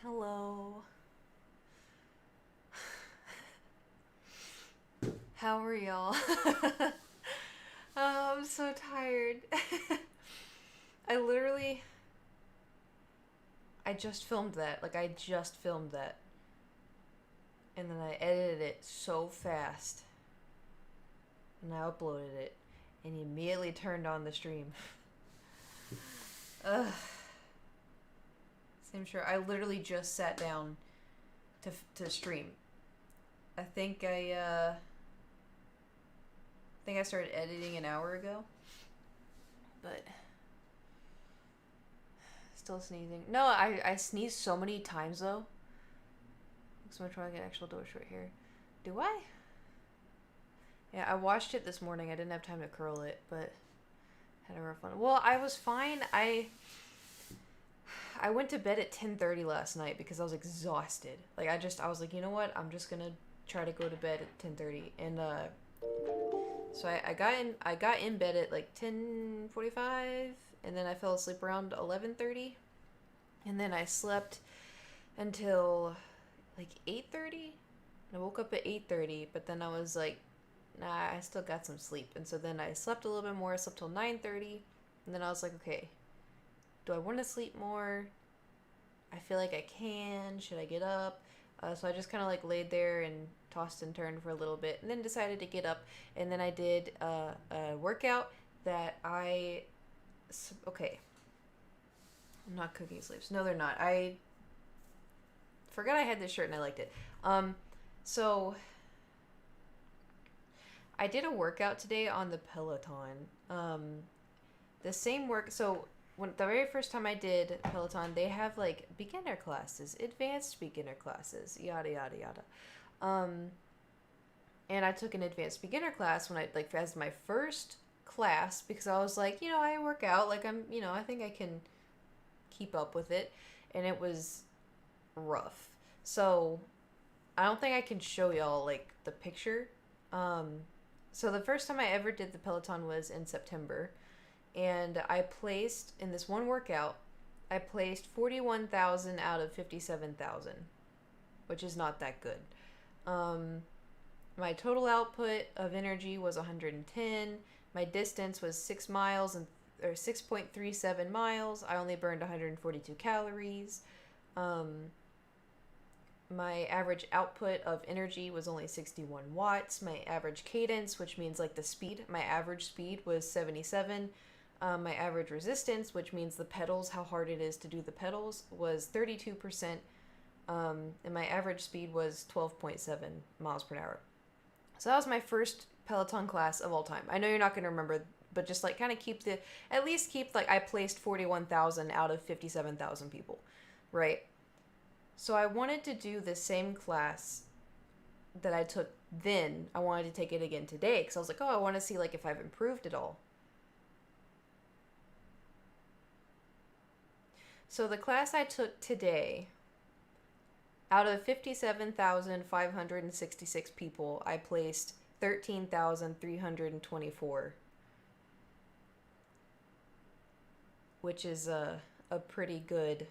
Hello. How are y'all? Oh, I'm so tired. I literally, I just filmed that. Like, I just filmed that. And then I edited it so fast. And I uploaded it. And immediately turned on the stream. Ugh. Same sure. I literally just sat down to stream. I think I started editing an hour ago. But still sneezing. No, I sneezed so many times though. So I'm trying to get actual door short hair. Do I? Yeah, I washed it this morning. I didn't have time to curl it, but had a rough one. Well, I was fine. I went to bed at 10:30 last night because I was exhausted. Like I was like, you know what? I'm just gonna try to go to bed at 10:30, and so I got in bed at like 10:45, and then I fell asleep around 11:30, and then I slept until like 8:30. I woke up at 8:30, but then I was like, nah, I still got some sleep. And so then I slept a little bit more. I slept till 9:30, and then I was like, okay, do I want to sleep more? I feel like I can. Should I get up? So I just kind of like laid there and tossed and turned for a little bit, and then decided to get up. And then I did a workout that okay. I'm not cooking sleeps. No, they're not. I forgot I had this shirt and I liked it. So I did a workout today on the Peloton. The same work. So when the very first time I did Peloton, they have like beginner classes, advanced beginner classes, yada yada yada. Um, and I took an advanced beginner class when I like as my first class because I was like, I work out, like I think I can keep up with it, and it was rough. So I don't think I can show y'all like the picture. Um, so the first time I ever did the Peloton was in September, and I placed in this one workout. I placed 41,000 out of 57,000, which is not that good. Um, my total output of energy was 110. My distance was 6 miles or 6.37 miles. I only burned 142 calories. Um, my average output of energy was only 61 watts. My average cadence, which means like the speed, my average speed was 77. My average resistance, which means the pedals, how hard it is to do the pedals, was 32%. And my average speed was 12.7 miles per hour. So that was my first Peloton class of all time. I know you're not going to remember, but just like kind of at least keep like I placed 41,000 out of 57,000 people, right? So I wanted to do the same class that I took then. I wanted to take it again today because I was like, oh, I want to see like if I've improved at all. So the class I took today, out of 57,566 people, I placed 13,324, which is a pretty good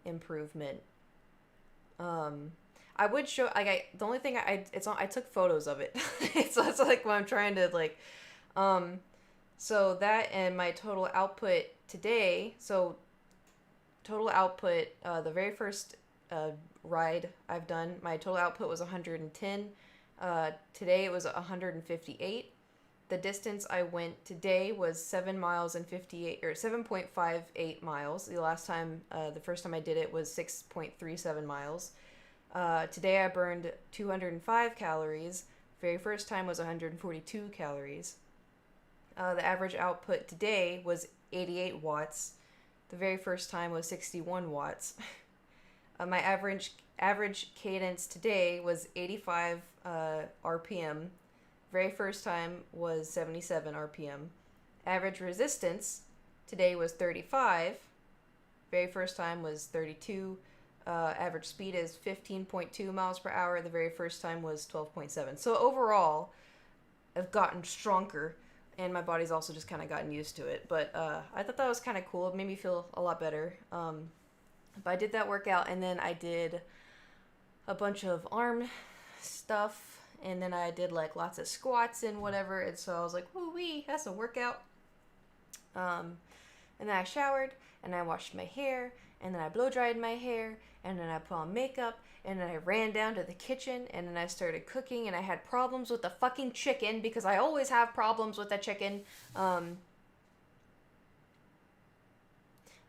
improvement. I would show the only thing I took photos of it. So that's like what I'm trying to like so that and my total output today. So total output the very first ride I've done, my total output was 110. Today it was 158. The distance I went today was 7 miles and 58 or 7.58 miles. The first time I did it was 6.37 miles. Today I burned 205 calories. Very first time was 142 calories. The average output today was 88 watts. The very first time was 61 watts. My average cadence today was 85 RPM. Very first time was 77 RPM. Average resistance today was 35. Very first time was 32. Average speed is 15.2 miles per hour. The very first time was 12.7. So overall, I've gotten stronger, and my body's also just kind of gotten used to it. But I thought that was kind of cool. It made me feel a lot better. But I did that workout, and then I did a bunch of arm stuff, and then I did like lots of squats and whatever, and so I was like, woo wee, that's a workout. And then I showered, and I washed my hair, and then I blow dried my hair, and then I put on makeup, and then I ran down to the kitchen, and then I started cooking, and I had problems with the fucking chicken, because I always have problems with the chicken.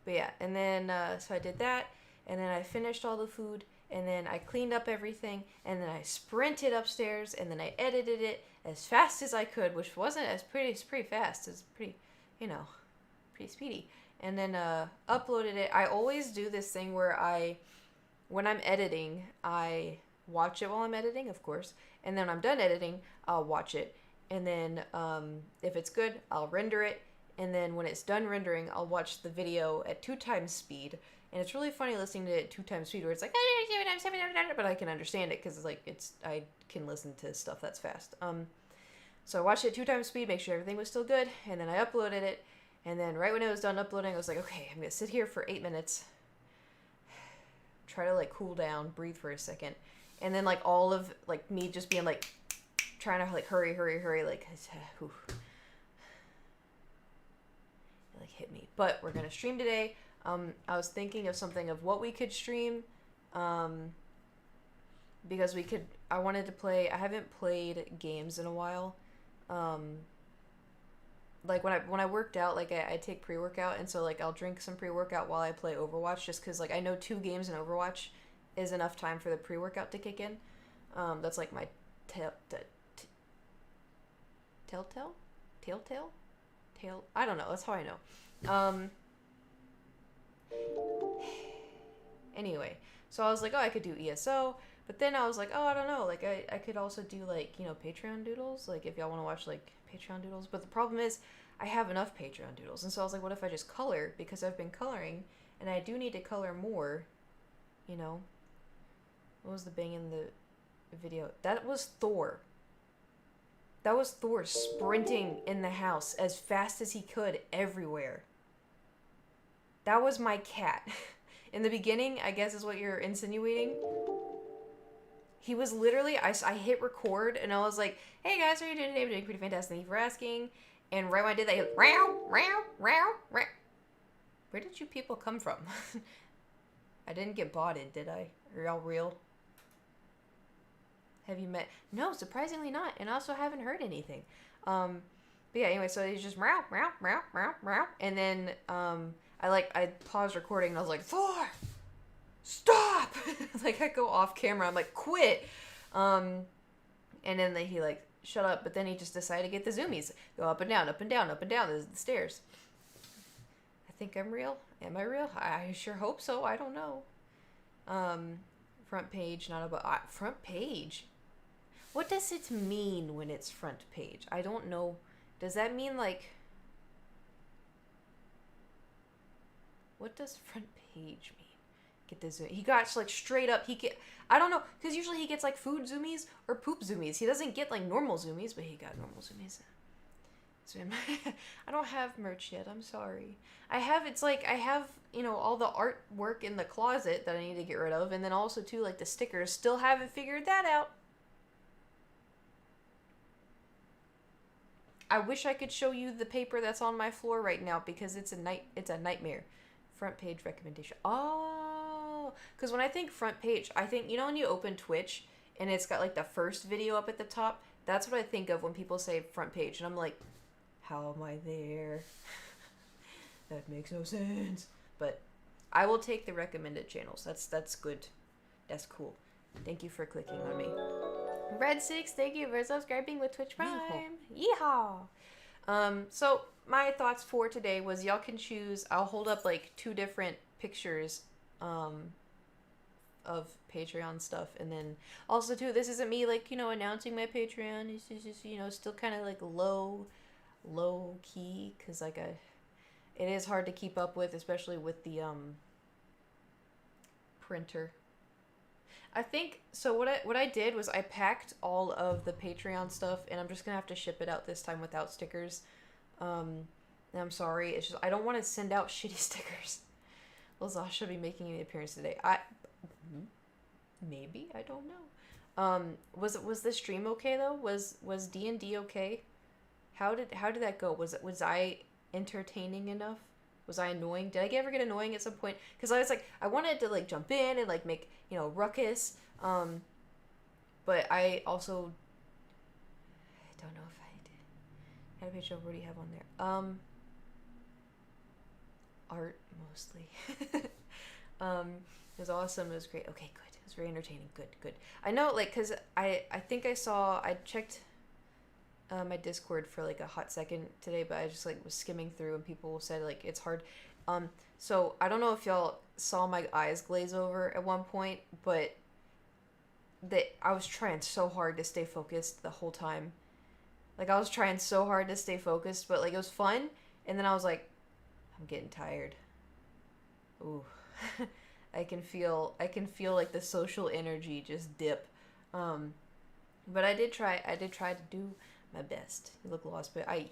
But yeah, and then, so I did that, and then I finished all the food, and then I cleaned up everything, and then I sprinted upstairs, and then I edited it as fast as I could, which wasn't as pretty fast. It's pretty, pretty speedy. And then uploaded it. I always do this thing where when I'm editing, I watch it while I'm editing, of course, and then when I'm done editing, I'll watch it, and then if it's good, I'll render it. And then when it's done rendering, I'll watch the video at 2 times speed. And it's really funny listening to it at 2 times speed, where it's like, but I can understand it because I can listen to stuff that's fast. So I watched it at 2 times speed, make sure everything was still good, and then I uploaded it. And then right when it was done uploading, I was like, okay, I'm gonna sit here for 8 minutes, try to like cool down, breathe for a second, and then like all of like me just being like trying to like hurry, like. Whew. Like hit me. But we're gonna stream today. I was thinking of something of what we could stream, because I wanted to play. I haven't played games in a while. Like when I worked out, like I take pre-workout, and so like I'll drink some pre-workout while I play Overwatch, just because like I know 2 games in Overwatch is enough time for the pre-workout to kick in. That's like my telltale. I don't know. That's how I know. Anyway, so I was like, oh, I could do ESO, but then I was like, oh, I don't know. Like, I could also do, like, Patreon doodles, like, if y'all want to watch, like, Patreon doodles. But the problem is, I have enough Patreon doodles. And so I was like, what if I just color? Because I've been coloring, and I do need to color more, What was the bang in the video? That was Thor. That was Thor sprinting in the house as fast as he could everywhere. That was my cat. In the beginning, I guess is what you're insinuating. He was literally, I hit record and I was like, hey guys, how are you doing today? I'm doing pretty fantastic. Thank you for asking. And right when I did that, he was, row. Where did you people come from? I didn't get botted, did I? Are y'all real? Have you met? No, surprisingly not. And I also haven't heard anything. But yeah, anyway, so he's just meow. And then I paused recording and I was like, Thor, stop! Like I go off camera. I'm like, quit. And then he like, shut up. But then he just decided to get the zoomies. Go up and down the stairs. I think I'm real. Am I real? I sure hope so. I don't know. Front page, not about front page. What does it mean when it's front page? I don't know. Does that mean like... What does front page mean? Get the zoom. He got like straight up. I don't know, because usually he gets like food zoomies or poop zoomies. He doesn't get like normal zoomies, but he got normal zoomies. So I don't have merch yet. I'm sorry. I have all the artwork in the closet that I need to get rid of, and then also too like the stickers. Still haven't figured that out. I wish I could show you the paper that's on my floor right now because it's a nightmare. Front page recommendation. Oh, because when I think front page, I think when you open Twitch and it's got like the first video up at the top. That's what I think of when people say front page, and I'm like, how am I there? That makes no sense. But I will take the recommended channels. That's good. That's cool. Thank you for clicking on me. Red6, thank you for subscribing with Twitch Prime. Yeehaw! So my thoughts for today was y'all can choose. I'll hold up like 2 different pictures of Patreon stuff, and then also too, this isn't me like announcing my Patreon. It's just still kind of like low key, because like it is hard to keep up with, especially with the printer. I think so. What I did was I packed all of the Patreon stuff, and I'm just gonna have to ship it out this time without stickers. And I'm sorry, it's just I don't want to send out shitty stickers. Will Zasha be making an appearance today? Maybe, I don't know. Was the stream okay though? Was D&D okay? How did that go? Was I entertaining enough? Was I annoying? Did I ever get annoying at some point? Because I was like, I wanted to like jump in and like make, you know, ruckus. But I also, I don't know if I did. How to page over? What do you have on there? Art mostly. It was awesome. It was great. Okay, good. It was very entertaining. Good. I know, like, cause I think I checked my Discord for like a hot second today, but I just like was skimming through and people said like it's hard. So I don't know if y'all saw my eyes glaze over at one point, but that I was trying so hard to stay focused the whole time. Like I was trying so hard to stay focused, but like it was fun, and then I was like, I'm getting tired. Ooh. I can feel like the social energy just dip. But I did try to do my best. You look lost, but I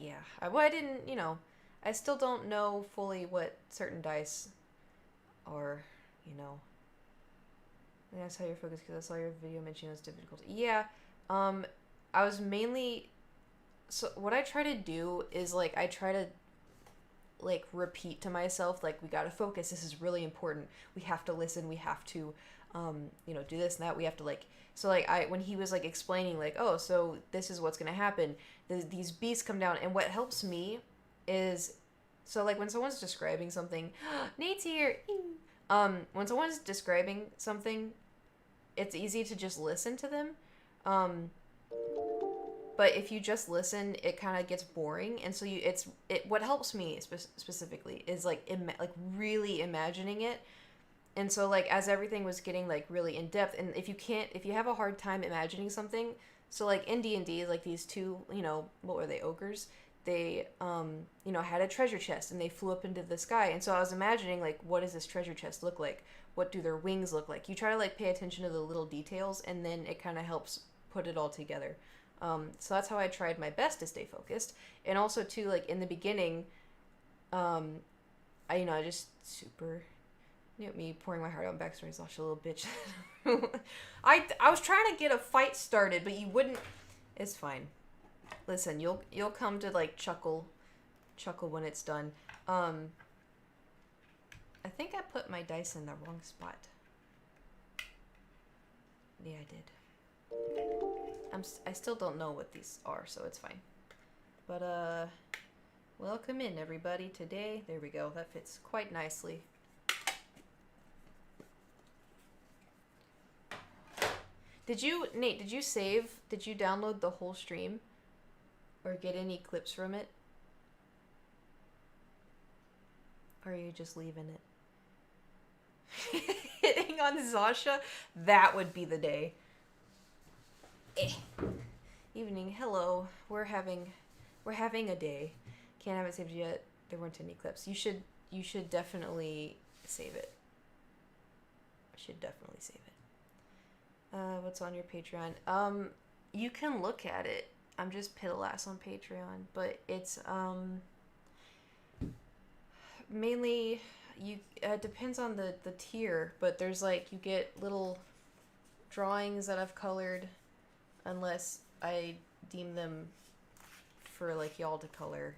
didn't, you know, I still don't know fully what certain dice are, you know. And that's how you're focused, because I saw your video mentioning those difficulties. Yeah, I was mainly, so what I try to do is like, I try to like repeat to myself, like, we gotta focus, this is really important, we have to listen, we have to you know, do this and that, we have to like, so like when he was like explaining like, oh, so this is what's gonna happen, these beasts come down, and what helps me is, so like when someone's describing something, Nate's here, when someone's describing something, it's easy to just listen to them, but if you just listen, it kind of gets boring, and so what helps me specifically is like like really imagining it. And so like as everything was getting like really in depth, and if you have a hard time imagining something, so like in D&D, like these two, you know, what were they, ogres, they you know, had a treasure chest and they flew up into the sky, and so I was imagining like, what does this treasure chest look like, what do their wings look like, you try to like pay attention to the little details, and then it kind of helps put it all together. So that's how I tried my best to stay focused. And also too, like in the beginning, I just super, you know, me pouring my heart out in backstory is such a little bitch. I was trying to get a fight started, but you wouldn't. It's fine. Listen, you'll come to like chuckle when it's done. I think I put my dice in the wrong spot. Yeah, I did. I still don't know what these are, so it's fine. But welcome in everybody today. There we go. That fits quite nicely. Nate, did you save? Did you download the whole stream? Or get any clips from it? Or are you just leaving it? Hitting on Zasha? That would be the day. Evening, hello. We're having a day. Can't have it saved yet. There weren't any clips. You should definitely save it. What's on your Patreon? You can look at it. I'm just Piddle-ass on Patreon, but it's mainly depends on the tier, but there's like, you get little drawings that I've colored, unless I deem them for like y'all to color.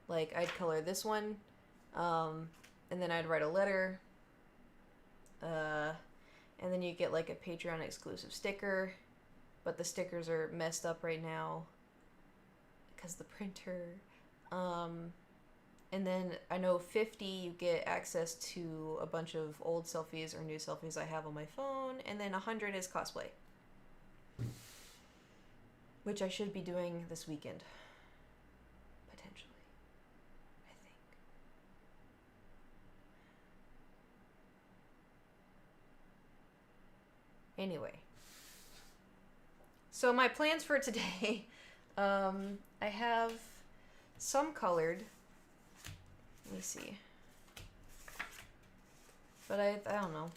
Like I'd color this one, and then I'd write a letter, and then you get like a Patreon exclusive sticker, but the stickers are messed up right now because the printer. And then I know 50 you get access to a bunch of old selfies or new selfies I have on my phone, and then 100 is cosplay, which I should be doing this weekend, potentially, I think. Anyway, so my plans for today, I have some colored. Let me see. But I don't know.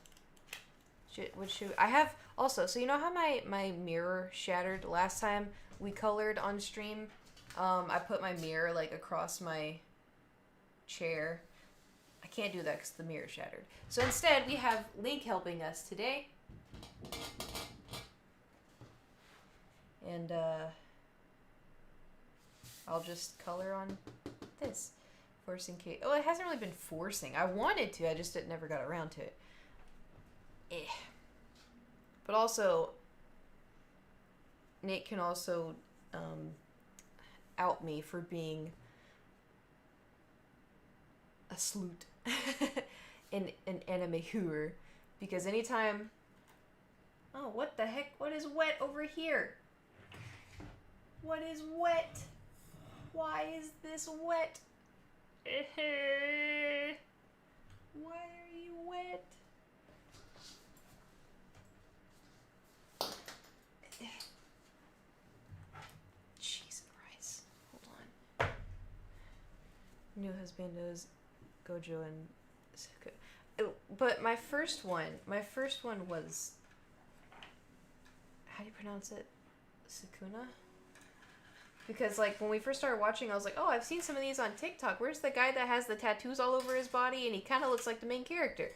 I have also, so you know how my mirror shattered last time we colored on stream? I put my mirror like across my chair. I can't do that because the mirror shattered. So instead, we have Link helping us today. And I'll just color on this. Forcing Kait. Oh, it hasn't really been forcing. I wanted to, I just never got around to it. But also, Nate can also out me for being a sloot in an anime hooer. Because anytime... Oh, what the heck? What is wet over here? What is wet? Why is this wet? Why are you wet? Cheese and rice. Hold on. New husbandos, Gojo and Suka. Oh, but my first one was, how do you pronounce it? Sukuna? Because, like, when we first started watching, I was like, oh, I've seen some of these on TikTok. Where's the guy that has the tattoos all over his body and he kind of looks like the main character?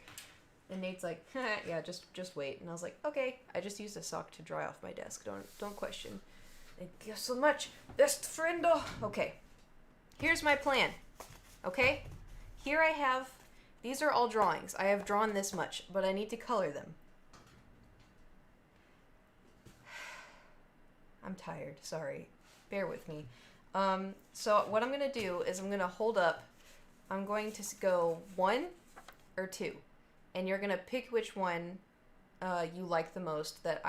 And Nate's like, yeah, just wait. And I was like, okay. I just used a sock to dry off my desk. Don't question. Thank you so much, best friendo. Okay. Here's my plan. Okay? Here I have, these are all drawings. I have drawn this much, but I need to color them. I'm tired, sorry. Bear with me. So what I'm going to do is I'm going to hold up. I'm going to go 1 or 2. And you're going to pick which one you like the most that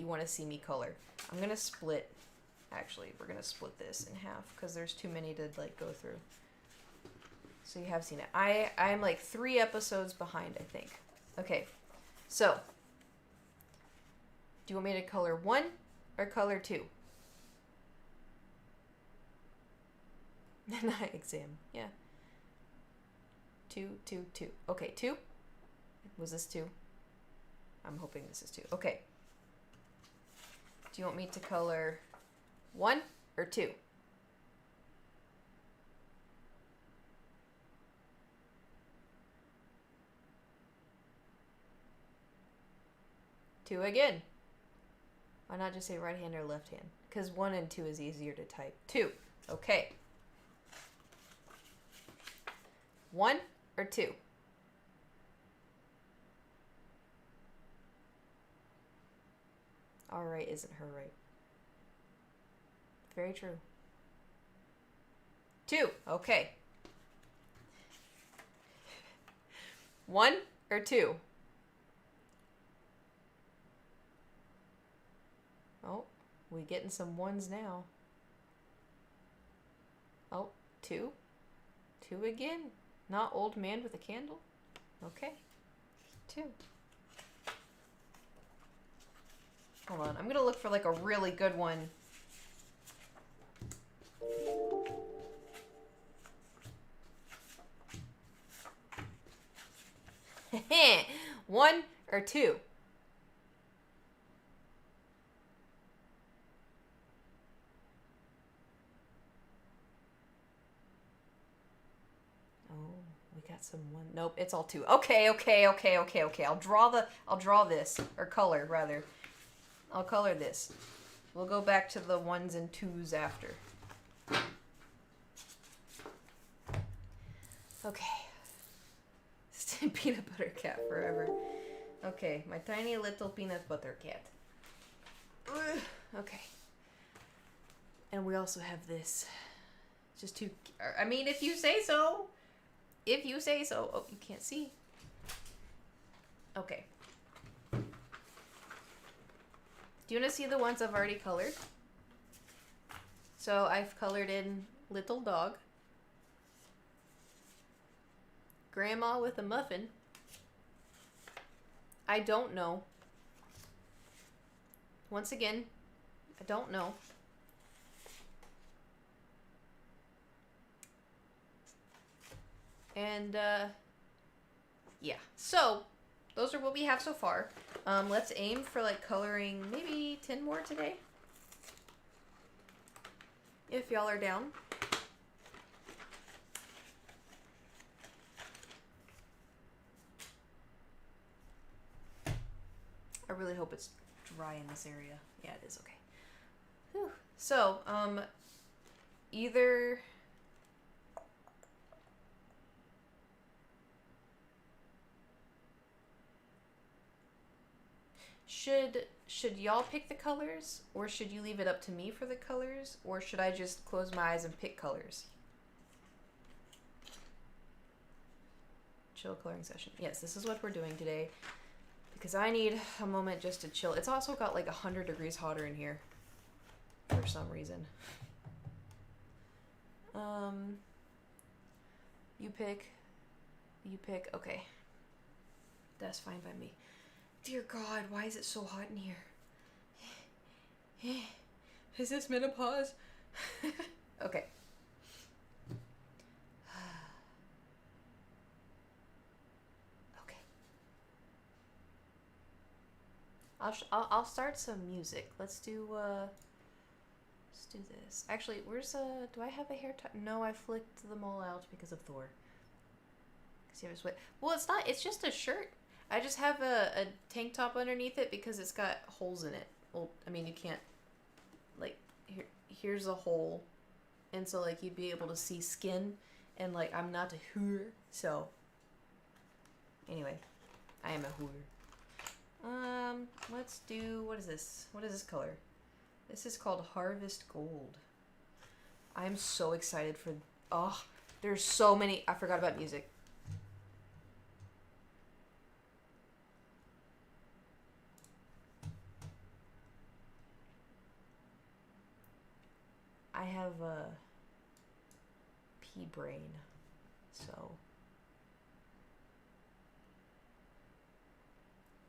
you want to see me color. I'm going to split. Actually, we're going to split this in half because there's too many to like go through. So you have seen it. I'm like 3 episodes behind, I think. Okay. So, do you want me to color 1 or color 2? Night exam. Yeah. 2, 2, 2. Okay, 2? Was this 2? I'm hoping this is 2. Okay. Do you want me to color 1 or 2? Two again. Why not just say right hand or left hand? Because 1 and 2 is easier to type. 2. Okay. 1 or 2? All right isn't her right. Very true. 2. Okay. 1 or 2? Oh, we getting some 1s now. Oh, 2? 2 again? Not old man with a candle? Okay. 2. Hold on. I'm going to look for like a really good one. Heh. 1 or 2? Got some 1. Nope, it's all 2. Okay. I'll draw this, or color rather. I'll color this. We'll go back to the 1s and 2s after. Okay. Stay peanut butter cat forever. Okay, my tiny little peanut butter cat. Ugh. Okay. And we also have this. Just 2. I mean, if you say so. If you say so. Oh, you can't see. Okay. Do you want to see the ones I've already colored? So I've colored in little dog, grandma with a muffin, I don't know. Once again, I don't know. And, yeah. So, those are what we have so far. Let's aim for, like, coloring maybe 10 more today. If y'all are down. I really hope it's dry in this area. Yeah, it is. Okay. Whew. So, either... Should y'all pick the colors, or should you leave it up to me for the colors, or should I just close my eyes and pick colors? Chill coloring session. Yes, this is what we're doing today, because I need a moment just to chill. It's also got like 100 degrees hotter in here for some reason. You pick. Okay, that's fine by me. Dear God, why is it so hot in here? Is this menopause? Okay. Okay. I'll start some music. Let's do this. Actually, where's do I have a hair tie? No, I flicked them all out because of Thor. See, I was sweat. Well, it's not. It's just a shirt. I just have a tank top underneath it because it's got holes in it. Well, I mean, you can't, like, here's a hole. And so, like, you'd be able to see skin. And, like, I'm not a hooer. So, anyway, I am a hooer. Let's do, what is this? What is this color? This is called Harvest Gold. I'm so excited for, oh, there's so many, I forgot about music. I have a pea brain, so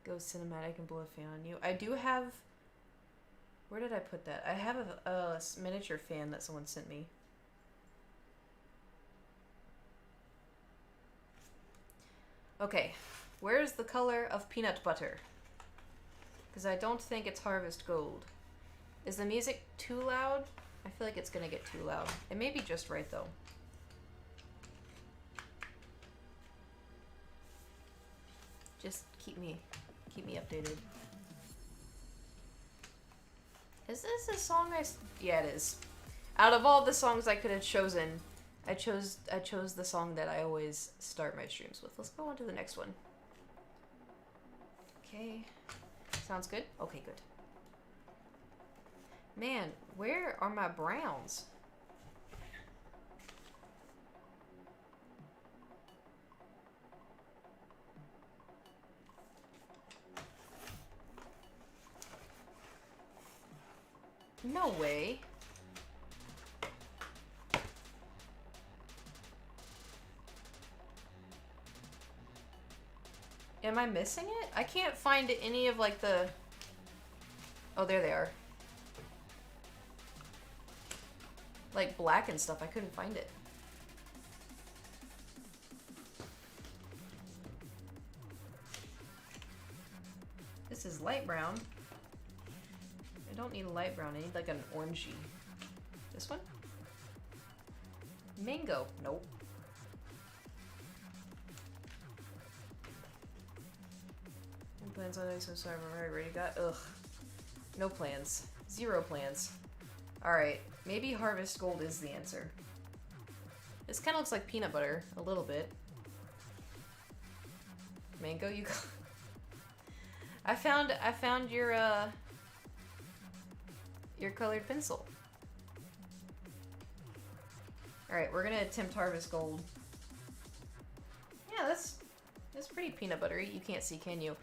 go cinematic and blow a fan on you. I do have, where did I put that? I have a miniature fan that someone sent me. Okay, where's the color of peanut butter? Because I don't think it's Harvest Gold. Is the music too loud? I feel like it's gonna get too loud. It may be just right though. Just keep me updated. Is this a song yeah, it is. Out of all the songs I could have chosen, I chose the song that I always start my streams with. Let's go on to the next one. Okay. Sounds good? Okay, good. Man, where are my browns? No way. Am I missing it? I can't find any of like the... Oh, there they are. Like black and stuff. I couldn't find it. This is light brown. I don't need a light brown. I need like an orangey. This one? Mango. Nope. No plans on so sorry. I already got. Ugh. No plans. Zero plans. Alright. Maybe Harvest Gold is the answer. This kind of looks like peanut butter. A little bit. Mango, you got... I found your colored pencil. Alright, we're gonna attempt Harvest Gold. Yeah, that's pretty peanut buttery. You can't see, can you?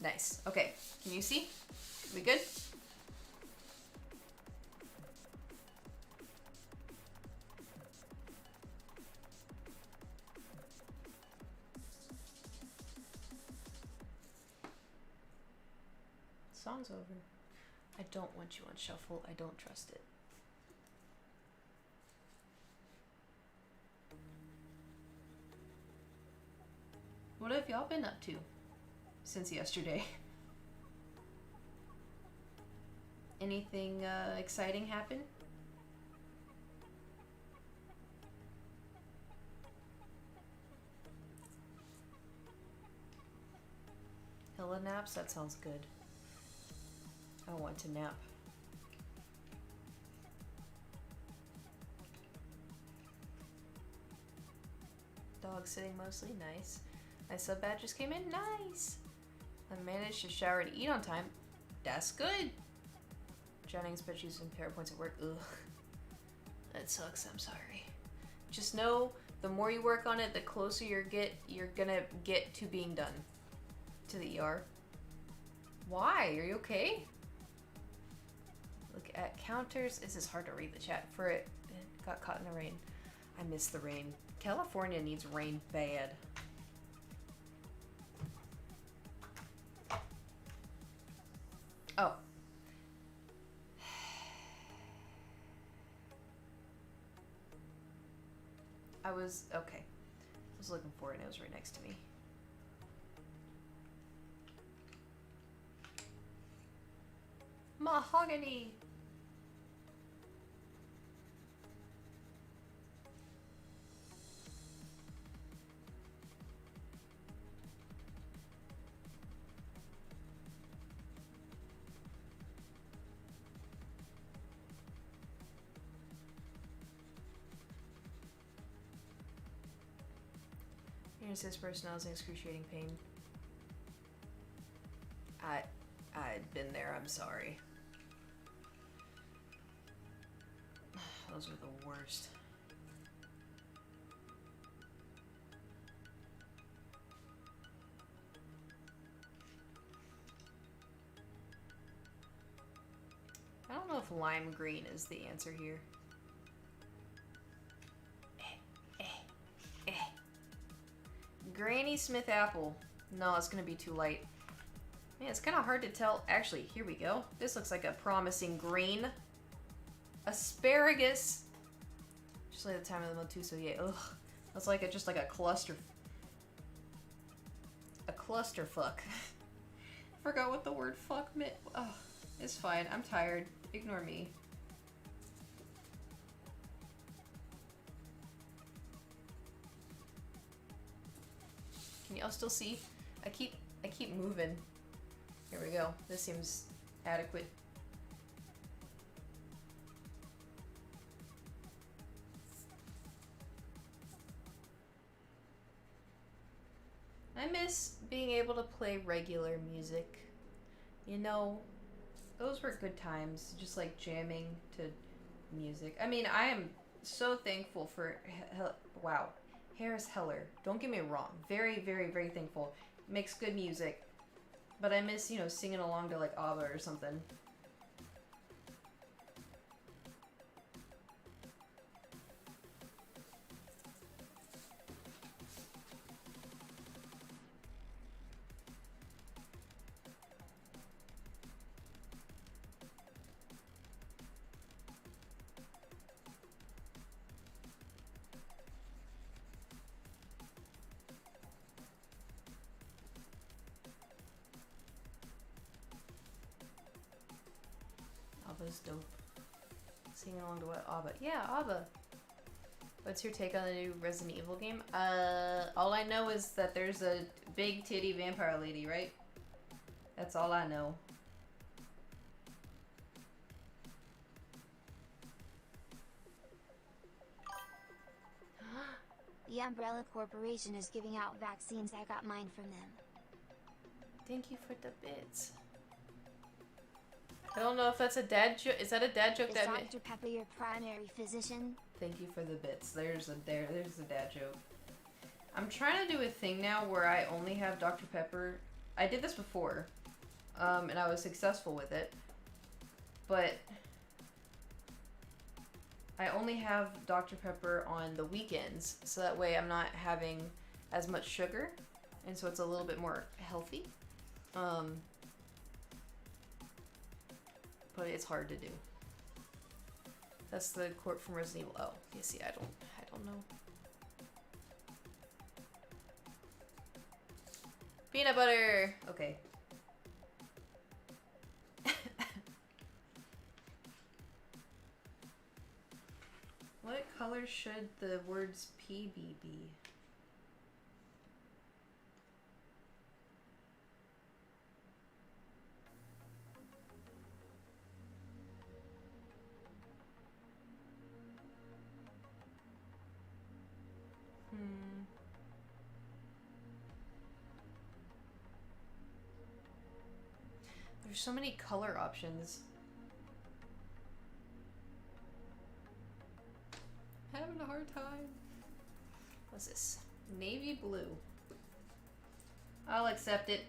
Nice. Okay, can you see? We good? Song's over. I don't want you on shuffle. I don't trust it. What have y'all been up to since yesterday? Anything exciting happen? Pillow naps? That sounds good. I want to nap. Dog sitting mostly. Nice. My sub badge just came in. Nice! I managed to shower and eat on time. That's good! Drowning especially using PowerPoints at work. Ugh. That sucks. I'm sorry. Just know, the more you work on it, the closer you're gonna get to being done. To the ER. Why? Are you okay? Look at counters. This is hard to read the chat. For it got caught in the rain. I miss the rain. California needs rain bad. Oh. I was looking for it and it was right next to me. Mahogany! Here's this person in excruciating pain. I'd been there, I'm sorry. Those are the worst. I don't know if lime green is the answer here. Granny Smith apple. No, it's gonna be too light. Man, it's kind of hard to tell. Actually, here we go. This looks like a promising green. Asparagus. Just like the time of the month too, so yeah. Ugh. That's like just like a cluster. A clusterfuck. Forgot what the word fuck meant. Oh, it's fine. I'm tired. Ignore me. Can y'all still see? I keep moving. Here we go. This seems adequate. I miss being able to play regular music. You know, those were good times, just like jamming to music. I mean, I am so thankful for, wow, Harris Heller. Don't get me wrong. Very, very, very thankful. Makes good music. But I miss, you know, singing along to like ABBA or something. ABBA's dope. Singing along to what? ABBA. Yeah, ABBA. What's your take on the new Resident Evil game? All I know is that there's a big titty vampire lady, right? That's all I know. The Umbrella Corporation is giving out vaccines. I got mine from them. Thank you for the bits. I don't know if that's a dad joke. Is that a dad joke? Is Dr. Pepper your primary physician? Thank you for the bits. There's the dad joke. I'm trying to do a thing now where I only have Dr. Pepper. I did this before, and I was successful with it, but I only have Dr. Pepper on the weekends, so that way I'm not having as much sugar, and so it's a little bit more healthy. But it's hard to do. That's the quote from Resident Evil. Oh, you see, I don't know. Peanut butter. Okay. What color should the words PB be? There's so many color options. Having a hard time. What's this? Navy blue. I'll accept it.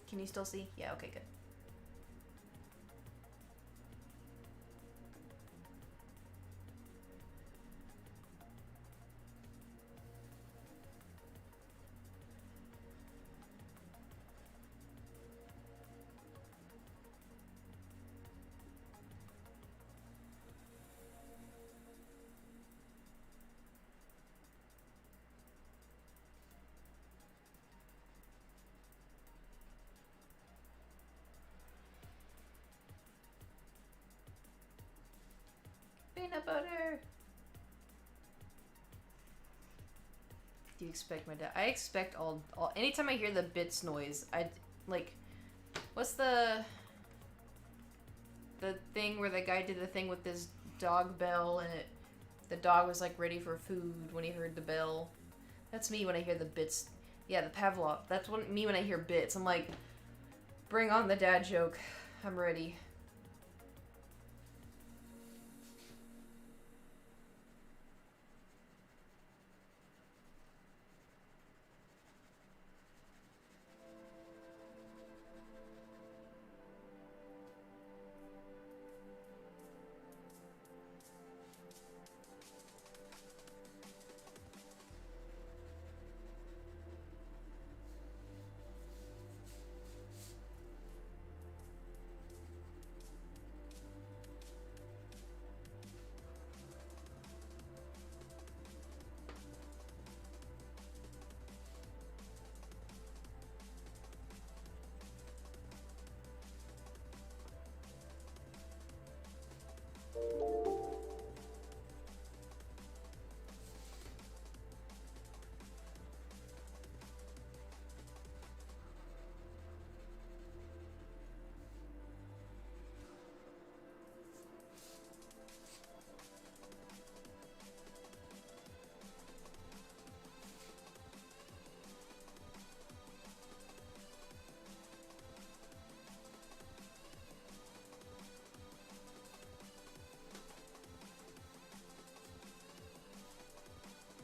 Can you still see? Yeah, okay, good. Peanut butter! Do you expect my dad? I expect all anytime I hear the bits noise, I like, what's the thing where the guy did the thing with this dog bell and the dog was like ready for food when he heard the bell. That's me when I hear the bits. Yeah, the Pavlov. That's me when I hear bits. I'm like, bring on the dad joke. I'm ready.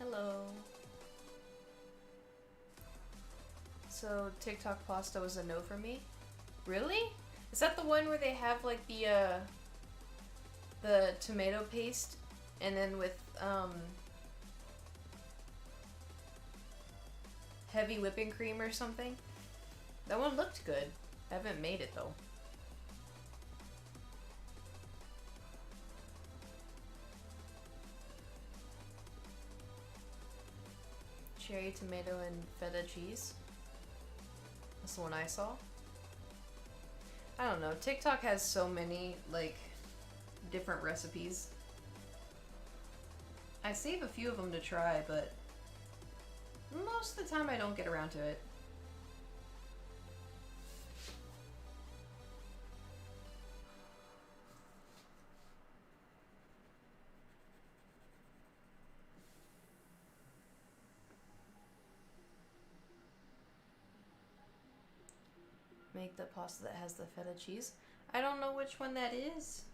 Hello. So TikTok pasta was a no for me? Really? Is that the one where they have like the tomato paste and then with heavy whipping cream or something? That one looked good. I haven't made it though. Cherry, tomato, and feta cheese. That's the one I saw. I don't know. TikTok has so many, like, different recipes. I save a few of them to try, but most of the time I don't get around to it. Make the pasta that has the feta cheese. I don't know which one that is.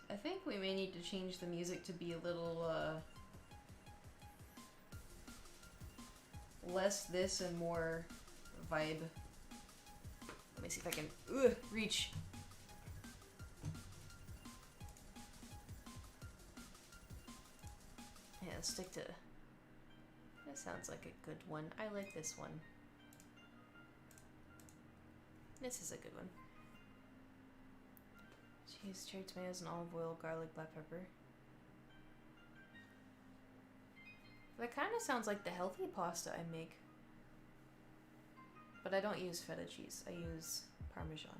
I think we may need to change the music to be a little less this and more vibe. Let me see if I can reach. Yeah, let's stick to. That sounds like a good one. I like this one. This is a good one. Cheese, cherry tomatoes, and olive oil, garlic, black pepper. That kind of sounds like the healthy pasta I make. But I don't use feta cheese. I use Parmesan.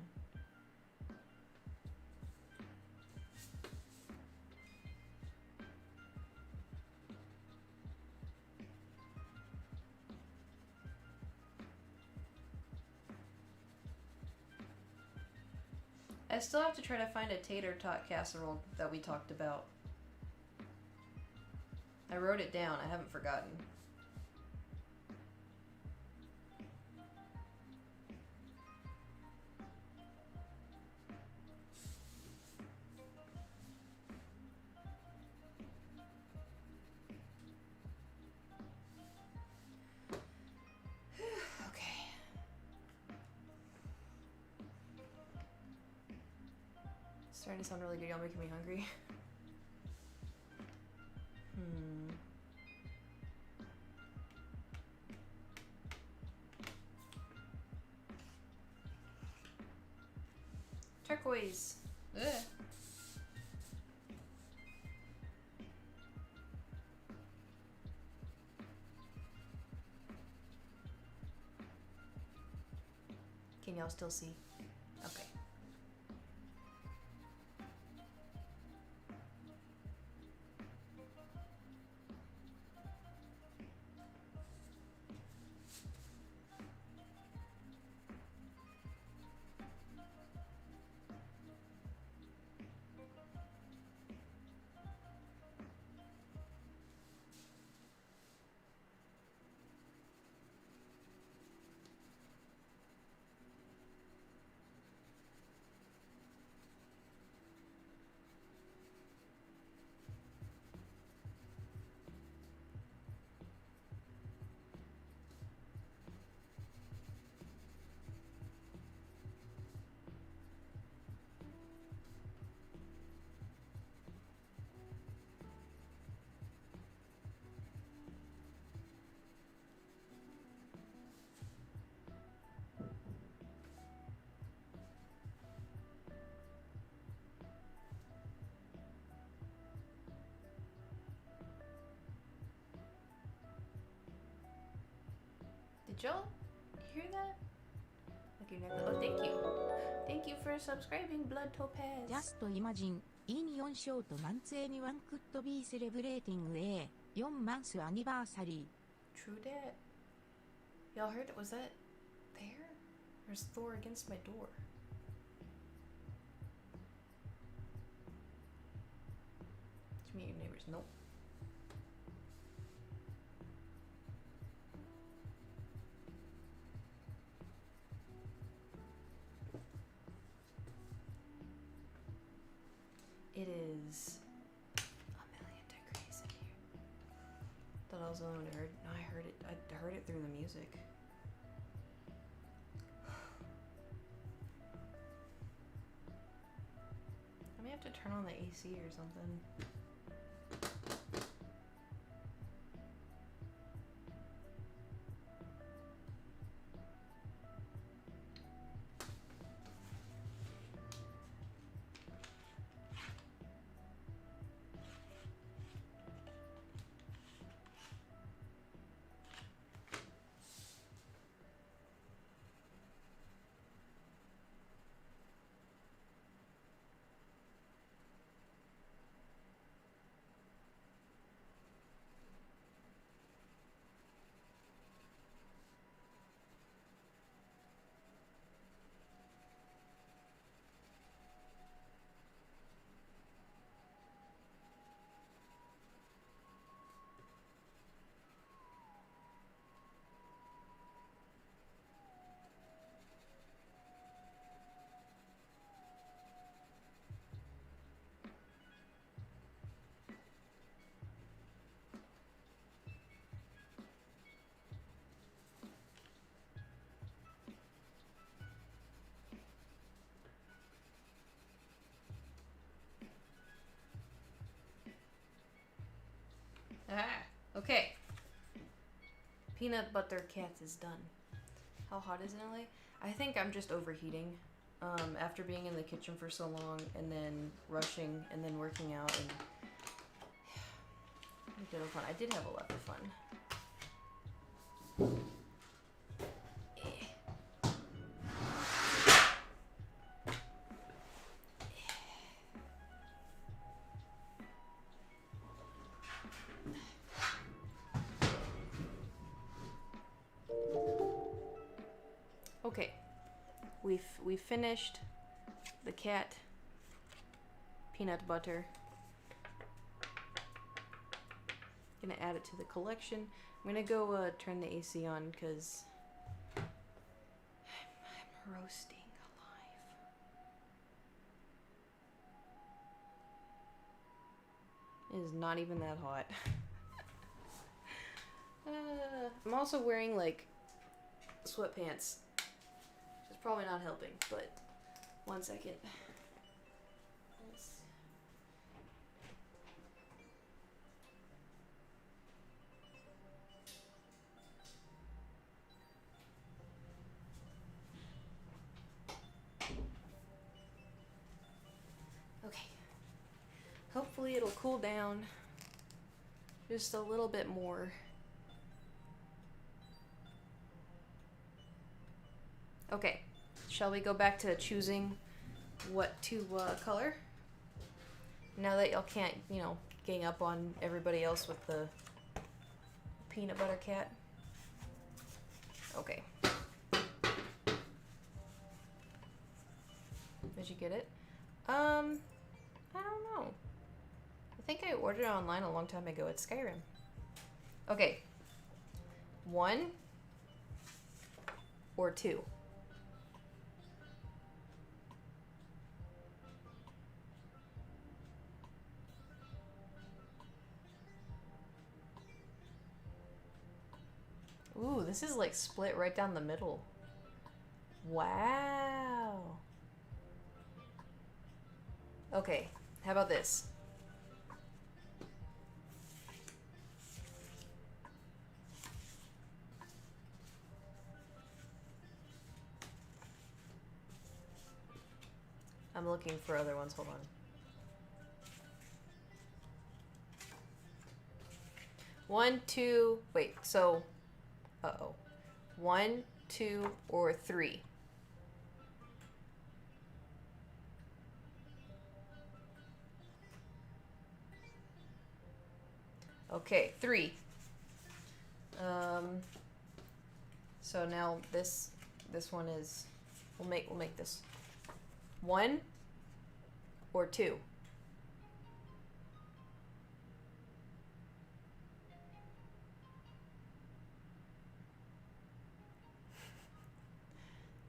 I still have to try to find a tater tot casserole that we talked about. I wrote it down. I haven't forgotten. Starting to sound really good. Y'all making me hungry. Turquoise. Ugh. Can y'all still see? Okay. Did y'all hear that? Like your neck. Oh, thank you. Thank you for subscribing, Blood Topaz. Just imagine, in 4 short months anyone could be celebrating a 4-month anniversary. True that. Y'all heard that? Was that there? There's Thor against my door. Did you meet your neighbors? Nope. It is a million degrees in here. Thought I was the only one who heard. No, I heard it. I heard it through the music. I may have to turn on the AC or something. Ah, okay. Peanut butter cat is done. How hot is it in LA? I think I'm just overheating. After being in the kitchen for so long and then rushing and then working out and we did have fun. I did have a lot of fun. Okay, we've finished the cat peanut butter. Gonna add it to the collection. I'm gonna go turn the AC on because I'm roasting alive. It is not even that hot. I'm also wearing like sweatpants, which is probably not helping, but 1 second. Okay. Hopefully it'll cool down just a little bit more. Okay, shall we go back to choosing what to color? Now that y'all can't, you know, gang up on everybody else with the peanut butter cat. Okay. Did you get it? I don't know. I think I ordered it online a long time ago at Skyrim. Okay. 1 or 2? Ooh, this is like split right down the middle. Wow. Okay, how about this? I'm looking for other ones, hold on. One, two, wait, so, uh-oh. 1, 2, or 3? Okay, 3. So now this one is, we'll make this 1 or 2?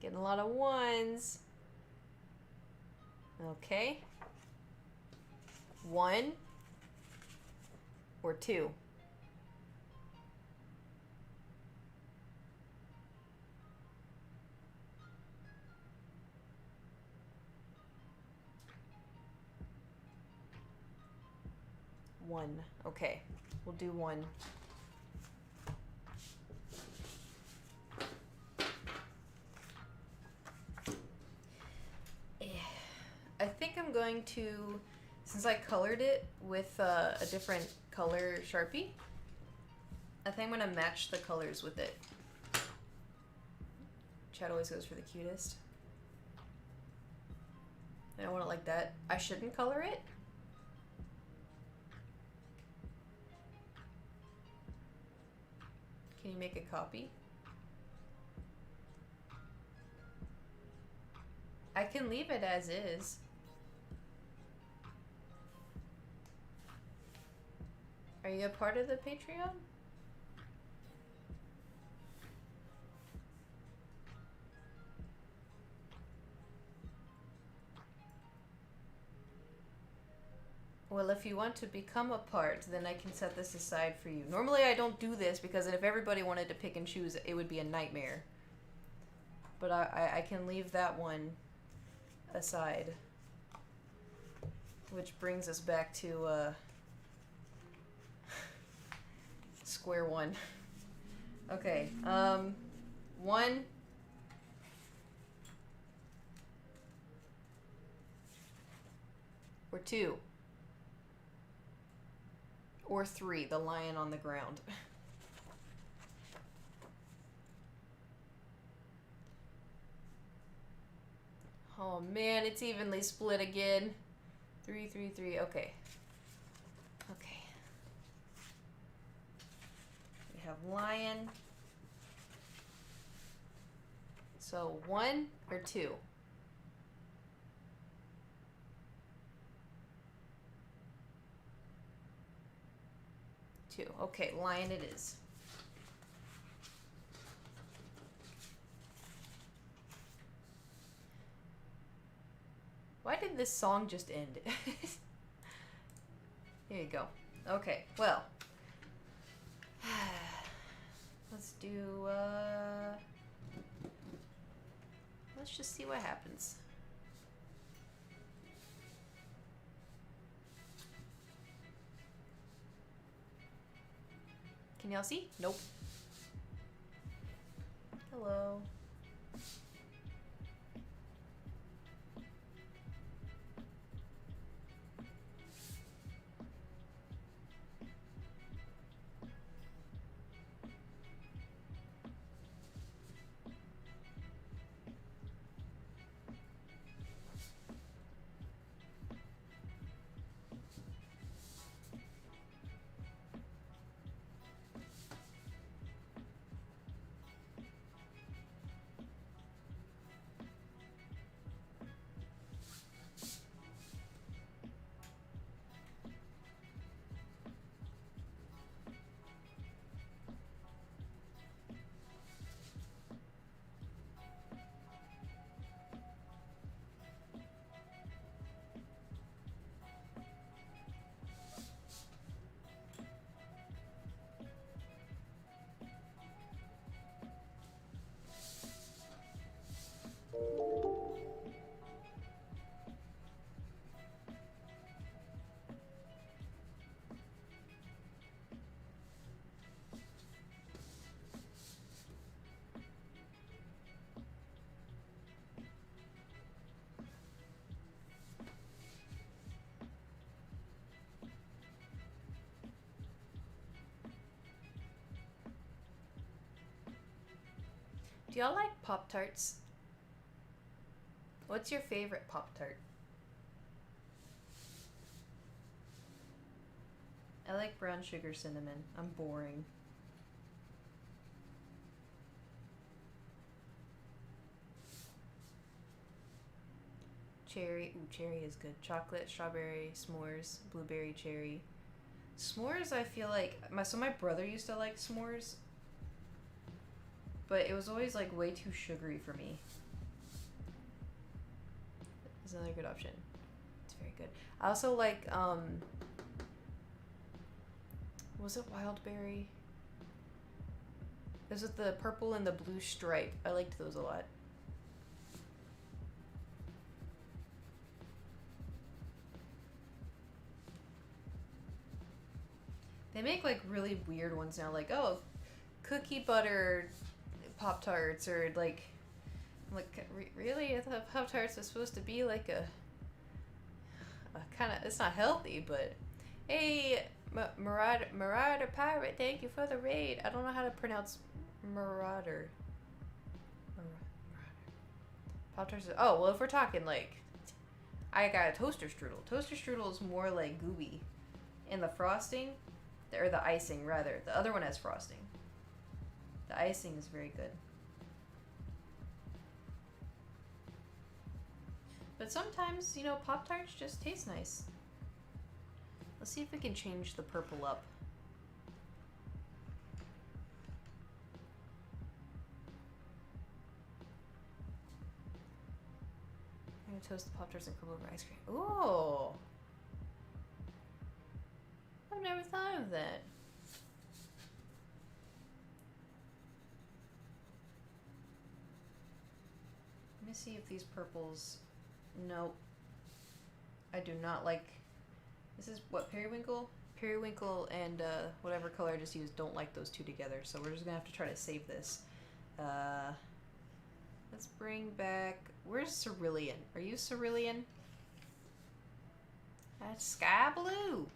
Getting a lot of 1s. Okay. 1 or 2? One. Okay, we'll do 1. I think I'm going to, since I colored it with a different color Sharpie, I think I'm going to match the colors with it. Chad always goes for the cutest. I don't want it like that. I shouldn't color it. Can you make a copy? I can leave it as is. Are you a part of the Patreon? Well, if you want to become a part, then I can set this aside for you. Normally I don't do this because if everybody wanted to pick and choose, it would be a nightmare. But I can leave that one aside. Which brings us back to square one. Okay, 1 or 2 or 3, the lion on the ground. Oh man, it's evenly split again. 3, 3, 3. Okay. Okay. We have lion. So 1 or 2? Two. Okay, lion it is. Why did this song just end? Here you go. Okay, well. Let's do, let's just see what happens. Can y'all see? Nope. Hello. Do y'all like Pop-Tarts? What's your favorite Pop-Tart? I like brown sugar cinnamon. I'm boring. Cherry. Ooh, cherry is good. Chocolate, strawberry, s'mores, blueberry, cherry. S'mores, I feel like... So my brother used to like s'mores. But it was always like way too sugary for me. It's another good option. It's very good. I also like, was it wild berry? This is the purple and the blue stripe. I liked those a lot. They make like really weird ones now, like, oh, cookie butter Pop-Tarts, or like really? I thought Pop-Tarts was supposed to be like a kind of, it's not healthy, but hey, Marauder Pirate, thank you for the raid. I don't know how to pronounce Marauder. Pop-Tarts. Oh, well, if we're talking like, I got a toaster strudel. Toaster strudel is more like gooey, and the frosting, or the icing rather. The other one has frosting. The icing is very good. But sometimes, you know, Pop-Tarts just taste nice. Let's see if we can change the purple up. I'm gonna toast the Pop-Tarts and cook over ice cream. Ooh! I've never thought of that. Let me see if these purples... Nope. I do not like... This is what, periwinkle? Periwinkle and whatever color I just used don't like those two together, so we're just gonna have to try to save this. Let's bring back... Where's Cerulean? Are you Cerulean? That's sky blue!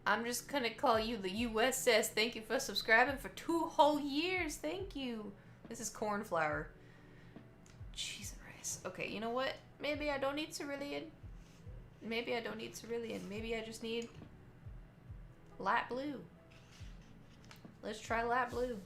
I'm just gonna call you the USS. Thank you for subscribing for 2 whole years. Thank you. This is cornflower. Cheese and rice. Okay, you know what? Maybe I don't need cerulean. Maybe I don't need cerulean. Maybe I just need Light blue. Let's try light blue.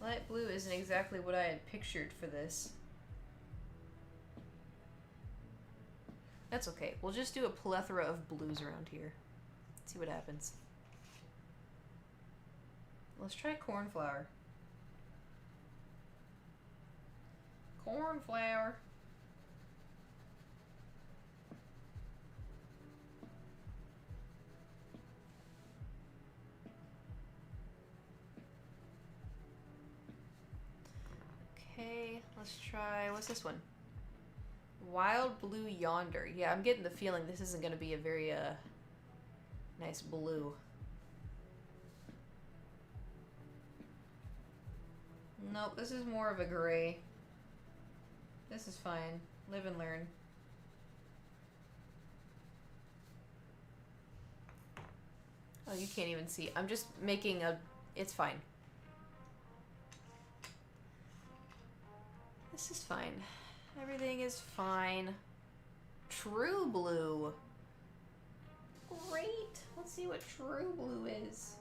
Light blue isn't exactly what I had pictured for this. That's okay. We'll just do a plethora of blues around here. See what happens. Let's try cornflower. Cornflower. Okay, let's try, what's this one? Wild blue yonder. Yeah, I'm getting the feeling this isn't going to be a very nice blue. Nope, this is more of a gray. This is fine. Live and learn. Oh, you can't even see. I'm just making a... It's fine. This is fine. Everything is fine. True blue. Great. Let's see what true blue is.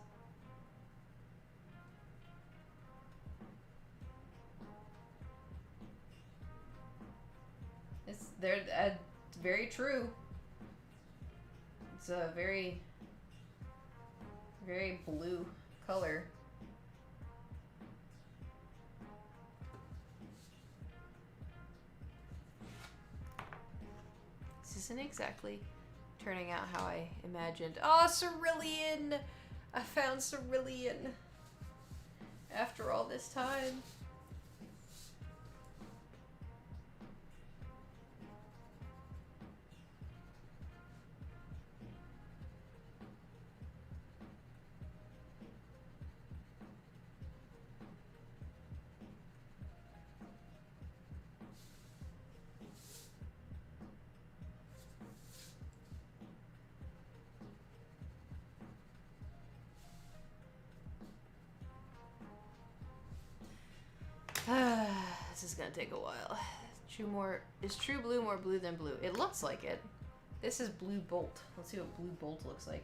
It's very true. It's a very, very blue color. This isn't exactly turning out how I imagined. Oh, cerulean! I found cerulean after all this time. This is gonna take a while. Is true blue more blue than blue? It looks like it. This is blue bolt. Let's see what blue bolt looks like.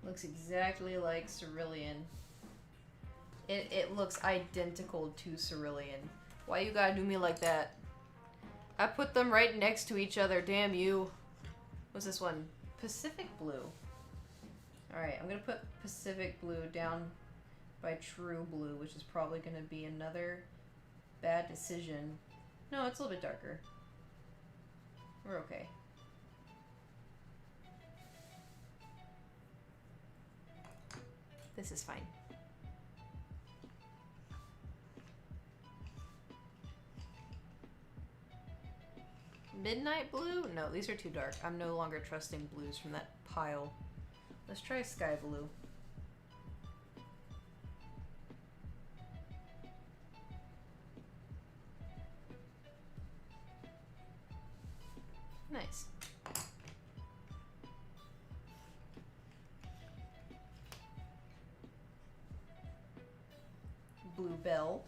Looks exactly like cerulean. It looks identical to cerulean. Why you gotta do me like that? I put them right next to each other, damn you. What's this one? Pacific blue. Alright, I'm gonna put Pacific blue down by true blue, which is probably gonna be another bad decision. No, it's a little bit darker. We're okay. This is fine. Midnight blue? No, these are too dark. I'm no longer trusting blues from that pile. Let's try sky blue. Nice. Bluebell.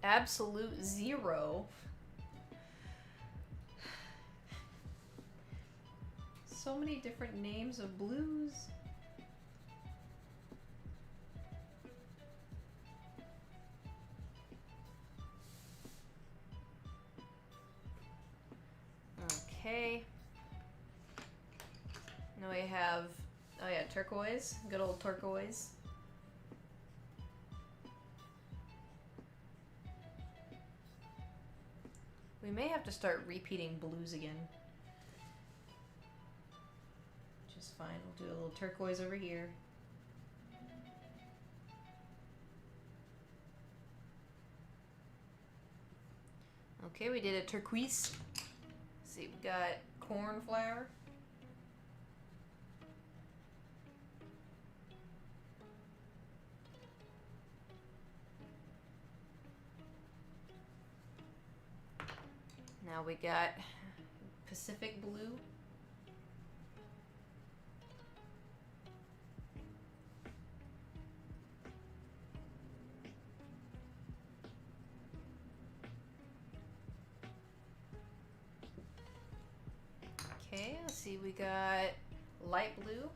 Absolute zero. So many different names of blues. Okay. Now we have, oh yeah, turquoise. Good old turquoise. We may have to start repeating blues again. is fine. We'll do a little turquoise over here. Okay, we did a turquoise. Let's see, we got cornflower. Now we got Pacific blue. Okay, let's see, we got light blue,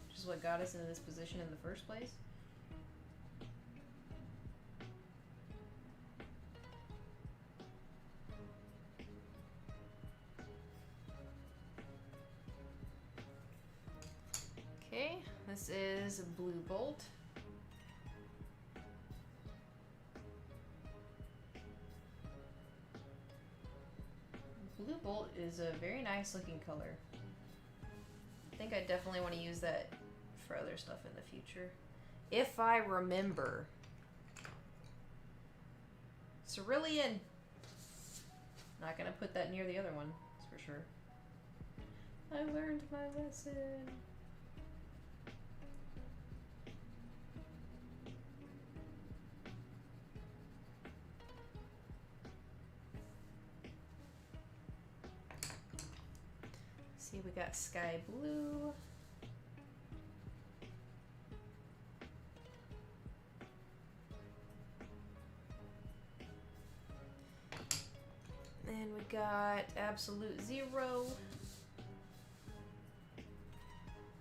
which is what got us in this position in the first place. Okay, this is blue bolt. Blue bolt is a very nice looking color. I think I definitely want to use that for other stuff in the future. If I remember. Cerulean! Not gonna put that near the other one, that's for sure. I learned my lesson. See, we got sky blue. And we got absolute zero.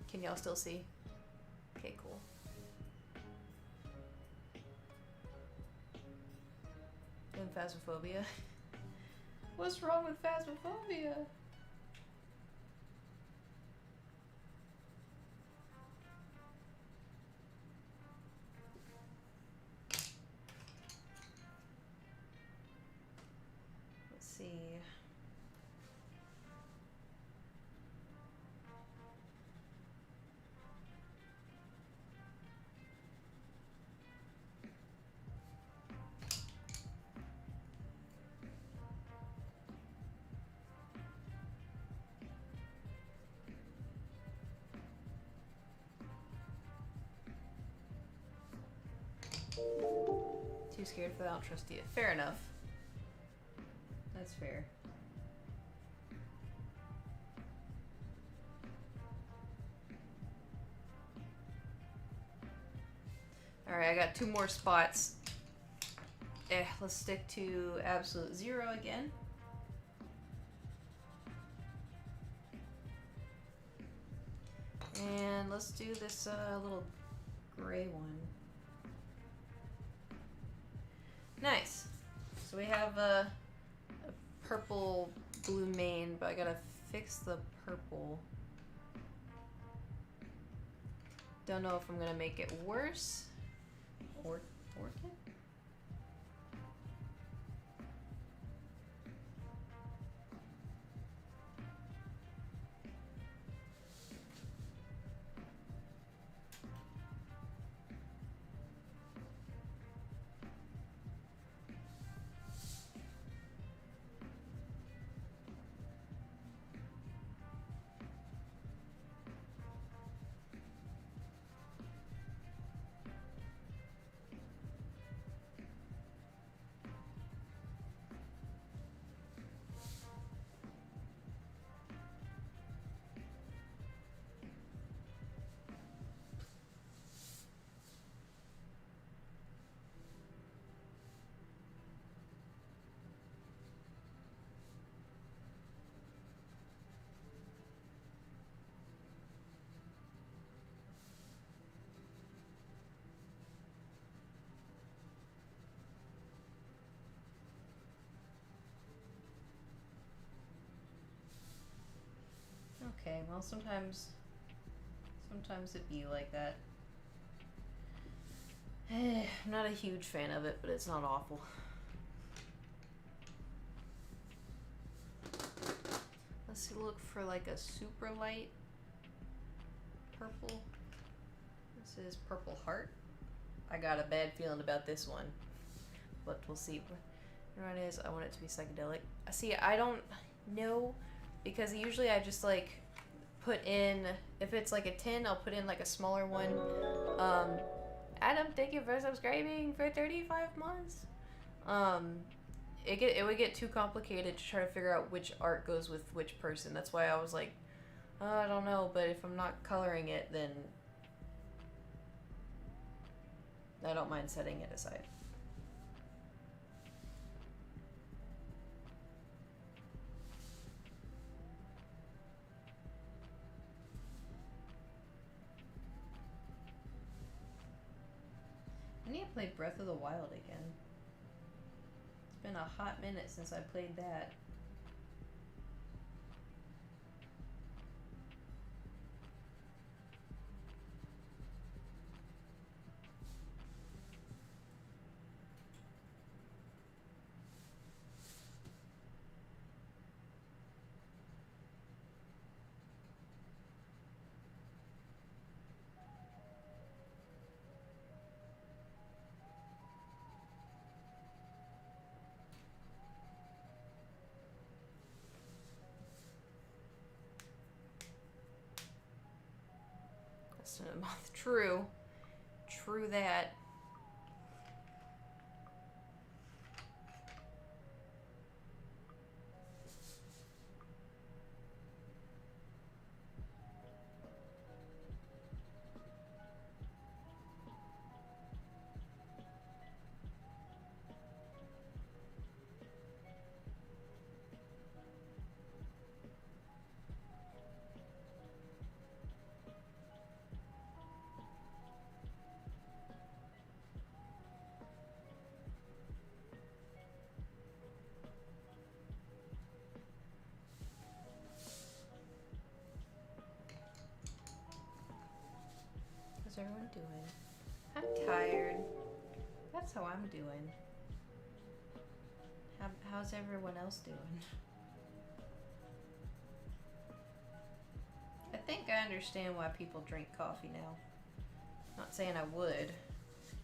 Can y'all still see? Okay, cool. And phasmophobia. What's wrong with phasmophobia? See. Too scared for that, I don't trust you. Fair enough. That's fair. Alright, I got 2 more spots. Let's stick to absolute zero again. And let's do this little gray one. Nice. So we have a purple blue mane, but I gotta fix the purple. Don't know if I'm gonna make it worse. Orchid? Okay, well sometimes it be like that. I'm not a huge fan of it, but it's not awful. Let's look for like a super light purple. This is Purple Heart. I got a bad feeling about this one, but we'll see. What it is, I want it to be psychedelic. See, I don't know, because usually I just like put in, if it's like a 10, I'll put in like a smaller one. Adam, thank you for subscribing for 35 months. It would get too complicated to try to figure out which art goes with which person. That's why I was like, oh, I don't know, but if I'm not coloring it, then I don't mind setting it aside. I need to play Breath of the Wild again. It's been a hot minute since I played that. True. True that. How's everyone doing? I'm tired. That's how I'm doing. How's everyone else doing? I think I understand why people drink coffee now. Not saying I would,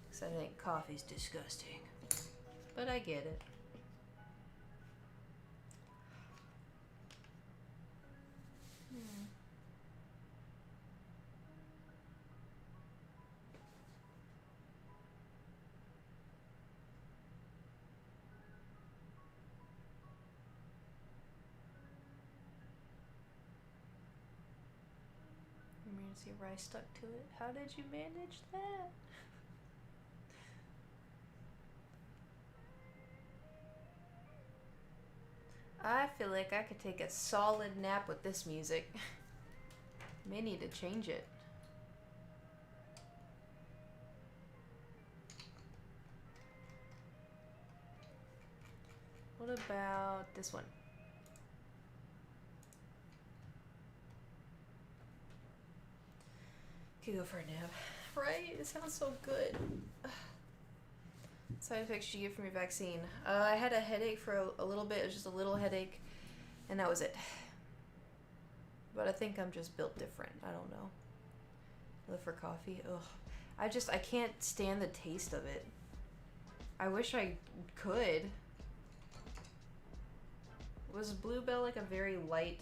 because I think coffee's disgusting. But I get it. See where I stuck to it. How did you manage that? I feel like I could take a solid nap with this music. May need to change it. What about this one? Could go for a nap, right? It sounds so good. Side effects you get from your vaccine. I had a headache for a little bit. It was just a little headache, and that was it. But I think I'm just built different. I don't know. Live for coffee. Ugh. I can't stand the taste of it. I wish I could. Was Bluebell like a very light?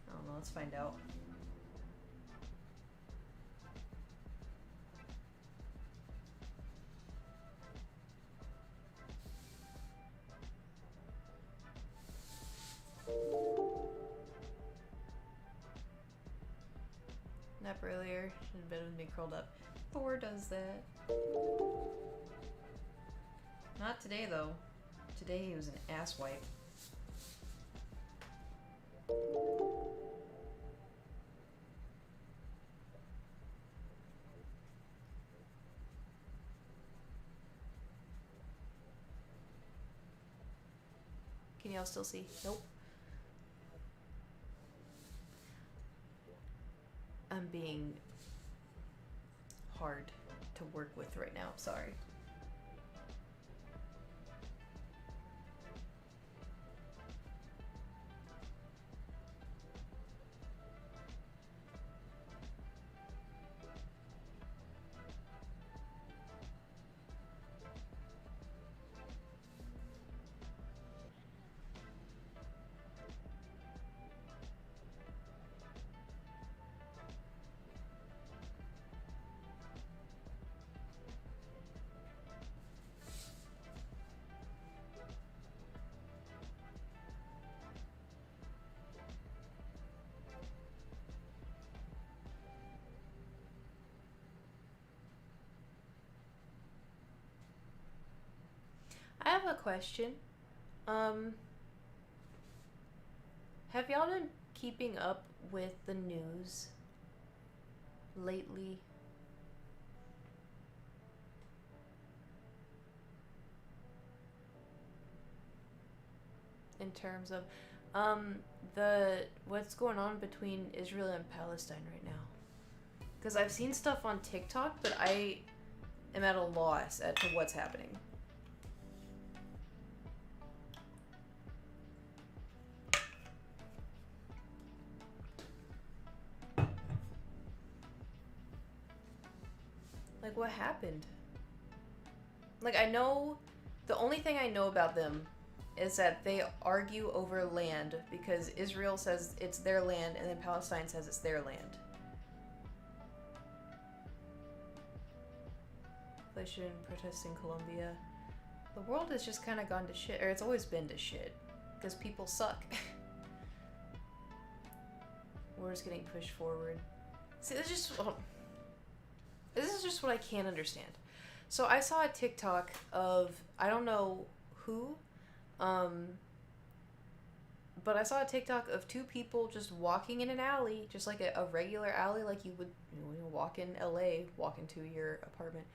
I don't know. Let's find out. Nap earlier. Should have been with me curled up. Thor does that. Not today though. Today he was an ass wipe. Can y'all still see? Nope. I'm being hard to work with right now. Sorry. question. Have y'all been keeping up with the news lately? In terms of what's going on between Israel and Palestine right now? Because I've seen stuff on TikTok, but I am at a loss as to what's happening. Like, what happened? Like, I know, the only thing I know about them is that they argue over land because Israel says it's their land and then Palestine says it's their land. Inflation, protests in Colombia. The world has just kind of gone to shit, or it's always been to shit, because people suck. Wars getting pushed forward. See, this is just what I can't understand. So I saw a TikTok of, I don't know who, but I saw a TikTok of two people just walking in an alley, just like a regular alley, like you would walk in LA, walk into your apartment.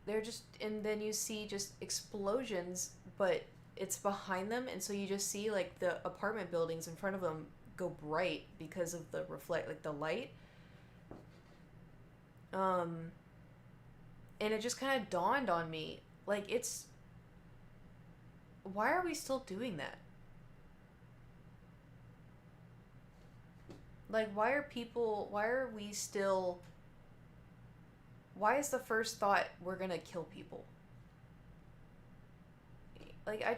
They're just, and then you see just explosions, but it's behind them, and so you just see like the apartment buildings in front of them go bright because of the the light. And it just kind of dawned on me, like, why are we still doing that? Like, why are why is the first thought we're gonna kill people? Like, I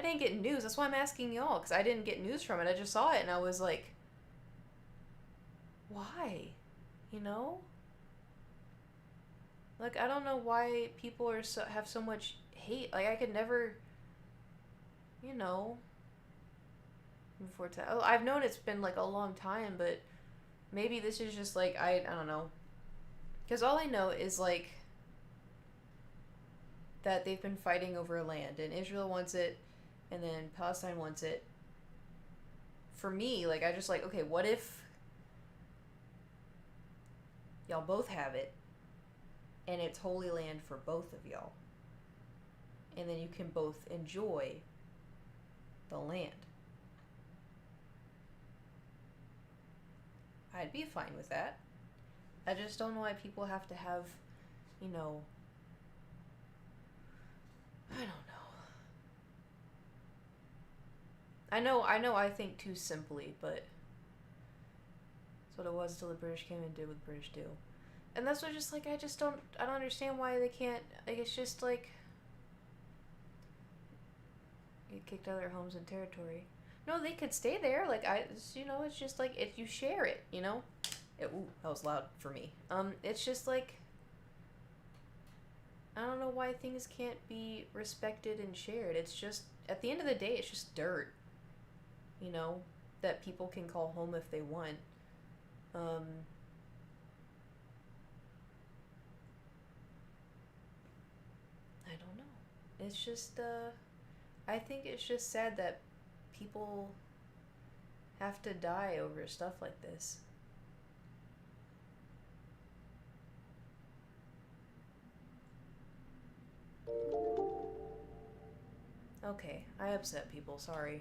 didn't get news, that's why I'm asking y'all, because I didn't get news from it, I just saw it, and I was like, why? You know? Like, I don't know why people have so much hate. Like, I could never, you know, I've known it's been like a long time, but maybe this is just like, I don't know. Because all I know is like that they've been fighting over land, and Israel wants it, and then Palestine wants it. For me, like, I just like, okay, what if y'all both have it, and it's holy land for both of y'all, and then you can both enjoy the land? I'd be fine with that. I just don't know why people have to have, you know, I don't know. I know I think too simply, but that's what it was till the British came and did what the British do. And that's what just, like, I don't understand why they can't, like, it's just, like, get kicked out of their homes and territory. No, they could stay there, like, you know, it's just, like, if you share it, you know? Ooh, that was loud for me. It's just, like, I don't know why things can't be respected and shared. It's just, at the end of the day, it's just dirt, you know, that people can call home if they want. I don't know. It's just, I think it's just sad that people have to die over stuff like this. Okay, I upset people, sorry.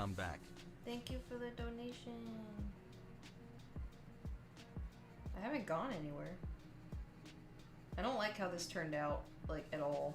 come back. Thank you for the donation. I haven't gone anywhere. I don't like how this turned out, like, at all.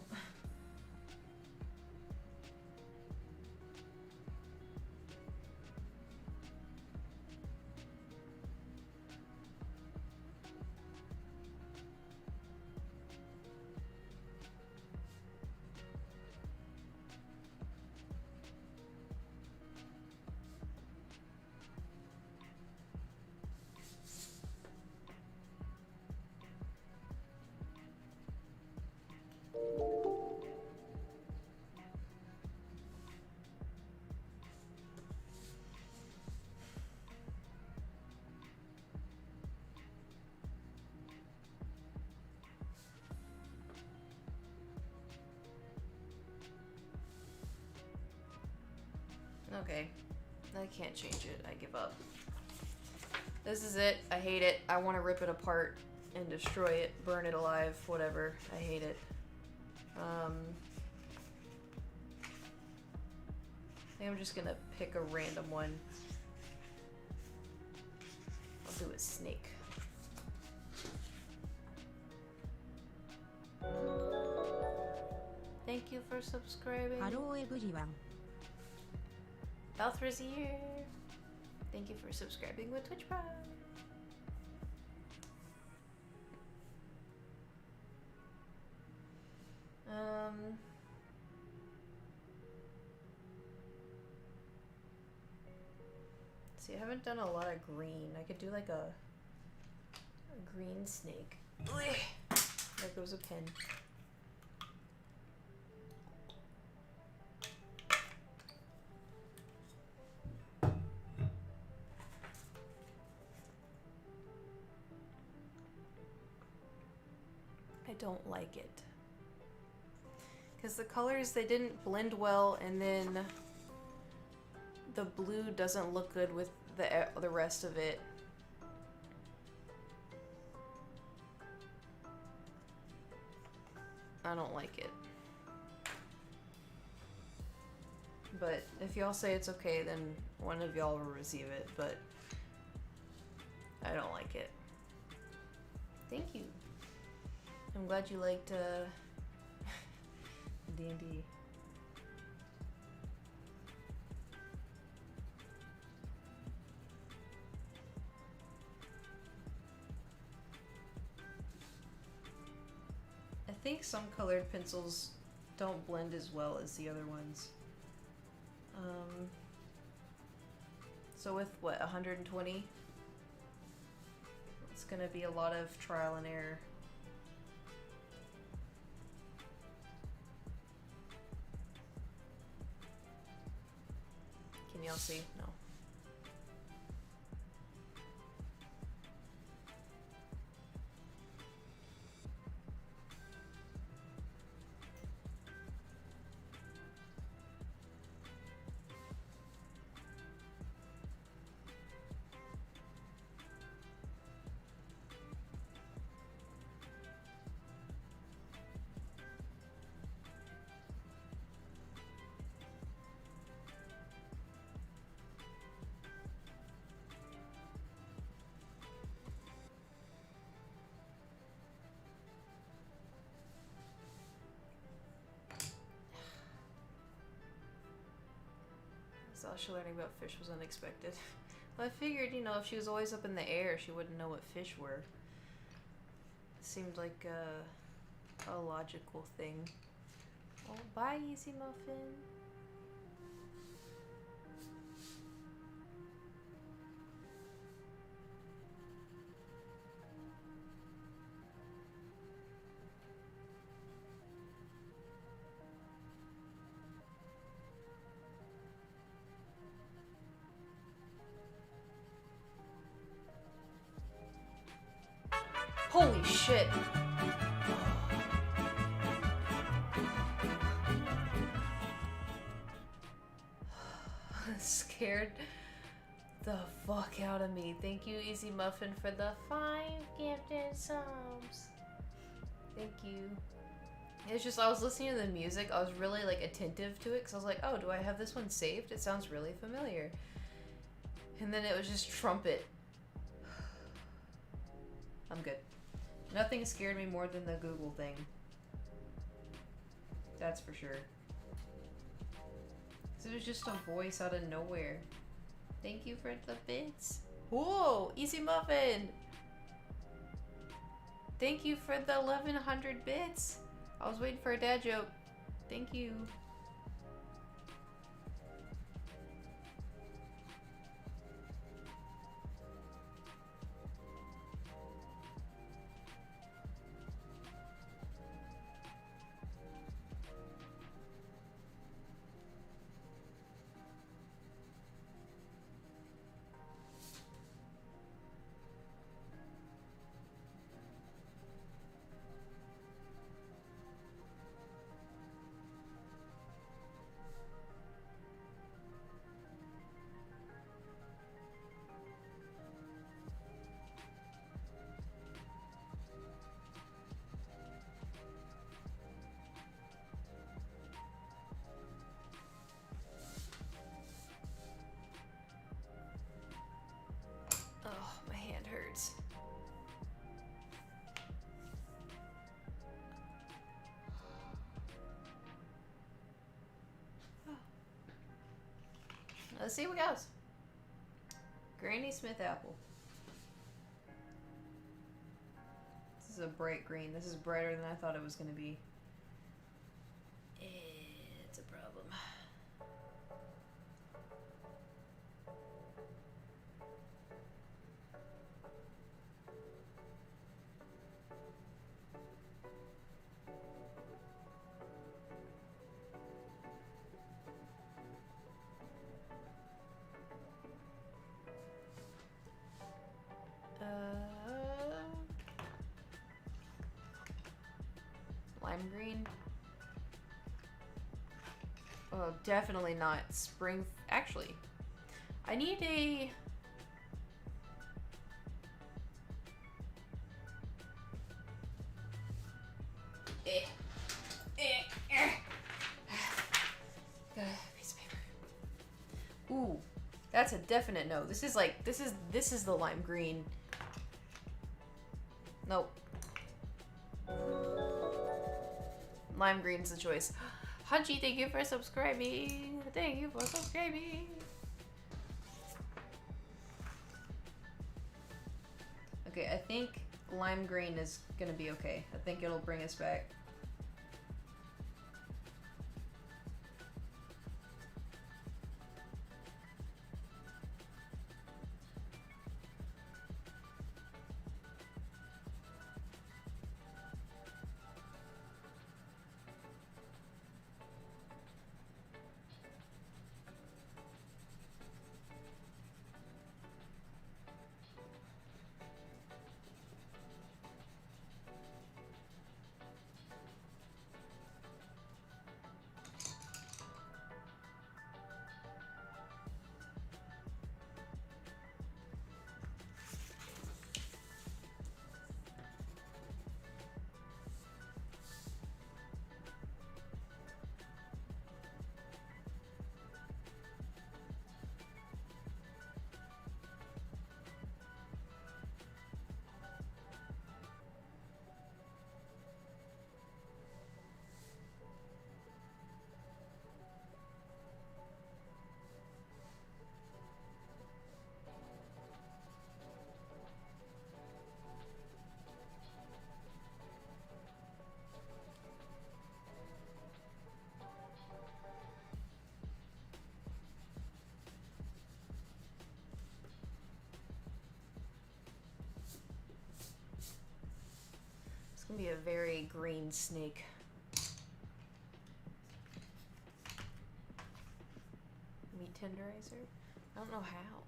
Okay, I can't change it. I give up. This is it. I hate it. I want to rip it apart and destroy it, burn it alive, whatever. I hate it. I think I'm just gonna pick a random one. I'll do a snake. Thank you for subscribing. Hello everyone. Valthra's here. Thank you for subscribing with Twitch Prime. See, I haven't done a lot of green. I could do like a green snake. There goes a pin. I don't like it. Because the colors, they didn't blend well, and then the blue doesn't look good with the rest of it. I don't like it. But if y'all say it's okay, then one of y'all will receive it, but I don't like it. Thank you. I'm glad you liked D&D. I think some colored pencils don't blend as well as the other ones. So with what, 120? It's gonna be a lot of trial and error. Can y'all see? No. So learning about fish was unexpected. Well, I figured, you know, if she was always up in the air, she wouldn't know what fish were. It seemed like a logical thing. Oh, bye, Easy Muffin. Holy shit. Scared the fuck out of me. Thank you, Easy Muffin, for the 5 gifted subs. Thank you. It's just I was listening to the music. I was really like attentive to it because I was like, oh, do I have this one saved? It sounds really familiar. And then it was just trumpet. I'm good. Nothing scared me more than the Google thing. That's for sure. It was just a voice out of nowhere. Thank you for the bits. Whoa, Easy Muffin. Thank you for the 1100 bits. I was waiting for a dad joke. Thank you. Oh, my hand hurts. Let's see what goes. Granny Smith apple. This is a bright green. This is brighter than I thought it was going to be. It's a problem. Lime green. Oh, definitely not spring. Actually, I need a... Piece of paper. Ooh, that's a definite no. This is like, this is the lime green. Nope. Lime green's the choice. Hunchy, thank you for subscribing. Thank you for subscribing. Okay, I think lime green is gonna be okay. I think it'll bring us back. It's gonna be a very green snake. Meat tenderizer? I don't know how.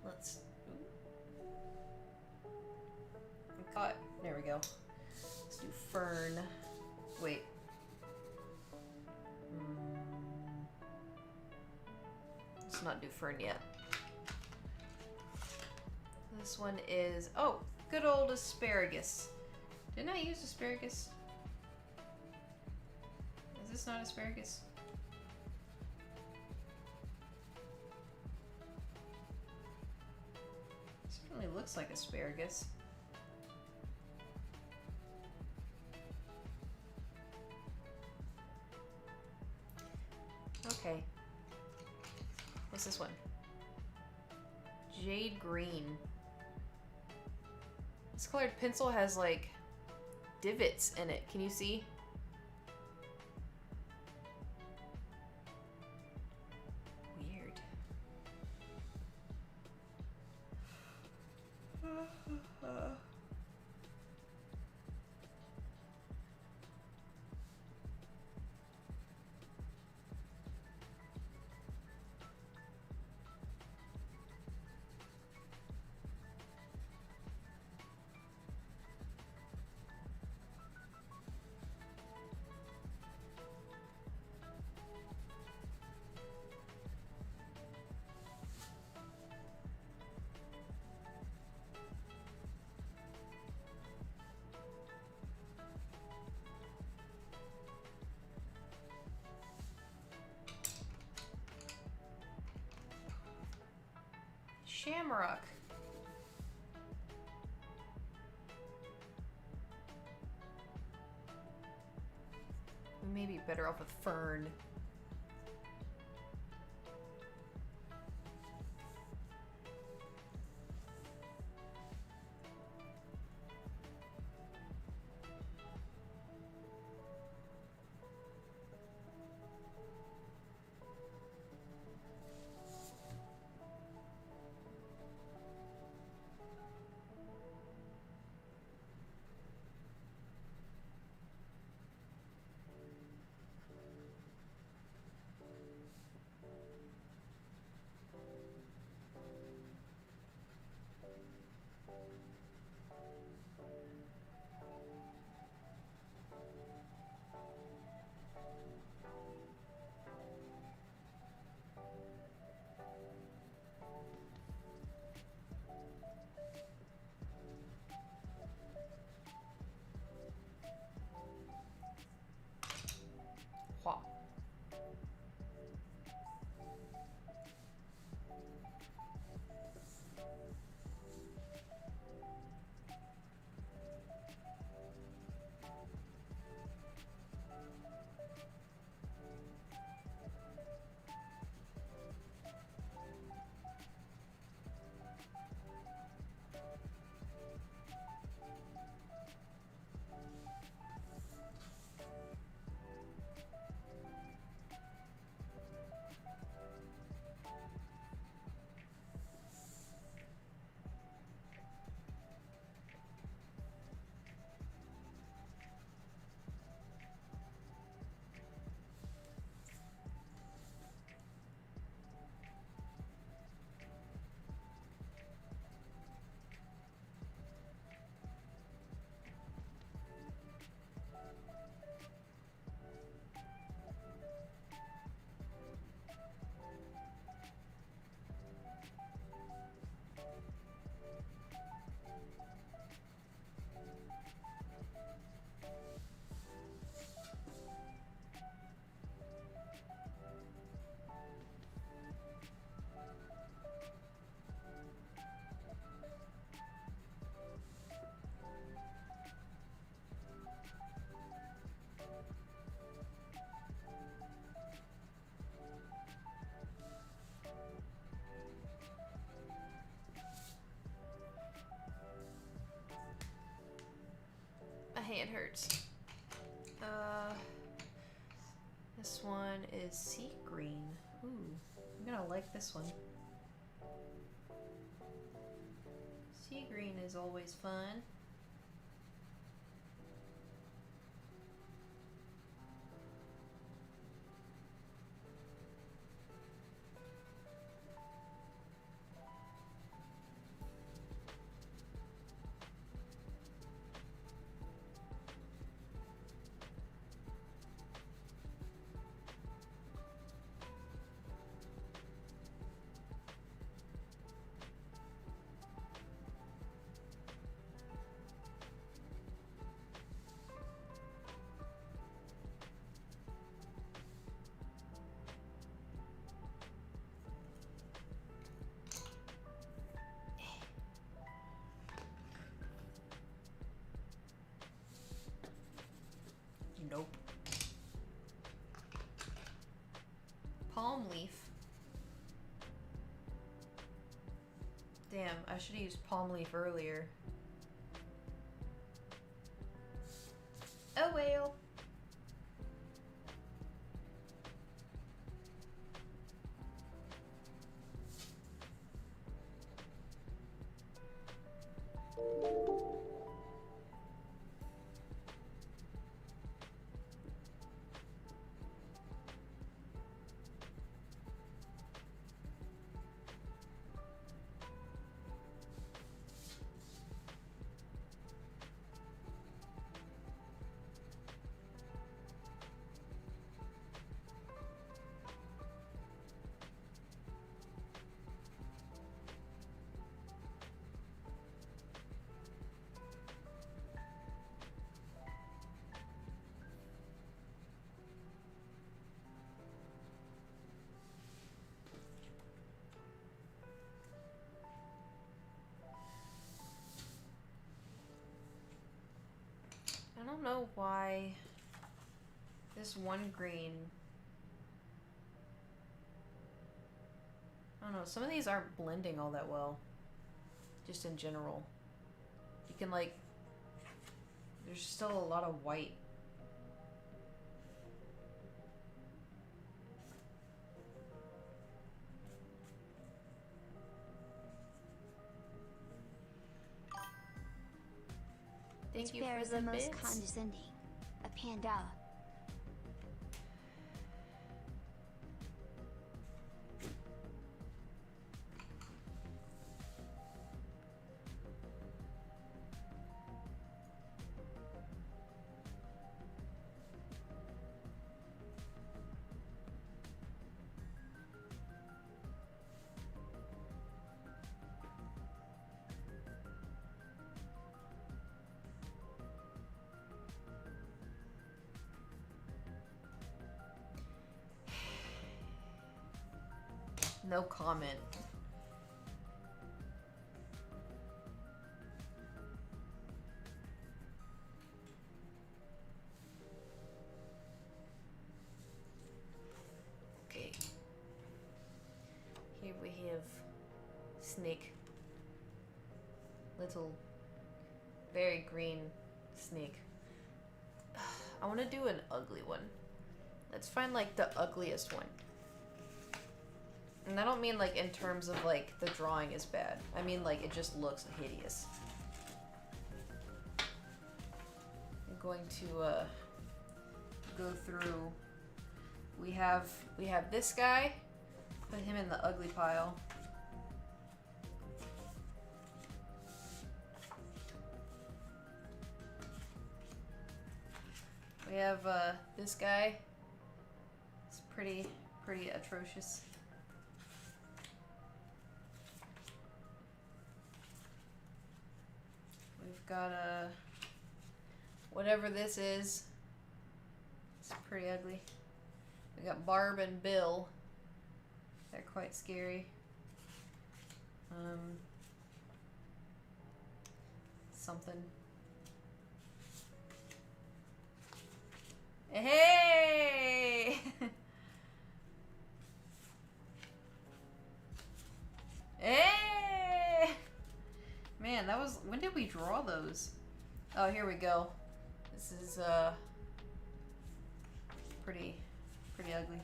Let's... Got... There we go. Let's do fern. Wait. Let's Let's not do fern yet. This one is, oh, good old asparagus. Didn't I use asparagus? Is this not asparagus? Certainly looks like asparagus. Okay. What's this one? Jade green. This colored pencil has like divots in it. Can you see? Weird. Shamrock. We may be better off with fern. Hua. My hand hurts. This one is sea green. Ooh, I'm gonna like this one. Sea green is always fun. Damn, I should have used palm leaf earlier. Oh well. I don't know why this one green, I don't know, some of these aren't blending all that well, just in general. You can like, there's still a lot of white. Thank you bear for is the the most bits. condescending. A panda. No comment. Okay. Here we have snake. Little, very green snake. I want to do an ugly one. Let's find like the ugliest one. And I don't mean like in terms of like the drawing is bad. I mean like it just looks hideous. I'm going to go through. We have this guy. Put him in the ugly pile. We have this guy. It's pretty atrocious. We've got whatever this is. It's pretty ugly. We got Barb and Bill. They're quite scary. Something. Hey! Hey! Man, that was, when did we draw those? Oh, here we go. This is pretty ugly.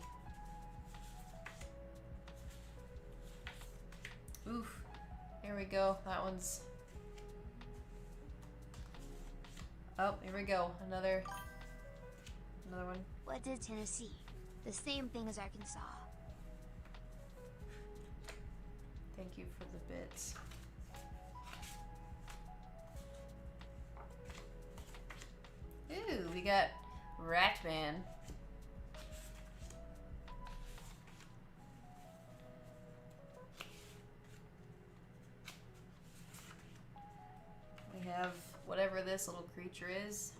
Oof. Here we go. That one's. Oh, here we go. Another one. What did Tennessee? The same thing as Arkansas. Thank you for the bits. Ooh, we got Ratman. We have whatever this little creature is.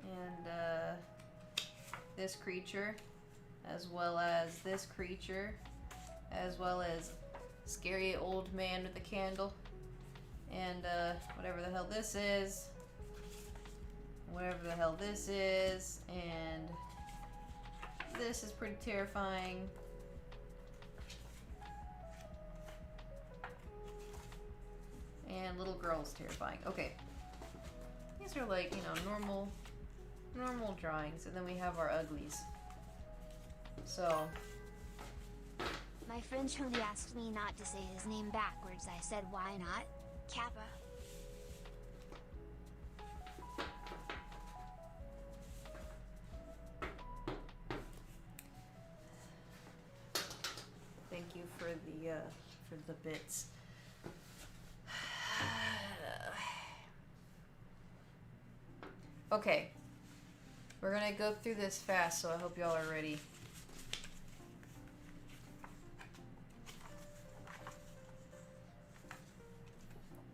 And this creature, as well as this creature, as well as scary old man with a candle, and whatever the hell this is, whatever the hell this is, and this is pretty terrifying. And little girl's terrifying. Okay. These are like, you know, normal drawings. And then we have our uglies. So. My friend Tony asked me not to say his name backwards. I said, why not? Kappa. Thank you for the bits. Okay. We're gonna go through this fast, so I hope y'all are ready.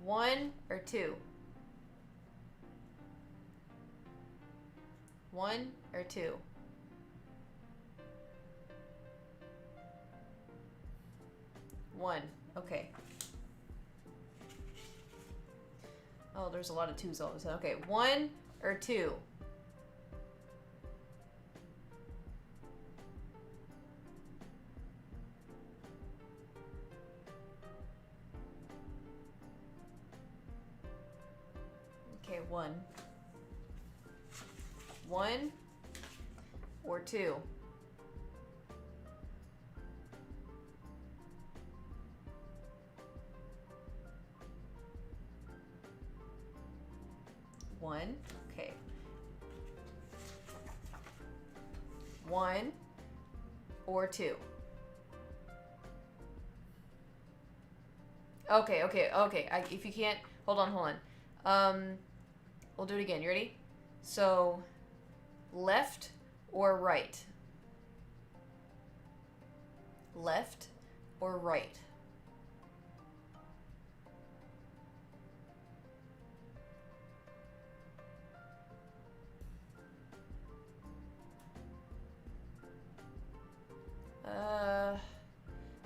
One or two? One or two? One. Okay. Oh, there's a lot of twos all of a sudden. Okay, one or two? Okay, one. One or two? One. Okay. One or two? Okay. If you can't, hold on. We'll do it again. You ready? So, left or right? Left or right?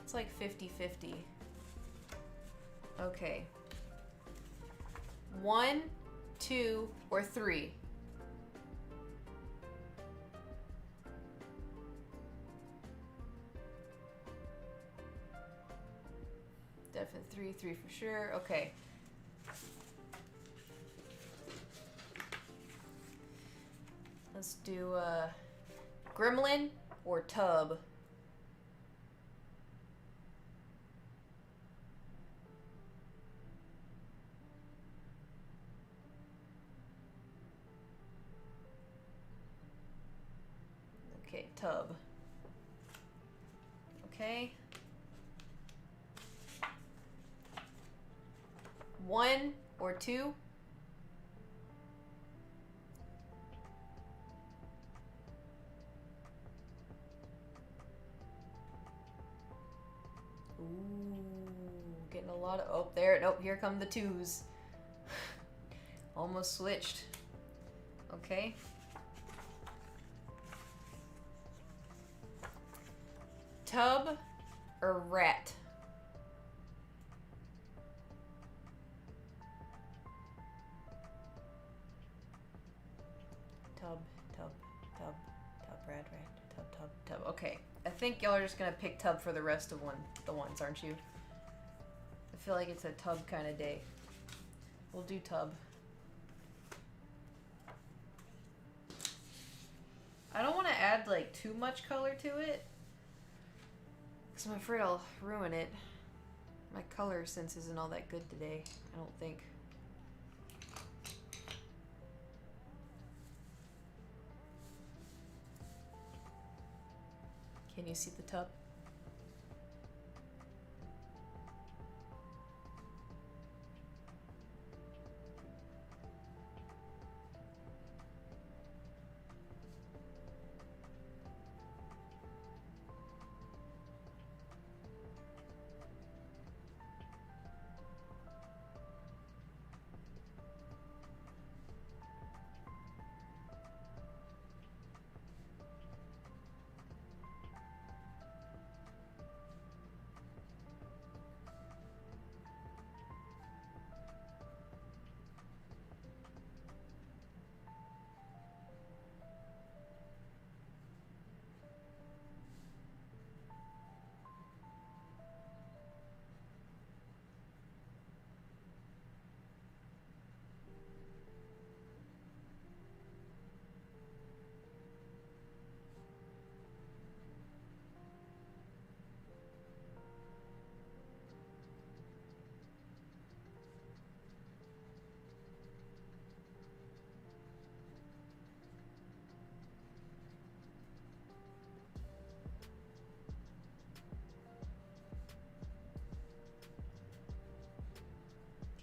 It's like 50-50. Okay. One, two, or three? Definitely three for sure. Okay. Let's do gremlin or tub? Okay, tub. Okay. One or two? Ooh, getting a lot of, oh, there, nope, here come the twos. Almost switched. Okay. Tub or rat? Tub. Okay. I think y'all are just gonna pick tub for the rest of the ones, aren't you? I feel like it's a tub kind of day. We'll do tub. I don't want to add like too much color to it, because I'm afraid I'll ruin it. My color sense isn't all that good today, I don't think. Can you see the tub?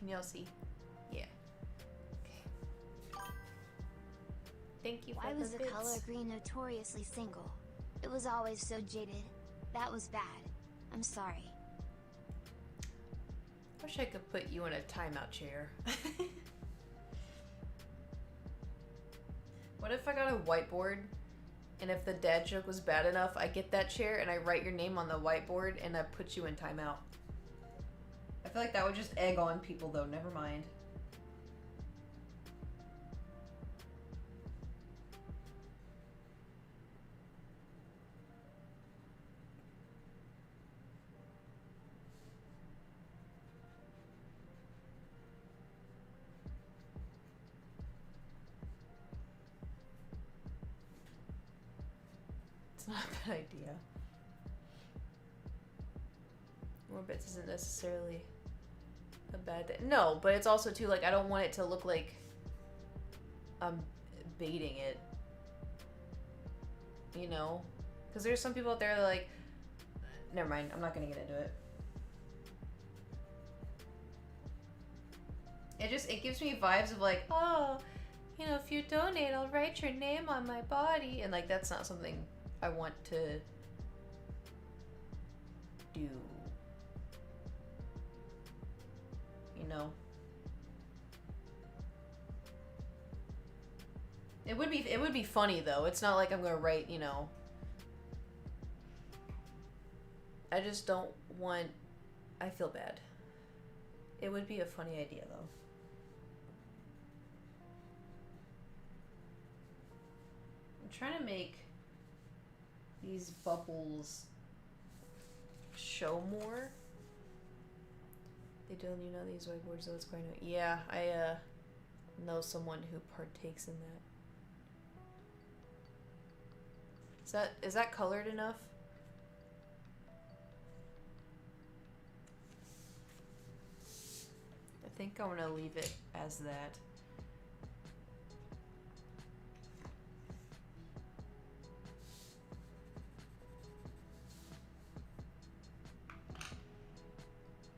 Can y'all see? Yeah. Okay. Thank you for Why the was the bits. color green notoriously single? It was always so jaded. That was bad. I'm sorry. Wish I could put you in a timeout chair. What if I got a whiteboard, and if the dad joke was bad enough, I get that chair and I write your name on the whiteboard and I put you in timeout? I feel like that would just egg on people though, never mind. It's not a bad idea. More bits isn't necessarily a bad thing. No, but it's also too, like, I don't want it to look like I'm baiting it. You know? Because there's some people out there that are like, never mind, I'm not gonna get into it. It gives me vibes of like, oh, you know, if you donate, I'll write your name on my body. And like, that's not something I want to do. You know? It would be funny though. It's not like I'm gonna write, you know. I just don't want, I feel bad. It would be a funny idea though. I'm trying to make these bubbles show more. They don't, you know, these whiteboards, though it's quite a, yeah, I know someone who partakes in that. Is that colored enough? I think I'm gonna leave it as that.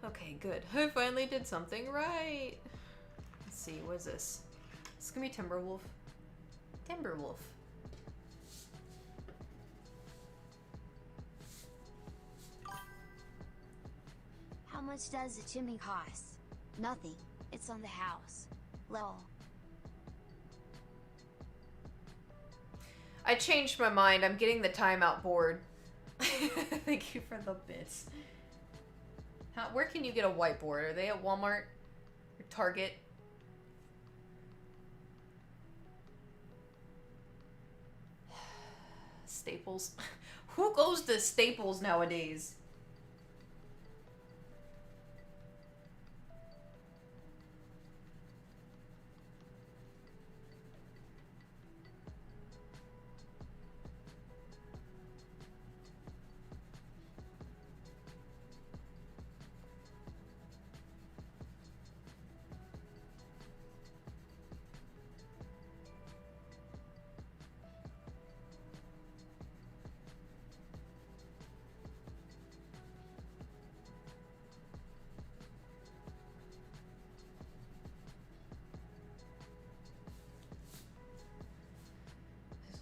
Okay, good. I finally did something right. Let's see, what is this? This is gonna be Timberwolf. Timberwolf. How much does the chimney cost? Nothing. It's on the house. Lol. I changed my mind. I'm getting the timeout board. Thank you for the bits. Where can you get a whiteboard? Are they at Walmart or Target? Staples. Who goes to Staples nowadays?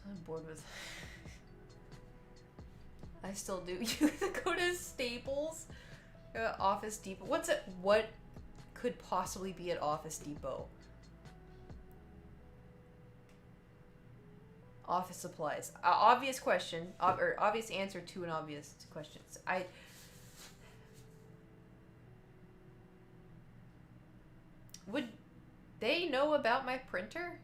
I'm bored with. I still do. You go to Staples, Office Depot. What's it? What could possibly be at Office Depot? Office supplies. Obvious question, or obvious answer to an obvious question. Would they know about my printer?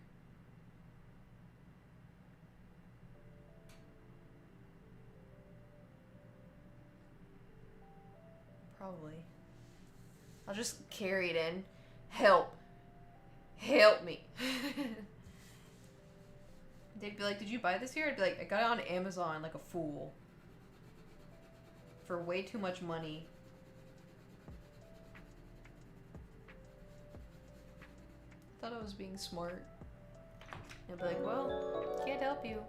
Probably. I'll just carry it in. Help. Help me. They'd be like, did you buy this here? I'd be like, I got it on Amazon like a fool. For way too much money. Thought I was being smart. I'd be like, well, can't help you.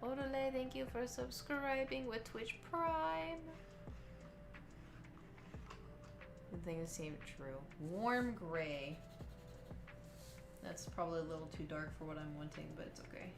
Odole, thank you for subscribing with Twitch Prime. The things seem true. Warm gray. That's probably a little too dark for what I'm wanting, but it's okay.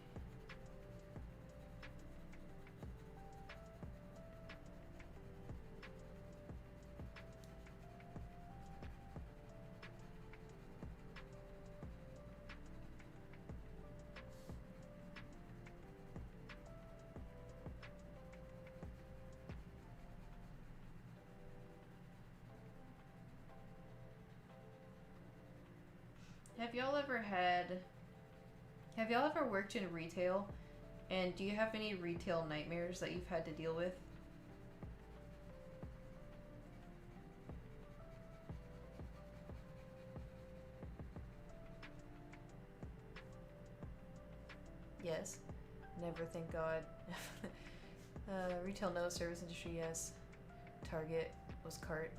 Have y'all ever worked in retail? And do you have any retail nightmares that you've had to deal with? Yes. Never, thank God. Retail no, service industry yes. Target was cart.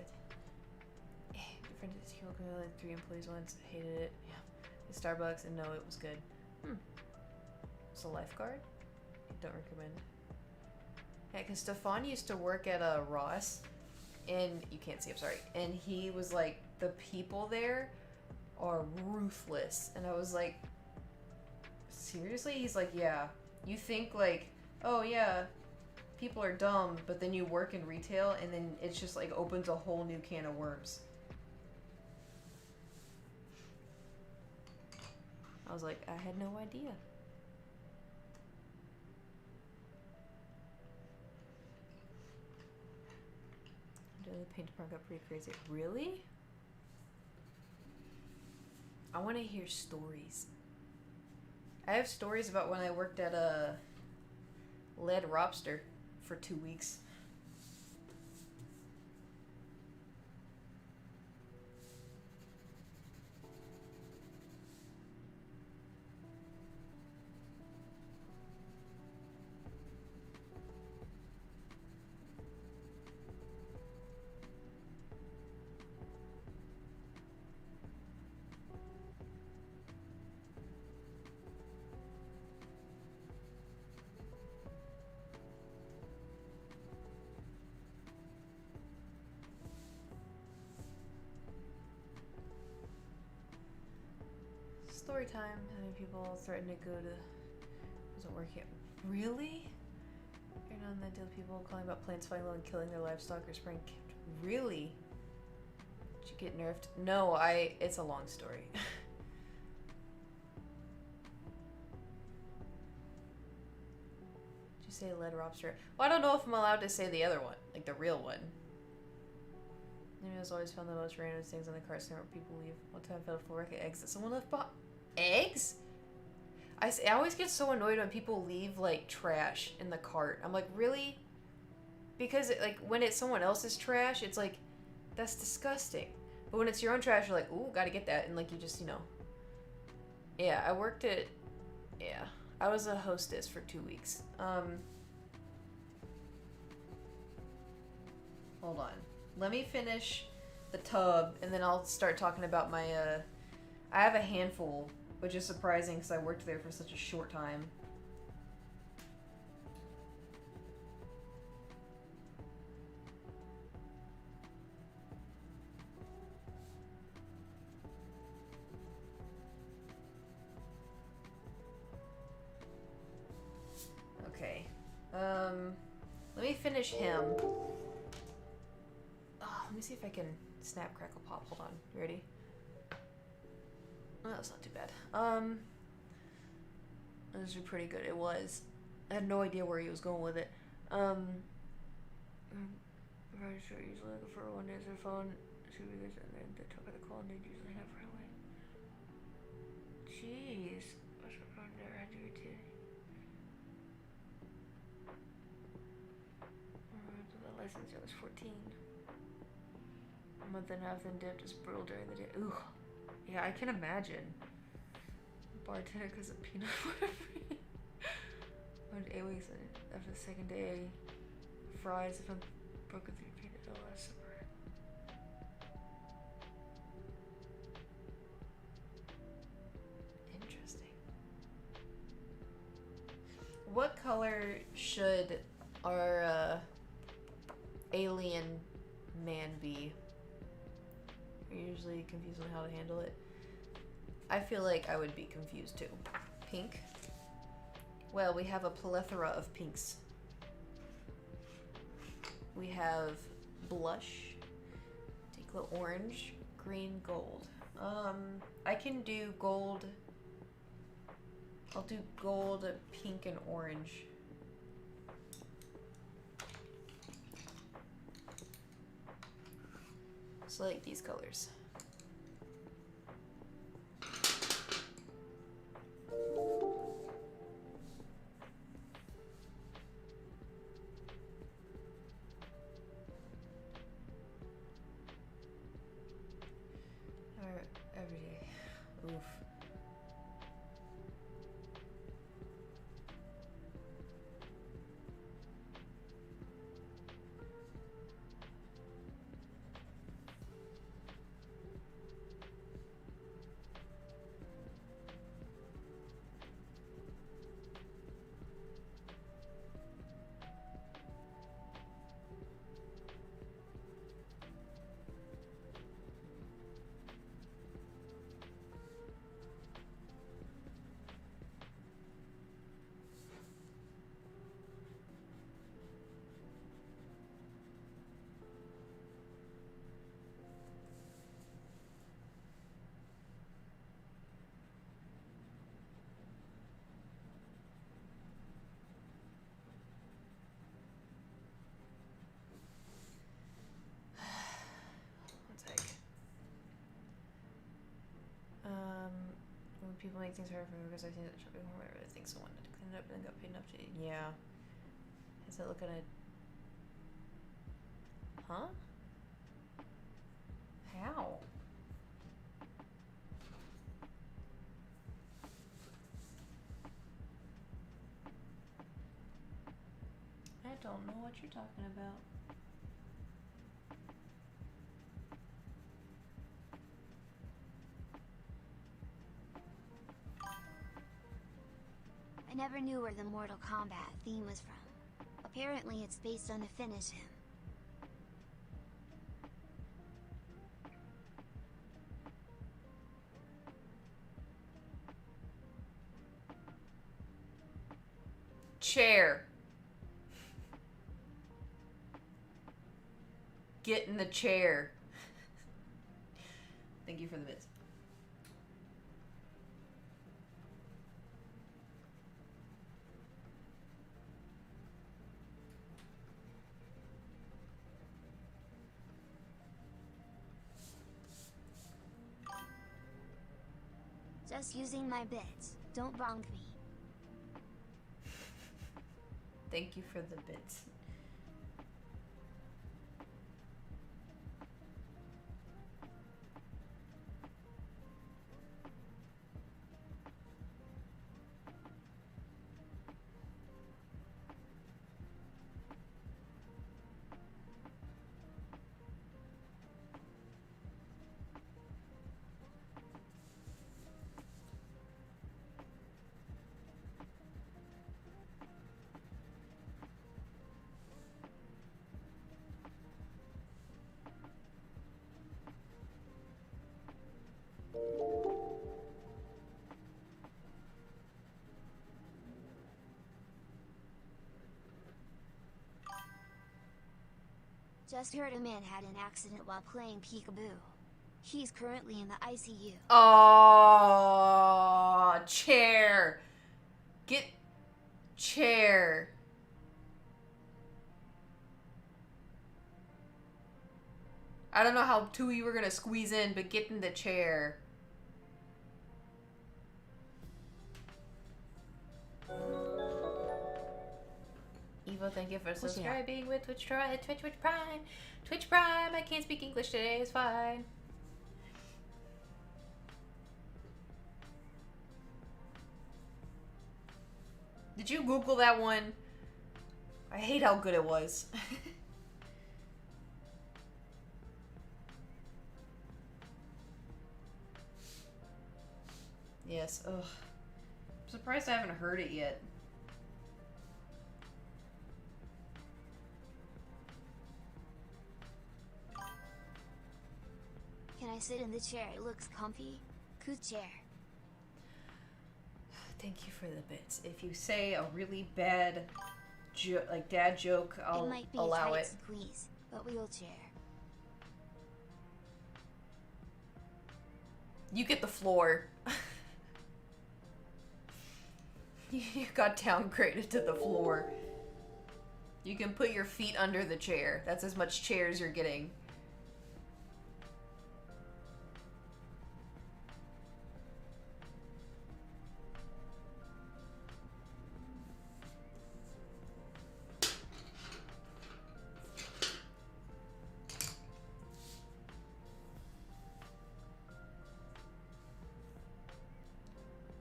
Different like 3 employees once, hated it. Yeah. Starbucks and no, it was good. It's a lifeguard? Don't recommend. Yeah, because Stefan used to work at a Ross, and you can't see, I'm sorry. And he was like, the people there are ruthless. And I was like, seriously? He's like, yeah. You think like, oh yeah, people are dumb, but then you work in retail, and then it's just like opens a whole new can of worms. I was like, I had no idea. The paint department got pretty crazy. Really? I want to hear stories. I have stories about when I worked at a Lead Lobster for 2 weeks. Story time. How many people threatened to go to... Wasn't working. Really? You're not on that deal. People calling about planes flying low and killing their livestock or spraying... Really? Did you get nerfed? No, it's a long story. Did you say lead lobster? Well, I don't know if I'm allowed to say the other one. Like the real one. Namia's always found the most random things on the cart center where people leave. One time I found a full rack of eggs that someone left behind. Eggs? I always get so annoyed when people leave like trash in the cart. I'm like, really? Because like when it's someone else's trash, it's like, that's disgusting. But when it's your own trash, you're like, ooh, gotta get that. And like you just, Yeah, I worked at, I was a hostess for 2 weeks. Hold on. Let me finish the tub and then I'll start talking about my, I have a handful, which is surprising because I worked there for such a short time. Okay. Let me finish him. Oh, let me see if I can snap, crackle, pop. Hold on. You ready? Oh, that's not too bad. This is pretty good. It was. I had no idea where he was going with it. I'm pretty sure usually looking for one answer phone. And then they took the call and they usually have right away. Jeez. What's my phone there? I do it too. The license, I was 14. A month and a half in dip, just brutal during the day. Ooh. Yeah, I can imagine. Bartender because of peanut butter. Went 8 weeks after the second day. Fries if I'm broken through peanut butter last summer. Interesting. What color should our alien man be? are usually confused on how to handle it. I feel like I would be confused too. Pink. Well, we have a plethora of pinks. We have blush, Decla orange, green, gold. I can do gold. I'll do gold, pink, and orange. So like these colors. Every day. Oof. When people make things hard for me because I think that shopping more, I really think someone had to clean it up and got paid enough to. Yeah. Is that looking at? Huh? How? I don't know what you're talking about. I never knew where the Mortal Kombat theme was from. Apparently it's based on the Finish Him. Chair. Get in the chair. Thank you for the bits. Just using my bits. Don't bonk me. Thank you for the bits. Just heard a man had an accident while playing peekaboo. He's currently in the ICU. Oh, chair. Get chair. I don't know how two of you were gonna squeeze in, but get in the chair. Evo, thank you for subscribing with Twitch Prime. Twitch Prime. I can't speak English today. It's fine. Did you Google that one? I hate how good it was. Yes. Ugh. I'm surprised I haven't heard it yet. Can Can I sit in the chair? It looks comfy. Good chair. Thank you for the bits. If you say a really bad, dad joke, I'll it might be allow a tight it. squeeze, but wheelchair. You get the floor. You got downgraded to the floor. You can put your feet under the chair. That's as much chair as you're getting.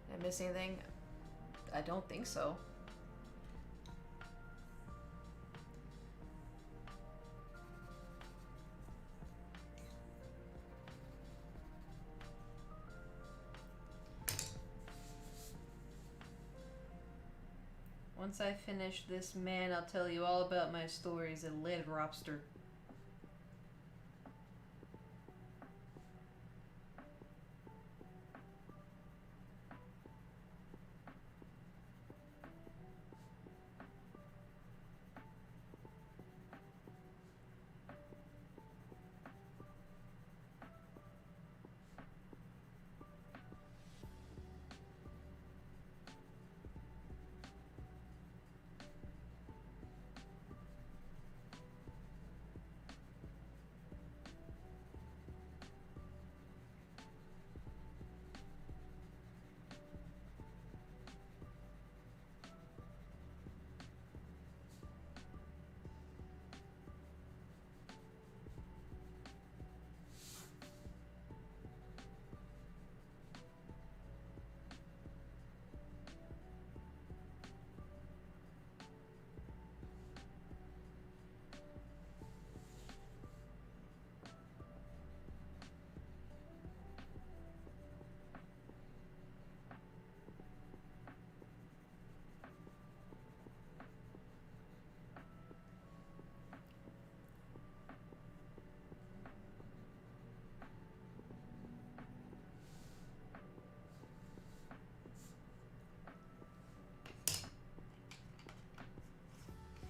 Did I miss anything? I don't think so. Once I finish this man, I'll tell you all about my stories at Lead Robster.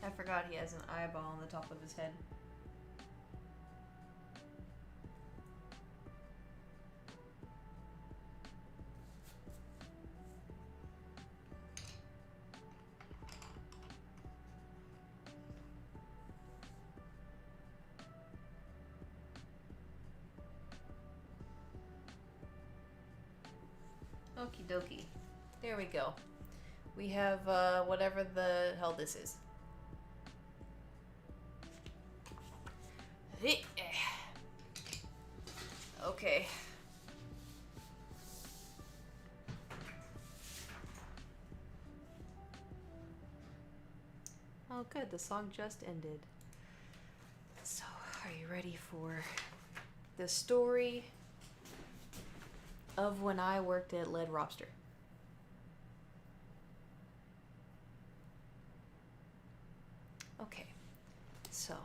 I forgot he has an eyeball on the top of his head. Okie dokie. There we go. We have whatever the hell this is. Okay. Oh good, the song just ended. So, are you ready for the story of when I worked at Lead Robster? Okay. So,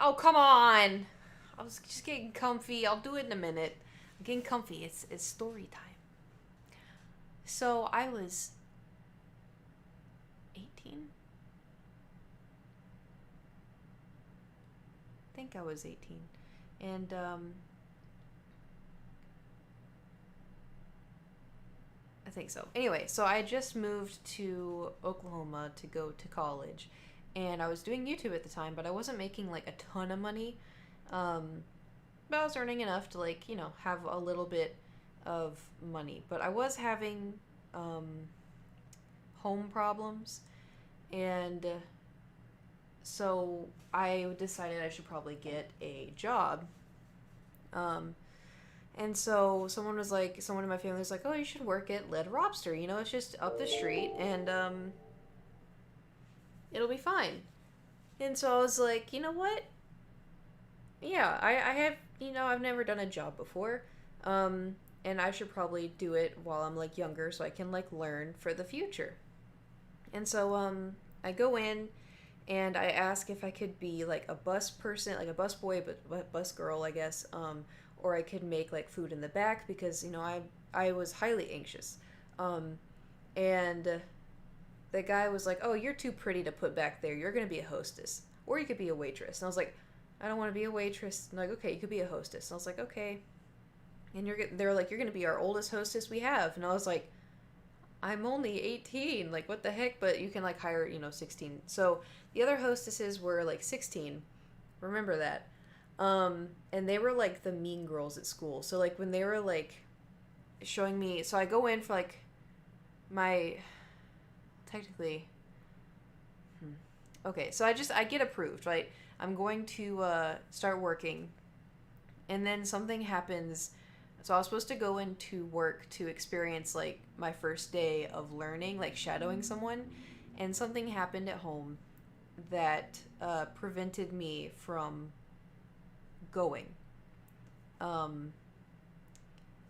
oh, come on. I was just getting comfy. I'll do it in a minute. I'm getting comfy. It's story time. So, I was 18? I think I was 18. And, I think so. Anyway, so I just moved to Oklahoma to go to college. And I was doing YouTube at the time, but I wasn't making like a ton of money. But I was earning enough to like, you know, have a little bit of money. But I was having home problems. And so I decided I should probably get a job. And so someone in my family was like, oh, you should work at Lead Robster. You know, it's just up the street and it'll be fine. And so I was like, you know what? Yeah, I have, you know, I've never done a job before. And I should probably do it while I'm like younger so I can like learn for the future. And so I go in and I asked if I could be like a bus person, like a bus boy, but bus girl, I guess, or I could make like food in the back because I was highly anxious, and the guy was like, "Oh, you're too pretty to put back there. You're gonna be a hostess, or you could be a waitress." And I was like, "I don't want to be a waitress." And like, "Okay, you could be a hostess." And I was like, "Okay." And they're like, "You're gonna be our oldest hostess we have." And I was like, "I'm only 18. Like, what the heck?" But you can like hire 16. So the other hostesses were like 16. Remember that. And they were like the mean girls at school. So like when they were like showing me, so I go in for like my technically okay, so I get approved, right? I'm going to start working, and then something happens. So I was supposed to go into work to experience like my first day of learning, like shadowing someone, and something happened at home that prevented me from going.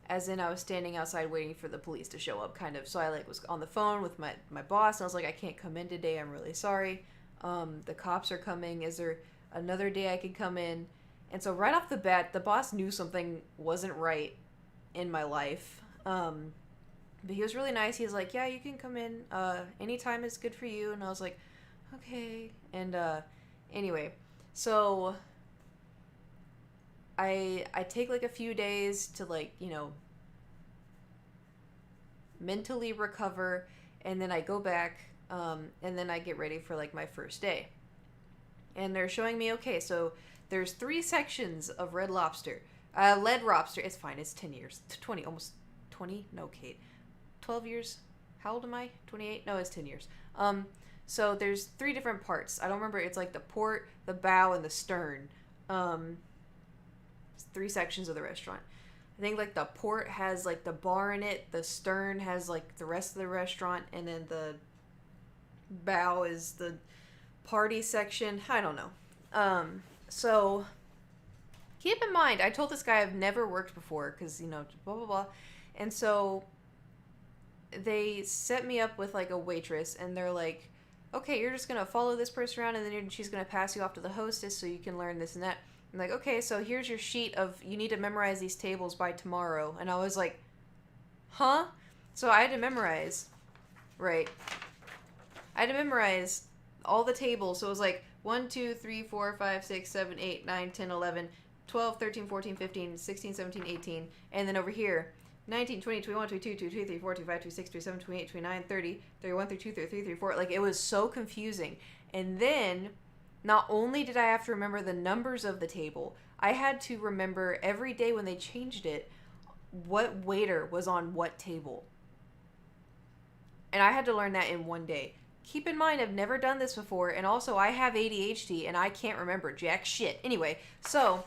As in, I was standing outside waiting for the police to show up, kind of. So I like was on the phone with my boss, and I was like, "I can't come in today. I'm really sorry. The cops are coming. Is there another day I could come in?" And so right off the bat, the boss knew something wasn't right in my life. But he was really nice. He was like, "Yeah, you can come in. Anytime is good for you." And I was like, "Okay." And anyway, so I take like a few days to like, mentally recover, and then I go back, and then I get ready for like my first day. And they're showing me, okay, so there's 3 sections of Red Lobster. Lead Lobster, it's fine, it's 10 years. 20, almost 20? No, Kait. 12 years? How old am I? 28? No, it's 10 years. So there's 3 different parts. I don't remember, it's like the port, the bow, and the stern. 3 sections of the restaurant. I think like the port has like the bar in it, the stern has like the rest of the restaurant, and then the bow is the party section. I don't know. So keep in mind, I told this guy I've never worked before because, blah, blah, blah. And so they set me up with like a waitress, and they're like, "Okay, you're just going to follow this person around, and then she's going to pass you off to the hostess so you can learn this and that." I'm like, "Okay, so here's your sheet of, you need to memorize these tables by tomorrow." And I was like, "Huh?" So I had to memorize, right? I had to memorize all the tables. So it was like 1, 2, 3, 4, 5, 6, 7, 8, 9, 10, 11, 12, 13, 14, 15, 16, 17, 18. And then over here, 19, 20, 21, 22, 23, 24, 25, 26, 27, 28, 29, 30, 31, 32, 33, 34. Like, it was so confusing. And then not only did I have to remember the numbers of the table, I had to remember every day when they changed it, what waiter was on what table. And I had to learn that in one day. Keep in mind, I've never done this before, and also I have ADHD, and I can't remember jack shit. Anyway, so,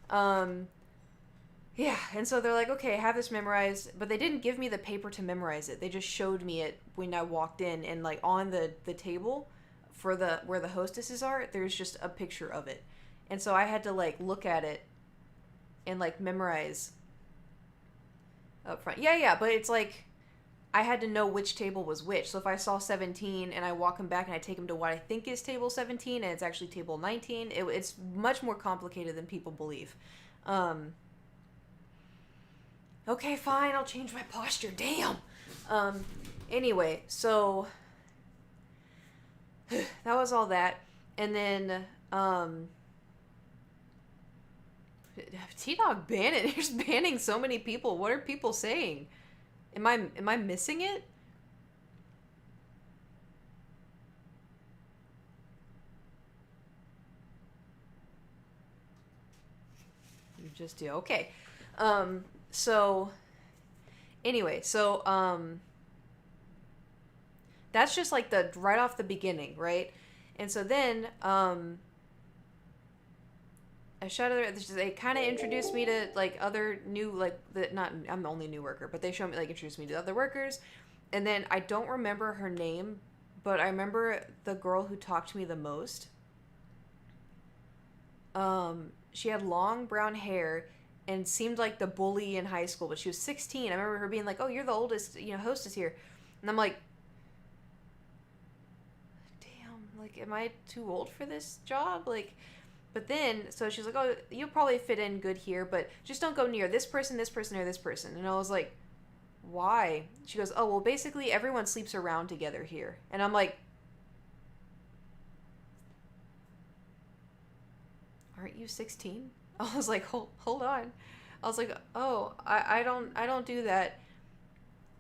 yeah, and so they're like, "Okay, have this memorized," but they didn't give me the paper to memorize it. They just showed me it when I walked in, and like on the table for where the hostesses are, there's just a picture of it. And so I had to like look at it and like memorize up front. Yeah, but it's like I had to know which table was which. So if I saw 17 and I walk him back and I take him to what I think is table 17 and it's actually table 19, it's much more complicated than people believe. Okay, fine, I'll change my posture. Damn. Anyway, so that was all that. And then T-Dog banning. You're just banning so many people. What are people saying? Am I missing it? You just do. Okay. So anyway, that's just like the right off the beginning, right? And so then they kind of introduced me to like other new, like, I'm the only new worker, but they showed me, like, introduced me to other workers. And then I don't remember her name, but I remember the girl who talked to me the most. She had long brown hair and seemed like the bully in high school, but she was 16. I remember her being like, "Oh, you're the oldest, hostess here." And I'm like, damn, like, am I too old for this job? Like, but then, so she's like, oh, you'll probably fit in good here, but just don't go near this person, or this person. And I was like, why? She goes, oh, well, basically everyone sleeps around together here. And I'm like, aren't you 16? I was like, hold on. I was like, oh, I don't do that.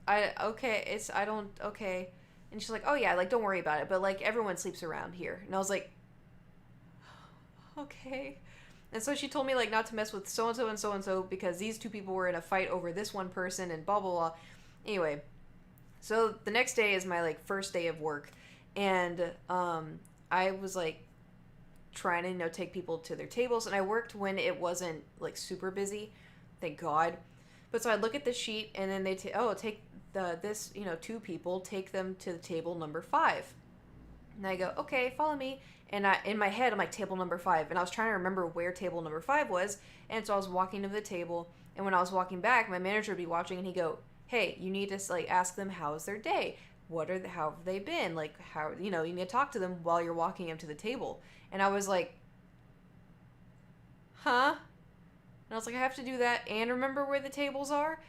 Okay. And she's like, oh yeah, like, don't worry about it, but like, everyone sleeps around here. And I was like, okay. And so she told me, like, not to mess with so-and-so and so-and-so because these two people were in a fight over this one person and blah, blah, blah. Anyway, so the next day is my, like, first day of work. And I was, like, trying to, take people to their tables. And I worked when it wasn't, like, super busy. Thank God. But so I'd look at the sheet and then they take this, 2 people, take them to the table number 5. And I go, okay, follow me. And in my head, I'm like, table number 5. And I was trying to remember where table number 5 was. And so I was walking to the table. And when I was walking back, my manager would be watching and he'd go, hey, you need to, like, ask them how's their day? How have they been? Like, how, you need to talk to them while you're walking them to the table. And I was like, huh? And I was like, I have to do that and remember where the tables are?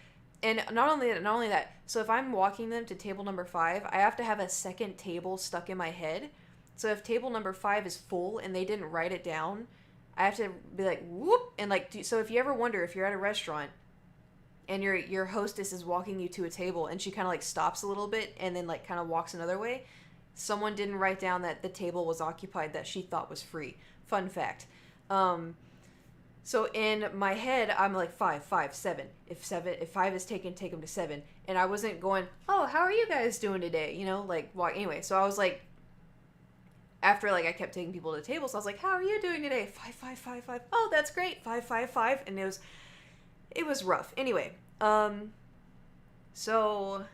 And not only that, so if I'm walking them to table number 5, I have to have a second table stuck in my head. So if table number 5 is full and they didn't write it down, I have to be like, whoop, and like, so if you ever wonder if you're at a restaurant and your hostess is walking you to a table and she kind of like stops a little bit and then like kind of walks another way, someone didn't write down that the table was occupied that she thought was free. Fun fact. So in my head, I'm like 5, 7. If 5 is taken, take them to 7. And I wasn't going, oh, how are you guys doing today? Anyway. So I was like, after like I kept taking people to the tables, I was like, how are you doing today? 5, 5. Oh, that's great. 5, 5. And it was rough. Anyway, so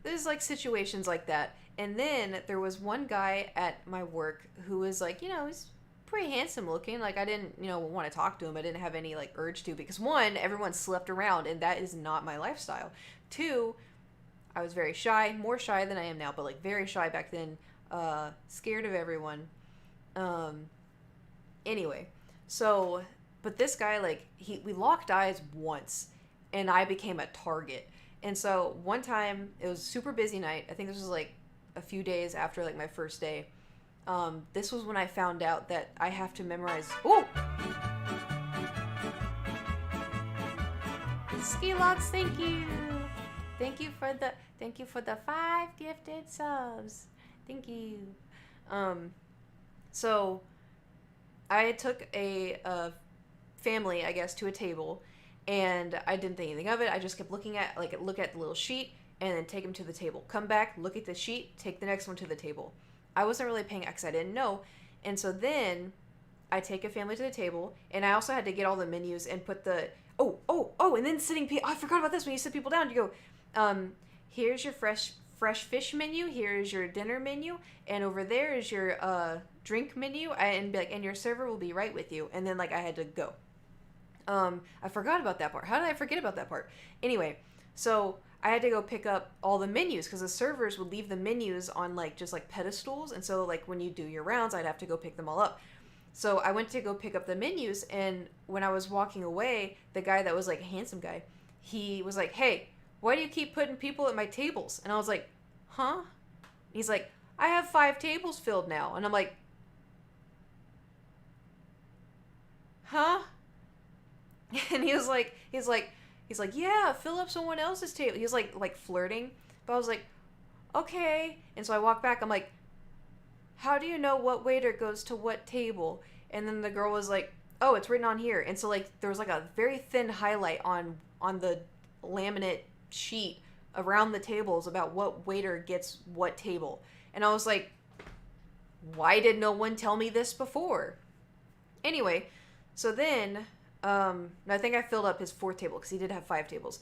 there's like situations like that. And then there was one guy at my work who was like, he's pretty handsome looking. Like, I didn't, want to talk to him. I didn't have any like urge to, because 1, everyone slept around and that is not my lifestyle. 2, I was very shy, more shy than I am now, but like very shy back then, scared of everyone. Anyway, so, but this guy, like, we locked eyes once and I became a target. And so one time, it was a super busy night. I think this was like a few days after like my first day. This was when I found out that I have to memorize. Oh! Skilox, thank you. Thank you for the 5 gifted subs. Thank you. So I took a family, I guess, to a table, and I didn't think anything of it. I just kept look at the little sheet and then take them to the table. Come back, look at the sheet, take the next one to the table. I wasn't really paying because I didn't know. And so then I take a family to the table, and I also had to get all the menus and put the, and then sitting people, I forgot about this. When you sit people down, you go, here's your fresh fish menu, here's your dinner menu, and over there is your drink menu, and be like, and your server will be right with you. And then like I had to go. I forgot about that part. How did I forget about that part? Anyway, so I had to go pick up all the menus because the servers would leave the menus on like just like pedestals, and so like when you do your rounds, I'd have to go pick them all up. So I went to go pick up the menus, and when I was walking away, the guy that was like a handsome guy, he was like, hey, why do you keep putting people at my tables? And I was like, huh? He's like, I have 5 tables filled now. And I'm like, huh? And he's like, yeah, fill up someone else's table. He was like flirting. But I was like, okay. And so I walked back. I'm like, how do you know what waiter goes to what table? And then the girl was like, oh, it's written on here. And so like there was like a very thin highlight on the laminate sheet around the tables about what waiter gets what table. And I was like, why did no one tell me this before? Anyway, so then I think I filled up his 4th table because he did have 5 tables.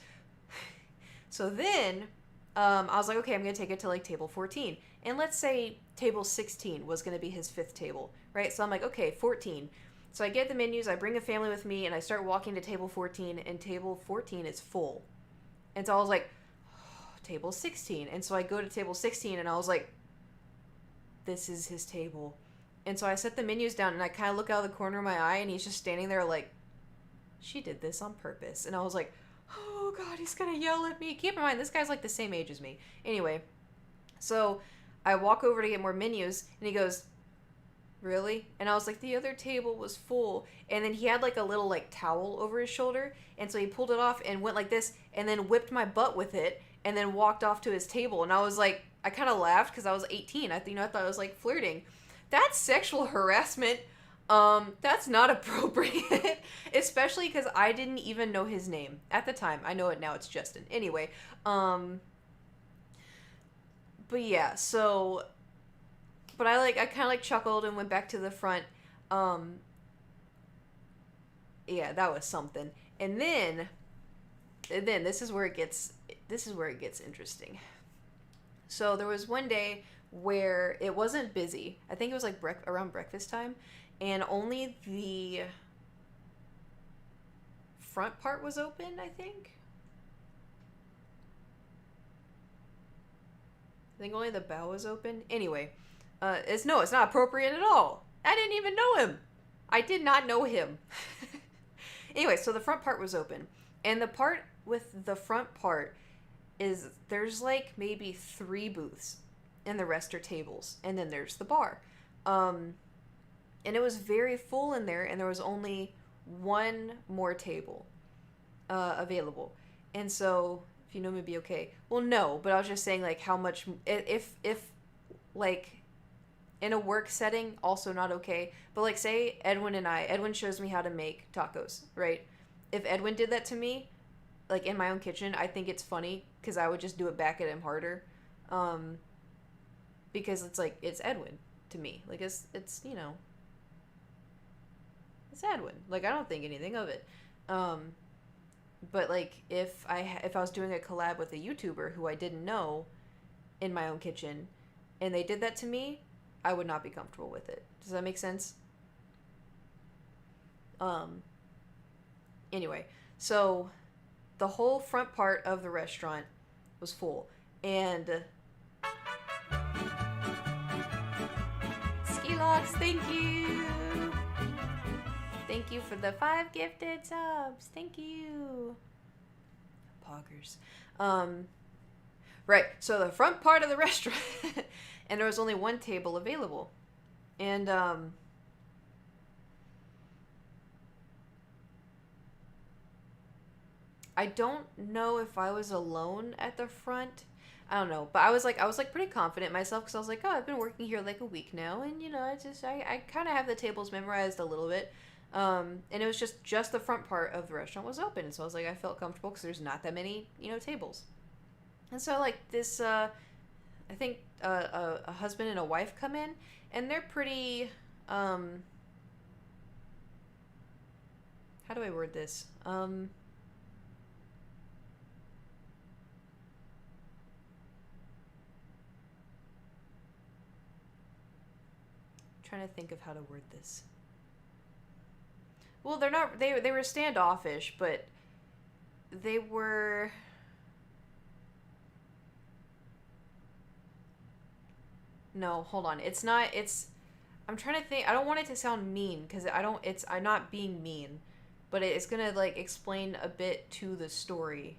So then I was like, okay, I'm going to take it to like table 14. And let's say table 16 was going to be his 5th table, right? So I'm like, okay, 14. So I get the menus, I bring a family with me, and I start walking to table 14, and table 14 is full. And so I was like, oh, table 16. And so I go to table 16 and I was like, this is his table. And so I set the menus down and I kind of look out of the corner of my eye and he's just standing there like, she did this on purpose. And I was like, oh God, he's gonna yell at me. Keep in mind, this guy's like the same age as me. Anyway, so I walk over to get more menus and he goes, really? And I was like, the other table was full. And then he had like a little like towel over his shoulder. And so he pulled it off and went like this and then whipped my butt with it and then walked off to his table. And I was like, I kind of laughed because I was 18. I thought I was like flirting. That's sexual harassment. That's not appropriate. Especially because I didn't even know his name at the time. I know it now, it's Justin. Anyway, but yeah, so, but I kind of like chuckled and went back to the front. Yeah, that was something. And then this is where it gets interesting. So there was one day where it wasn't busy. I think it was like around breakfast time, and only the front part was open, I think. I think only the bow was open. Anyway, it's not appropriate at all. I didn't even know him. I did not know him. Anyway, so the front part was open. And the part with the front part is there's like maybe 3 booths and the rest are tables. And then there's the bar. And it was very full in there and there was only 1 more table available. And so, if you know me, be okay. Well, no, but I was just saying like how much, if like in a work setting, also not okay. But like say Edwin shows me how to make tacos, right? If Edwin did that to me, like in my own kitchen, I think it's funny because I would just do it back at him harder. Because it's like, it's Edwin to me. Like it's you know, it's Edwin. Like I don't think anything of it. But like if I was doing a collab with a YouTuber who I didn't know in my own kitchen and they did that to me, I would not be comfortable with it. Does that make sense? Anyway, so the whole front part of the restaurant was full. And Skilox, thank you. Thank you for the 5 gifted subs. Thank you. Poggers. Right, so the front part of the restaurant and there was only 1 table available. And I don't know if I was alone at the front. I don't know, but I was pretty confident in myself because I was like, oh, I've been working here like a week now, and you know, I kind of have the tables memorized a little bit. And it was just the front part of the restaurant was open, so I was like, I felt comfortable because there's not that many, you know, tables. And so like this, I think a husband and a wife come in, and they're pretty, how do I word this? Trying to think of how to word this. Well, they're not, they were standoffish, but they were, no, hold on. I'm trying to think. I don't want it to sound mean because I'm not being mean, but it's going to like explain a bit to the story.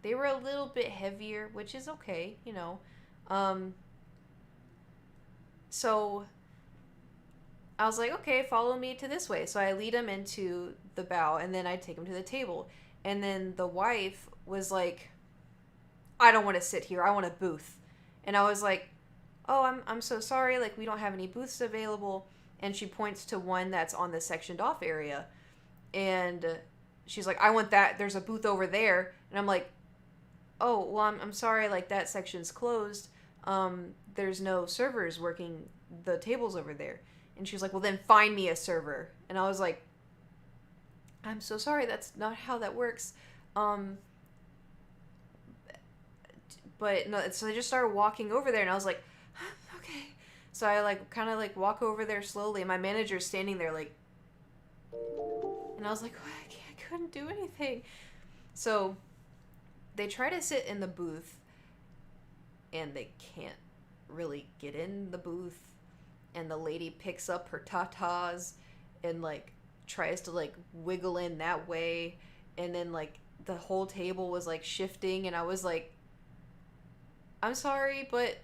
They were a little bit heavier, which is okay, you know. So I was like, okay, follow me to this way. So I lead him into the bow and then I take him to the table. And then the wife was like, I don't want to sit here. I want a booth. And I was like, oh, I'm so sorry. Like, we don't have any booths available. And she points to one that's on the sectioned off area. And she's like, I want that. There's a booth over there. And I'm like, oh, well, I'm sorry. Like, that section's closed. There's no servers working the tables over there. And she was like, well, then find me a server. And I was like, I'm so sorry. That's not how that works. But no, so I just started walking over there and I was like, okay. So I like kind of like walk over there slowly and my manager's standing there like, and I was like, I couldn't do anything. So they try to sit in the booth and they can't really get in the booth, and the lady picks up her tatas and like tries to like wiggle in that way, and then like the whole table was like shifting, and I was like, I'm sorry, but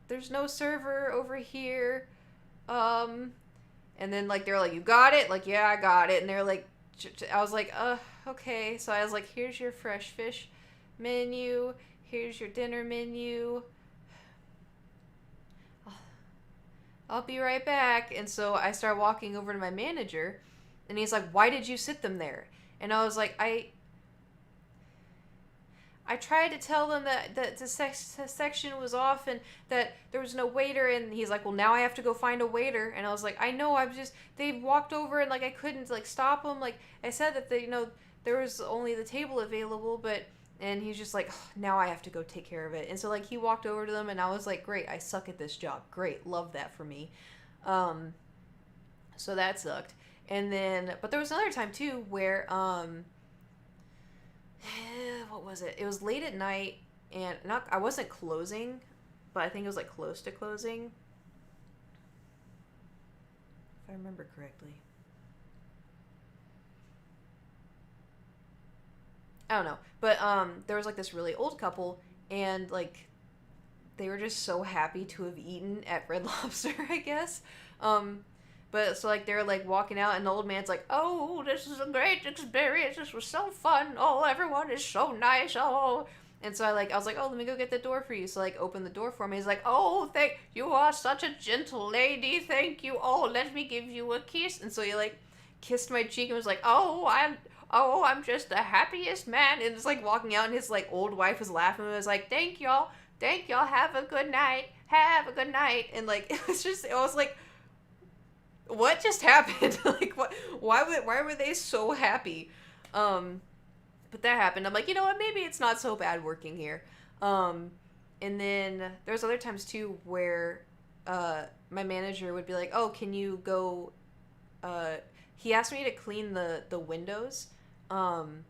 there's no server over here. And then like they're like, you got it? Like, yeah, I got it. And they're like, I was like, okay. So I was like, here's your fresh fish menu, here's your dinner menu, I'll be right back. And so I start walking over to my manager, and he's like, why did you sit them there? And I was like, I tried to tell them that the section was off and that there was no waiter. And he's like, well, now I have to go find a waiter. And I was like, I know, they walked over and like I couldn't like stop them. Like I said that there was only the table available, but, and he's just like, oh, now I have to go take care of it. And so like he walked over to them, and I was like, great, I suck at this job. Great, love that for me. So that sucked. And then, but there was another time too where, what was it? It was late at night, and I wasn't closing, but I think it was like close to closing, if I remember correctly. I don't know, but there was like this really old couple, and like they were just so happy to have eaten at Red Lobster, I guess. But so like they're like walking out, and the old man's like, oh, this is a great experience, this was so fun, oh, everyone is so nice, oh. And so I was like, oh, let me go get the door for you. So like open the door for me. He's like, oh, thank you, are such a gentle lady, thank you, oh, let me give you a kiss. And so he like kissed my cheek and was like, oh, I'm just the happiest man. And just like walking out, and his like old wife was laughing and was like, thank y'all, have a good night. And like it was like, what just happened? Like, what? Why were they so happy? But that happened. I'm like, you know what? Maybe it's not so bad working here. And then there's other times too where my manager would be like, oh, can you go? He asked me to clean the windows, and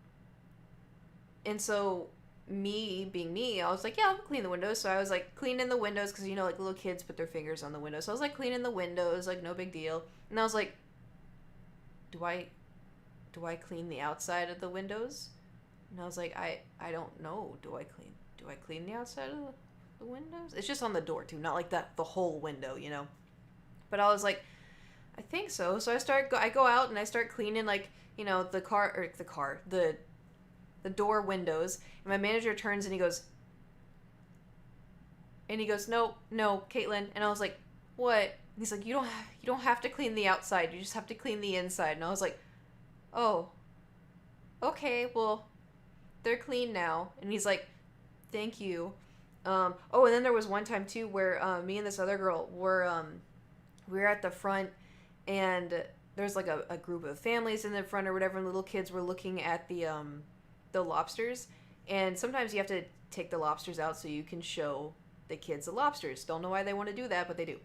so me being me, I was like, yeah, I'll clean the windows. So I was like cleaning the windows, because like little kids put their fingers on the windows. So I was like cleaning the windows, like no big deal. And I was like, do I clean the outside of the windows? And I was like, I don't know. Do I clean the outside of the windows? It's just on the door too, not like the whole window, But I was like, I think so. So I go out and I start cleaning like, the door windows, and my manager turns and he goes, no, Kaitlyn. And I was like, what? And he's like, you don't have to clean the outside, you just have to clean the inside. And I was like, oh, okay, well, they're clean now. And he's like, thank you. And then there was one time too where me and this other girl were we were at the front, and there's like a group of families in the front or whatever, and little kids were looking at the lobsters, and sometimes you have to take the lobsters out so you can show the kids the lobsters. Don't know why they want to do that, but they do.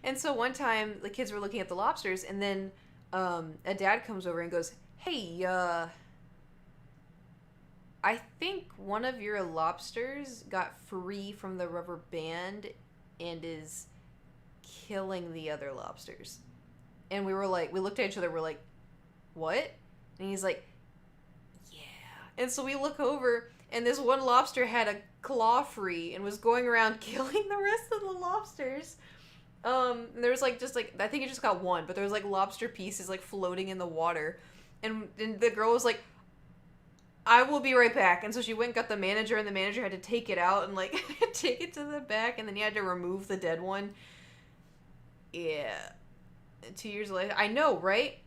And so one time the kids were looking at the lobsters, and then a dad comes over and goes, hey, I think one of your lobsters got free from the rubber band and is killing the other lobsters. And we looked at each other, we're like, what? And he's like, and so we look over, and this one lobster had a claw free and was going around killing the rest of the lobsters. And there was I think it just got one, but there was like lobster pieces like floating in the water. And the girl was like, I will be right back. And so she went and got the manager, and the manager had to take it out and like take it to the back, and then he had to remove the dead one. Yeah. 2 years later. I know, right?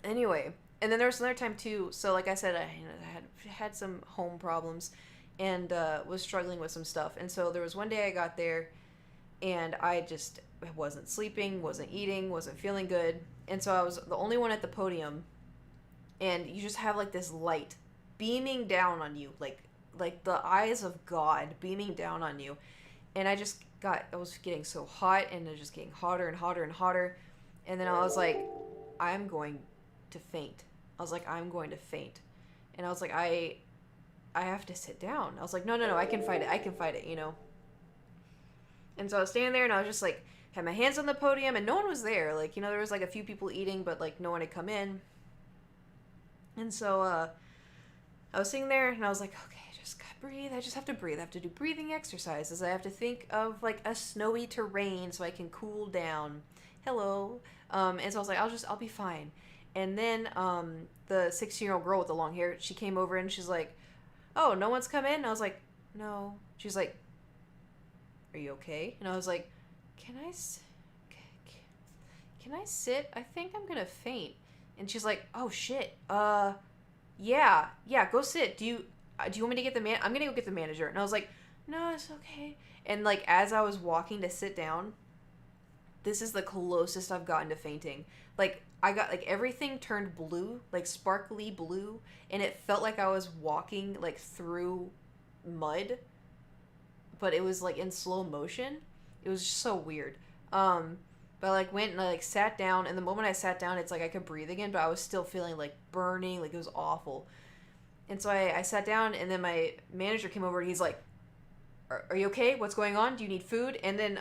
Anyway. And then there was another time too, so like I said, I had some home problems and was struggling with some stuff. And so there was one day I got there, and I just wasn't sleeping, wasn't eating, wasn't feeling good. And so I was the only one at the podium, and you just have like this light beaming down on you, like the eyes of God beaming down on you. And I was getting so hot, and it was just getting hotter and hotter and hotter. And then I was like, I'm going to faint. And I was like, I I have to sit down. I was like, no, I can fight it, you know. And so I was standing there, and I was just like, had my hands on the podium, and no one was there. Like, you know, there was like a few people eating, but like no one had come in. And so I was sitting there, and I was like, okay, just gotta breathe. I just have to breathe. I have to do breathing exercises. I have to think of like a snowy terrain so I can cool down. Hello. And so I was like, I'll be fine. And then the 16-year-old girl with the long hair, she came over and she's like, oh, no one's come in? And I was like, no. She's like, are you okay? And I was like, can I sit? I think I'm gonna faint. And she's like, oh shit. Yeah, go sit. Do you want me to get the I'm gonna go get the manager. And I was like, no, it's okay. And like as I was walking to sit down, this is the closest I've gotten to fainting. Like I got like everything turned blue, like sparkly blue, and it felt like I was walking like through mud, but it was like in slow motion. It was just so weird. But I like went and I like sat down, and the moment I sat down, it's like I could breathe again, but I was still feeling like burning, like it was awful. And so I sat down, and then my manager came over and he's like, are you okay? What's going on? Do you need food? And then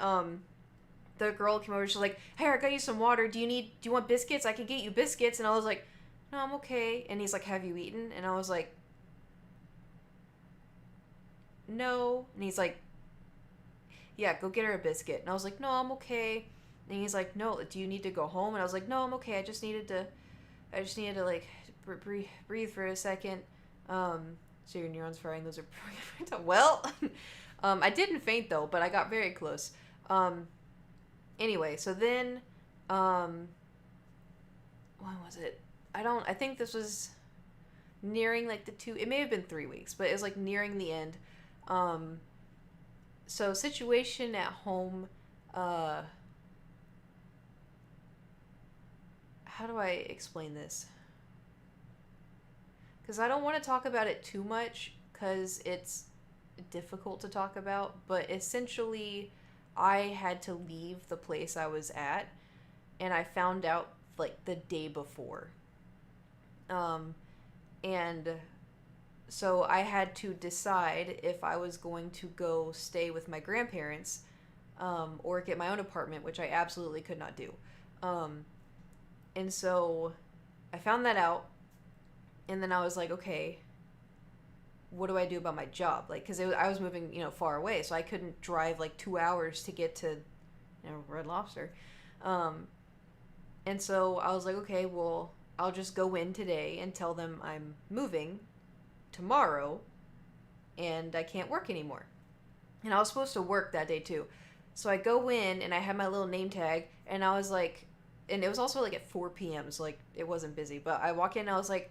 the girl came over, she's like, hey, I got you some water. Do you want biscuits? I can get you biscuits. And I was like, no, I'm okay. And he's like, have you eaten? And I was like, no. And he's like, yeah, go get her a biscuit. And I was like, no, I'm okay. And he's like, no, do you need to go home? And I was like, no, I'm okay. I just needed to like breathe for a second. So your neurons firing, those are well. I didn't faint though, but I got very close. Anyway, so then when was it? I think this was nearing like it may have been 3 weeks, but it was like nearing the end. So situation at home, how do I explain this? Because I don't want to talk about it too much because it's difficult to talk about, but essentially I had to leave the place I was at, and I found out like the day before. And so I had to decide if I was going to go stay with my grandparents, or get my own apartment, which I absolutely could not do. And so I found that out, and then I was like, okay, what do I do about my job? Like, because I was moving, far away, so I couldn't drive like 2 hours to get to, Red Lobster. And so I was like, okay, well, I'll just go in today and tell them I'm moving tomorrow and I can't work anymore. And I was supposed to work that day too. So I go in and I had my little name tag, and I was like, and it was also like at 4 p.m. So like it wasn't busy, but I walk in and I was like,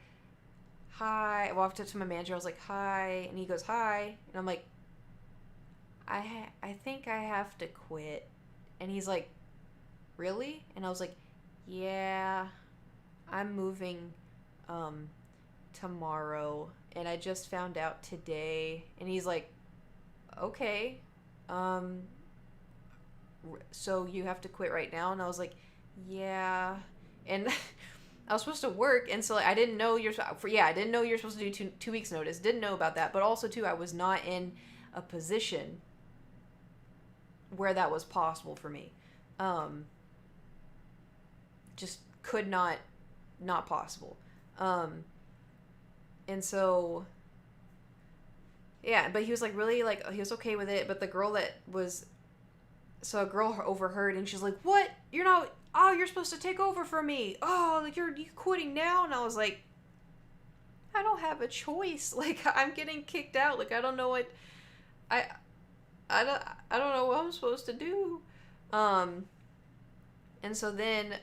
hi. I walked up to my manager. I was like, hi. And he goes, hi. And I'm like, I think I have to quit. And he's like, really? And I was like, yeah, I'm moving tomorrow, and I just found out today. And he's like, okay, so you have to quit right now? And I was like, yeah. And I was supposed to work, and so like, I didn't know I didn't know you're supposed to do two weeks notice. Didn't know about that, but also too, I was not in a position where that was possible for me. Just could not possible. And so yeah, but he was like really like he was okay with it, but the girl so a girl overheard, and she's like, what? You're not, oh, you're supposed to take over for me. Oh, like you quitting now? And I was like, I don't have a choice. Like, I'm getting kicked out. Like, I don't know what I don't know what I'm supposed to do. And so then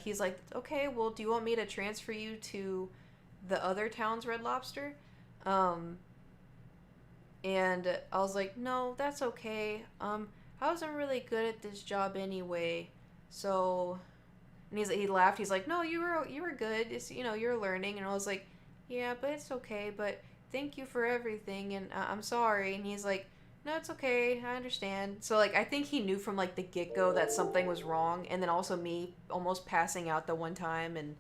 he's like, okay, well, do you want me to transfer you to the other town's Red Lobster? And I was like, no, that's okay. I wasn't really good at this job anyway. So, and he laughed. He's like, no, you were good. It's, you're learning. And I was like, yeah, but it's okay. But thank you for everything. And I'm sorry. And he's like, no, it's okay. I understand. So, like, I think he knew from, like, the get-go that something was wrong. And then also me almost passing out the one time. And,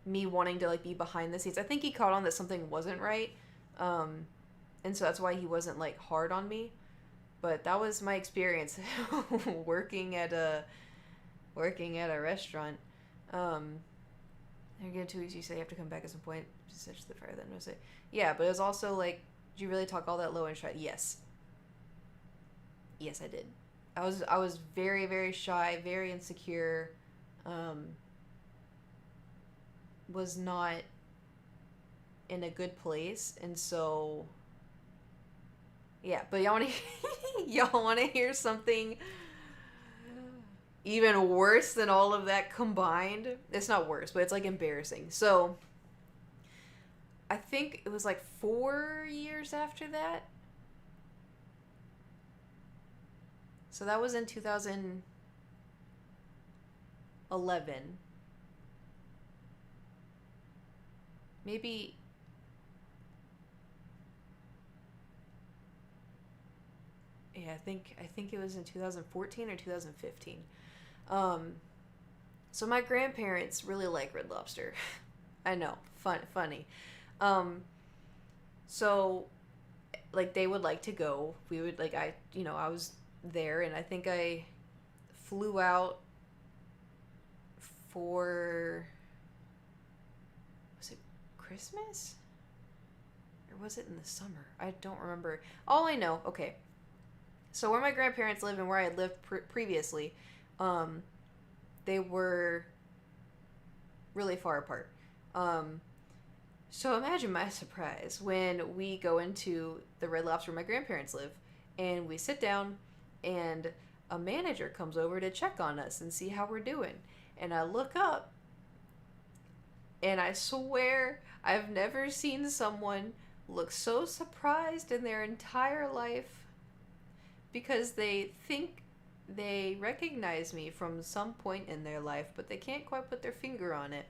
me wanting to like be behind the scenes. I think he caught on that something wasn't right, and so that's why he wasn't like hard on me. But that was my experience working at a restaurant. Again, 2 weeks. You say you have to come back at some point. Just such the fire. Then was it? Yeah, but it was also like, did you really talk all that low and shy? Yes. Yes, I did. I was very, very shy, very insecure. Was not in a good place, and so yeah. But y'all want to hear something even worse than all of that combined? It's not worse, but it's like embarrassing. So I think it was like 4 years after that. So that was in 2011. Maybe yeah, I think it was in 2014 or 2015. So my grandparents really like Red Lobster. I know, funny. So like they would like to go. We would like I was there, and I think I flew out for, was it Christmas? Or was it in the summer? I don't remember. All I know, okay. So where my grandparents live and where I lived previously, they were really far apart. So imagine my surprise when we go into the Red Lobster where my grandparents live, and we sit down, and a manager comes over to check on us and see how we're doing. And I look up, and I swear I've never seen someone look so surprised in their entire life, because they think they recognize me from some point in their life, but they can't quite put their finger on it.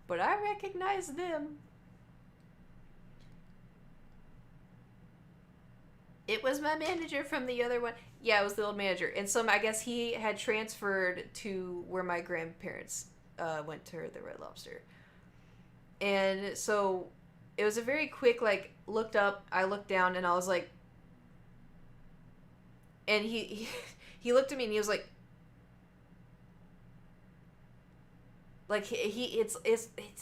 But I recognize them. It was my manager from the other one. Yeah, it was the old manager. And I guess he had transferred to where my grandparents went to the Red Lobster. And so it was a very quick, like, looked up, I looked down, and I was like, and he looked at me and he was like it's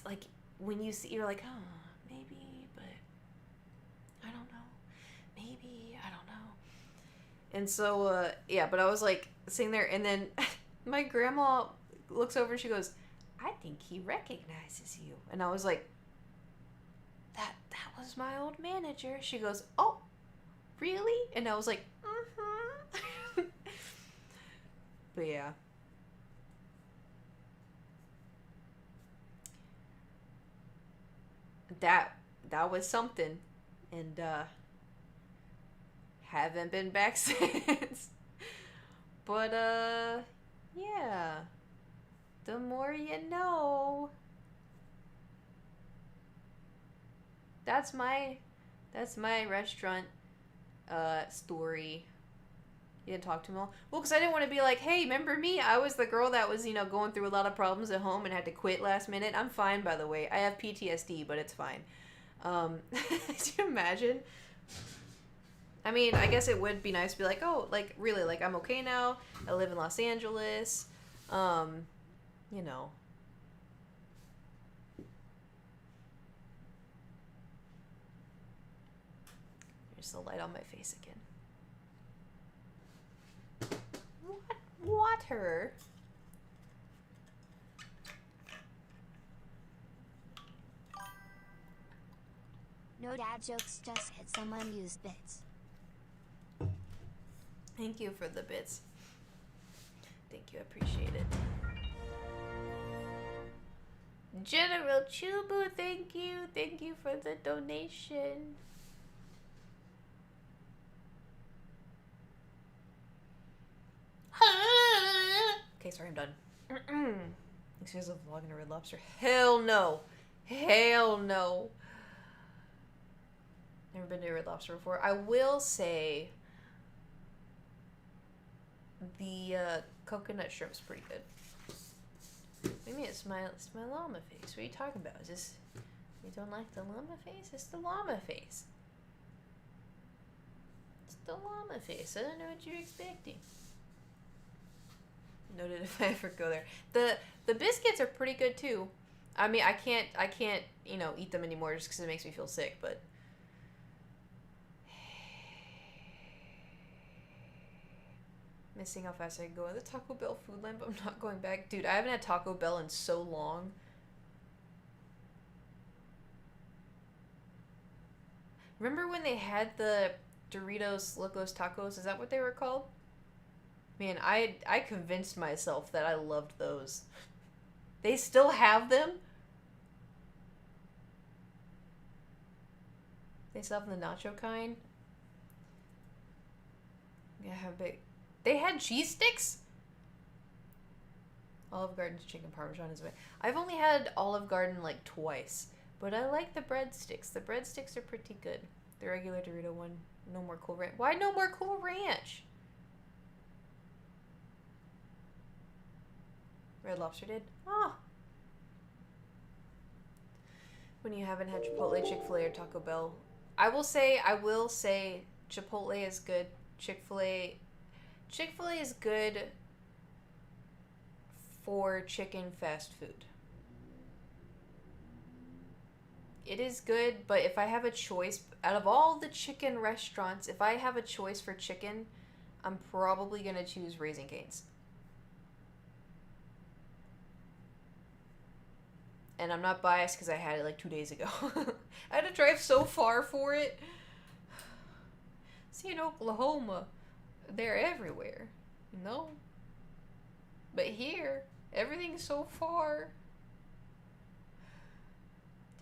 like when you see, you're like, oh, maybe, but I don't know, maybe, I don't know. And so yeah, but I was like sitting there, and then my grandma looks over and she goes, I think he recognizes you. And I was like, that was my old manager. She goes, oh, really? And I was like, but yeah. That was something. And haven't been back since. But yeah. The more you know. That's my restaurant story. You didn't talk to him all? Well, because I didn't want to be like, hey, remember me? I was the girl that was, going through a lot of problems at home and had to quit last minute. I'm fine, by the way. I have PTSD, but it's fine. Can you imagine? I mean, I guess it would be nice to be like, oh, like, really, like, I'm okay now. I live in Los Angeles. There's the light on my face again. Water. No dad jokes, just hit someone used bits. Thank you for the bits. Thank you, I appreciate it. General Chubu, thank you. Thank you for the donation. Okay, sorry, I'm done. Excuse me, vlogging a Red Lobster. Hell no. Hell no. Never been to a Red Lobster before. I will say the coconut shrimp's pretty good. What do you mean it's my llama face? What are you talking about? Is this... You don't like the llama face? It's the llama face. It's the llama face. I don't know what you're expecting. Noted if I ever go there. The biscuits are pretty good too. I mean, I can't you know, eat them anymore just because it makes me feel sick, but... Missing how fast I can go in the Taco Bell food line, but I'm not going back. Dude, I haven't had Taco Bell in so long. Remember when they had the Doritos Locos Tacos? Is that what they were called? Man, I convinced myself that I loved those. They still have them? They still have the nacho kind? Yeah, how big... They had cheese sticks? Olive Garden's chicken parmesan is... I've only had Olive Garden like twice. But I like the breadsticks. The breadsticks are pretty good. The regular Dorito one. No more Cool Ranch. Why no more Cool Ranch? Red Lobster did? Oh. When you haven't had Chipotle, Chick-fil-A, or Taco Bell. I will say Chipotle is good. Chick-fil-A is good for chicken fast food. It is good, but if I have a choice, out of all the chicken restaurants, if I have a choice for chicken, I'm probably going to choose Raising Cane's. And I'm not biased because I had it like 2 days ago. I had to drive so far for it. See, in Oklahoma, they're everywhere, you know? But here, everything's so far.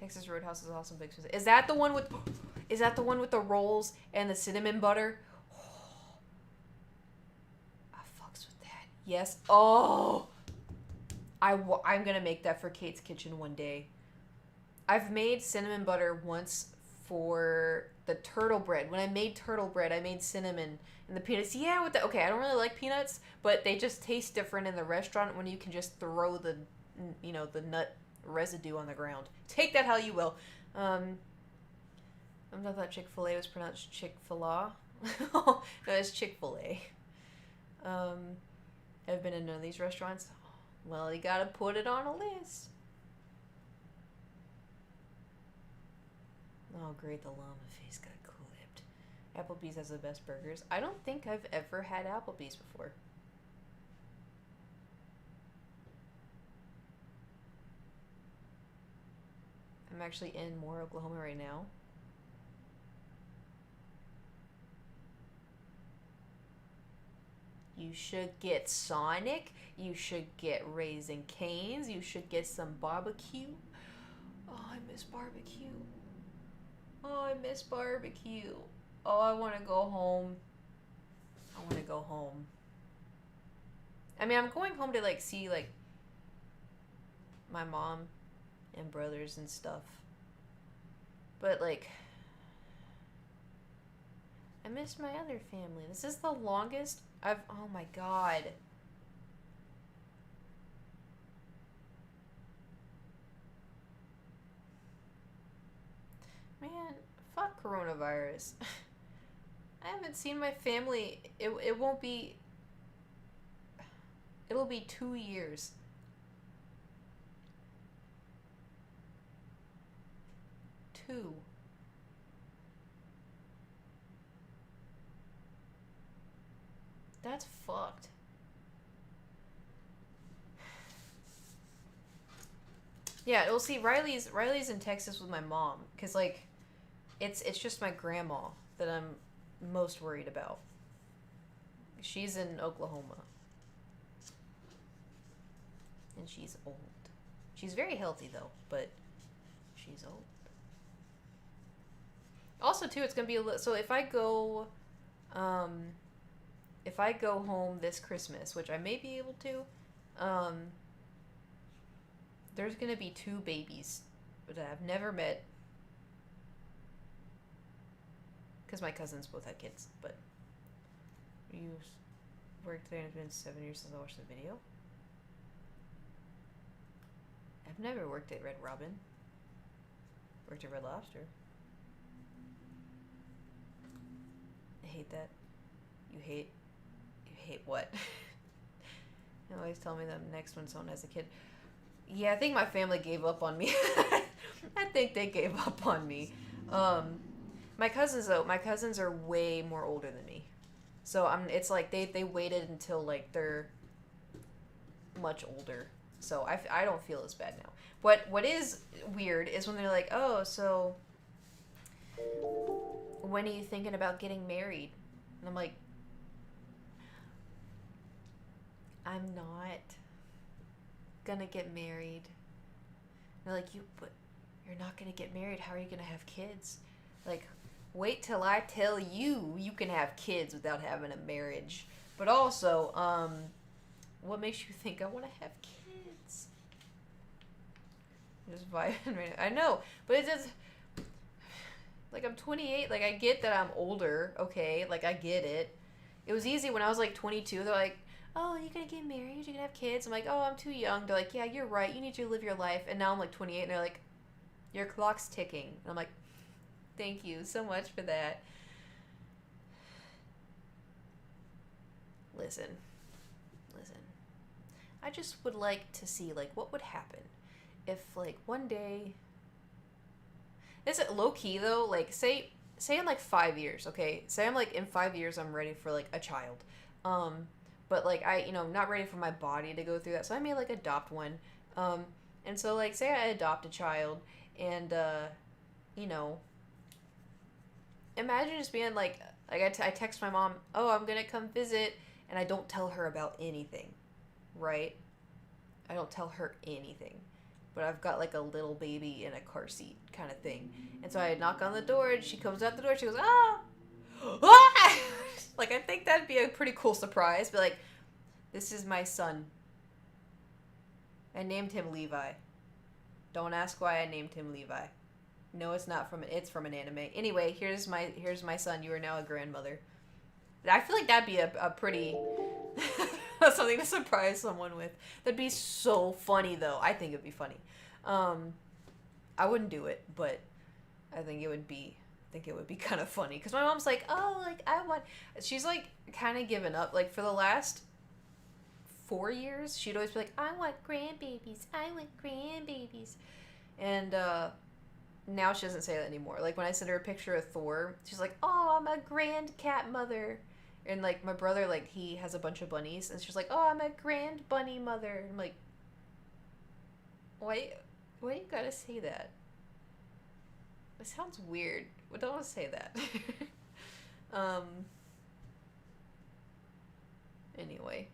Texas Roadhouse is awesome. Big Smith. Is that the one with the rolls and the cinnamon butter? Oh, I fucks with that. Yes. Oh, I'm gonna make that for Kate's Kitchen one day. I've made cinnamon butter once for the turtle bread. When I made turtle bread, I made cinnamon and the peanuts. Yeah, with the... Okay, I don't really like peanuts, but they just taste different in the restaurant when you can just throw the, you know, the nut residue on the ground. Take that how you will. I thought Chick-fil-A was pronounced Chick-fil-A. No, it's Chick-fil-A. I've been in none of these restaurants. Well, you gotta put it on a list. Oh, great, the llama face got clipped. Applebee's has the best burgers. I don't think I've ever had Applebee's before. I'm actually in Moore, Oklahoma right now. You should get Sonic. You should get Raising Cane's. You should get some barbecue. Oh, I miss barbecue. Oh, I miss barbecue. Oh, I want to go home. I want to go home. I mean, I'm going home to, like, see, like, my mom and brothers and stuff. But, like, I miss my other family. This is the longest oh my god. Man, fuck coronavirus. I haven't seen my family. It won't be... It'll be 2 years. Two. That's fucked. Yeah, we'll see. Riley's in Texas with my mom, cause like, it's just my grandma that I'm most worried about. She's in Oklahoma, and she's old. She's very healthy though, but she's old. Also, too, it's gonna be a little. So if I go home this Christmas, which I may be able to, there's gonna be 2 babies that I've never met. Because my cousins both had kids, but you worked there and it's been 7 years since I watched the video. I've never worked at Red Robin. Worked at Red Lobster. I hate that. You hate what? They always tell me that next when someone has a kid. Yeah, I think my family gave up on me. I think they gave up on me. My cousins though, my cousins are way more older than me. So it's like they waited until like they're much older. So I don't feel as bad now. What is weird is when they're like, "Oh, so when are you thinking about getting married?" And I'm like, "I'm not gonna get married." And they're like, but you're not gonna get married. How are you gonna have kids? Like, wait till I tell you can have kids without having a marriage. But also, what makes you think I want to have kids? Just vibing right now. I know, but it just like I'm 28. Like I get that I'm older. Okay, like I get it. It was easy when I was like 22. They're like, "Oh, you're gonna get married? You're gonna have kids?" I'm like, "Oh, I'm too young." They're like, "Yeah, you're right. You need to live your life." And now I'm like 28, and they're like, "Your clock's ticking." And I'm like, "Thank you so much for that." Listen. I just would like to see like what would happen if like one day. Is it low key though? Like say in like 5 years, okay? Say I'm like in 5 years I'm ready for like a child. But like I'm not ready for my body to go through that. So I may like adopt one. And so like say I adopt a child and imagine just being like I text my mom, "Oh, I'm going to come visit," and I don't tell her about anything. Right? I don't tell her anything. But I've got like a little baby in a car seat kind of thing. And so I knock on the door and she comes out the door, she goes, "Ah!" Ah! Like I think that'd be a pretty cool surprise. But like, "This is my son. I named him Levi. Don't ask why I named him Levi. No, it's from an anime. Anyway, here's my son. You are now a grandmother." I feel like that'd be a pretty something to surprise someone with. That'd be so funny though. I think it'd be funny. I wouldn't do it, but I think it would be kind of funny because my mom's like, "Oh, like I want." She's like kind of given up. Like for the last 4 years, she'd always be like, "I want grandbabies. I want grandbabies," and now she doesn't say that anymore. Like when I send her a picture of Thor, she's like, "Oh, I'm a grand cat mother." And like my brother, like he has a bunch of bunnies, and she's like, "Oh, I'm a grand bunny mother." And I'm like, why you gotta say that? It sounds weird. I don't want to say that. Anyway.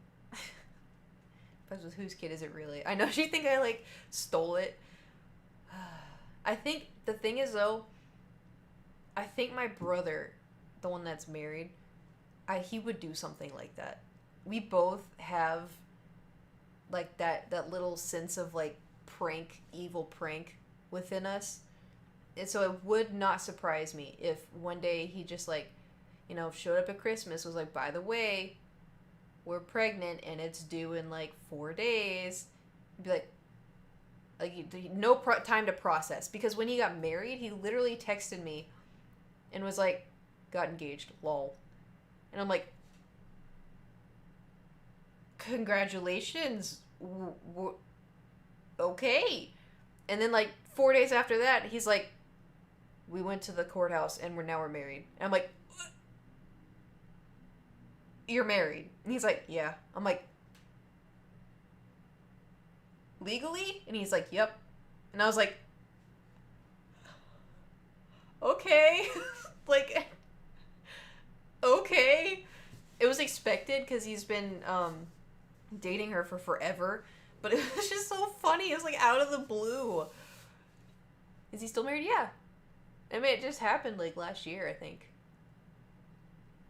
Depends with whose kid is it really. I know she think I like stole it. I think the thing is though, I think my brother, the one that's married, he would do something like that. We both have like that little sense of like evil prank within us. And so it would not surprise me if one day he just like, showed up at Christmas, was like, "By the way, we're pregnant and it's due in like 4 days." I'd be like no time to process. Because when he got married, he literally texted me and was like, "Got engaged, lol." And I'm like, "Congratulations. Okay." And then like 4 days after that, he's like, "We went to the courthouse and we're married." And I'm like, "You're married?" And he's like, "Yeah." I'm like, "Legally?" And he's like, "Yep." And I was like, "Okay." Like, okay. It was expected because he's been dating her for forever. But it was just so funny. It was like out of the blue. Is he still married? Yeah. I mean, it just happened like last year, I think.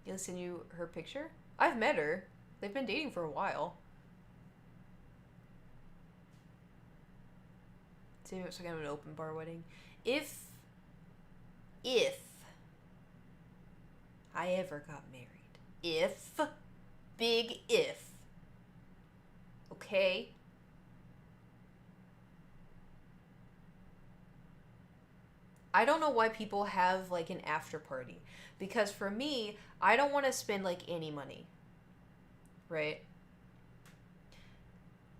I'll send you her picture. I've met her. They've been dating for a while. So it's like an open bar wedding. If I ever got married. Big if. Okay? I don't know why people have like an after party. Because for me, I don't want to spend like any money. Right?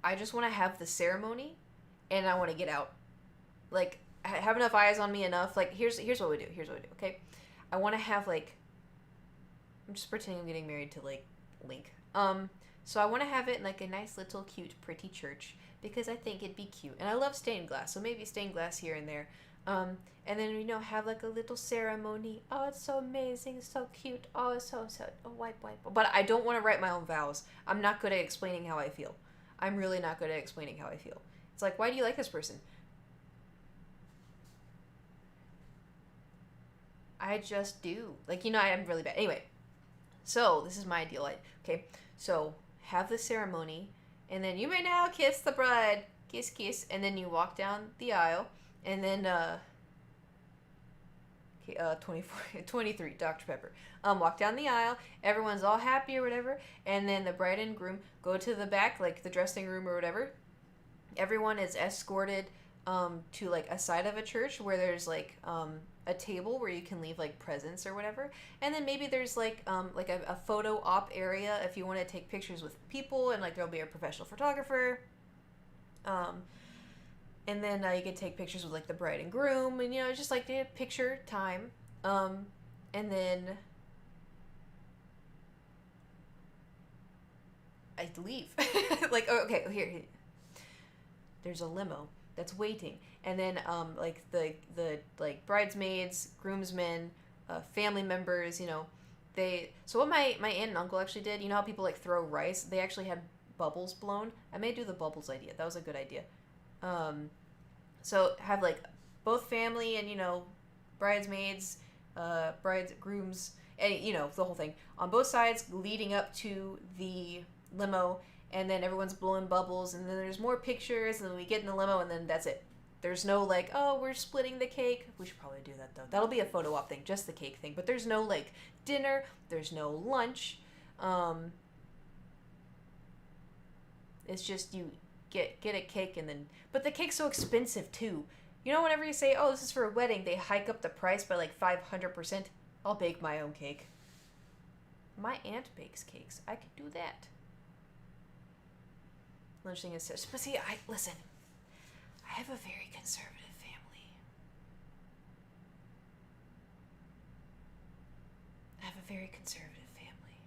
I just want to have the ceremony and I want to get out. Like, have enough eyes on me enough. Like, here's what we do. Here's what we do, okay? I want to have, like, I'm just pretending I'm getting married to, like, Link. So I want to have it in, like, a nice little cute, pretty church because I think it'd be cute. And I love stained glass, so maybe stained glass here and there. And then, you know, have, like, a little ceremony. Oh, it's so amazing. It's so cute. Oh, it's so, oh, wipe. But I don't want to write my own vows. I'm not good at explaining how I feel. I'm really not good at explaining how I feel. It's like, why do you like this person? I just do. Like, you know, I'm really bad. Anyway, so this is my ideal life. Okay, so have the ceremony, and then you may now kiss the bride. Kiss, kiss. And then you walk down the aisle, and then, 23, Dr. Pepper. Walk down the aisle, everyone's all happy or whatever, and then the bride and groom go to the back, like the dressing room or whatever. Everyone is escorted to like a side of a church where there's like a table where you can leave like presents or whatever, and then maybe there's like a photo op area if you want to take pictures with people, and like there'll be a professional photographer. And then you can take pictures with like the bride and groom, and you know, just like the picture time. And then I leave. Like, oh, okay, here. There's a limo that's waiting, and then like the like bridesmaids, groomsmen, family members, you know, they. So what my aunt and uncle actually did, you know how people like throw rice? They actually had bubbles blown. I may do the bubbles idea. That was a good idea. So have like both family and, you know, bridesmaids, brides, grooms, and, you know, the whole thing on both sides leading up to the limo, and then everyone's blowing bubbles, and then there's more pictures, and then we get in the limo, and then that's it. There's no like, oh, we're splitting the cake. We should probably do that though. That'll be a photo op thing, just the cake thing. But there's no like dinner. There's no lunch. It's just you get a cake, and then, but the cake's so expensive too. You know, whenever you say, oh, this is for a wedding, they hike up the price by like 500%. I'll bake my own cake. My aunt bakes cakes. I could do that. Lunch thing is, but see, listen. I have a very conservative family. I have a very conservative family.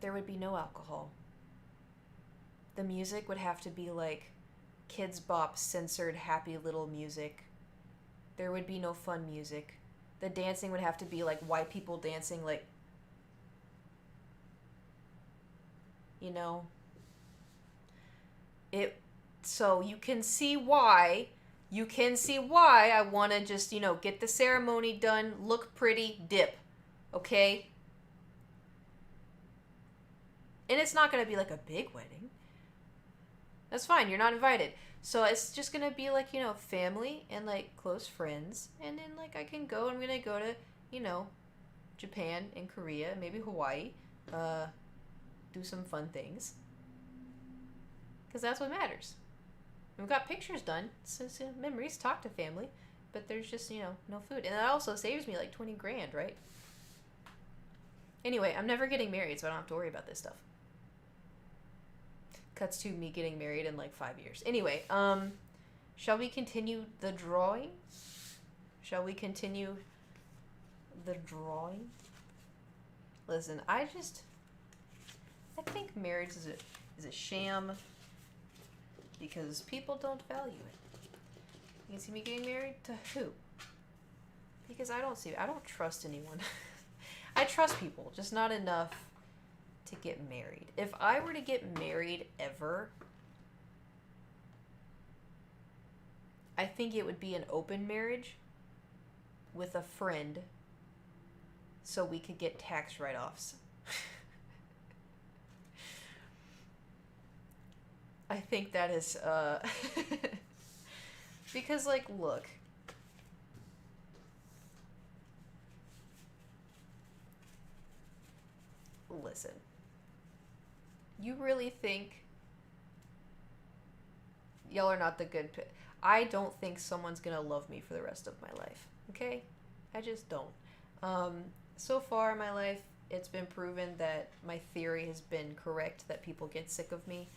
There would be no alcohol. The music would have to be like Kids Bop censored happy little music. There would be no fun music. The dancing would have to be like white people dancing, like, you know. So you can see why I want to just, you know, get the ceremony done, look pretty, dip. Okay? And it's not going to be like a big wedding. That's fine, you're not invited. So it's just going to be like, you know, family and like close friends. And then like I can go, I'm going to go to, you know, Japan and Korea, maybe Hawaii, do some fun things. Because that's what matters. We've got pictures done, so memories, talk to family, but there's just, you know, no food. And that also saves me like 20 grand, right? Anyway, I'm never getting married, so I don't have to worry about this stuff. Cuts to me getting married in like 5 years. Anyway, shall we continue the drawing? Shall we continue the drawing? Listen, I think marriage is a sham because people don't value it. You can see me getting married to who? Because I don't trust anyone. I trust people, just not enough to get married. If I were to get married ever, I think it would be an open marriage with a friend so we could get tax write-offs. I think that is, because, like, look. Listen. You really think y'all are not the good I don't think someone's gonna love me for the rest of my life. Okay? I just don't. So far in my life, it's been proven that my theory has been correct, that people get sick of me.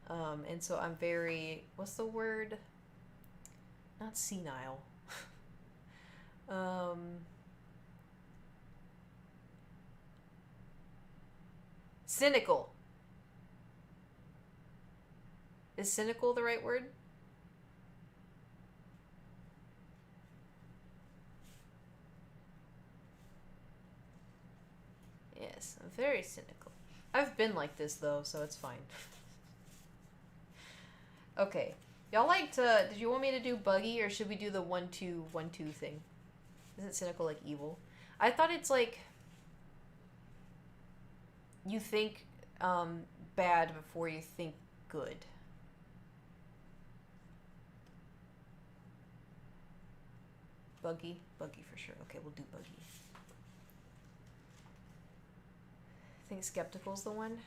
And so I'm very, what's the word? Not senile. Cynical. Is cynical the right word? Yes, I'm very cynical. I've been like this though, so it's fine. Okay. Y'all did you want me to do buggy or should we do the 1-2-1-2 thing? Isn't cynical like evil? I thought it's like you think bad before you think good. Buggy? Buggy for sure. Okay, we'll do buggy. I think skeptical's the one.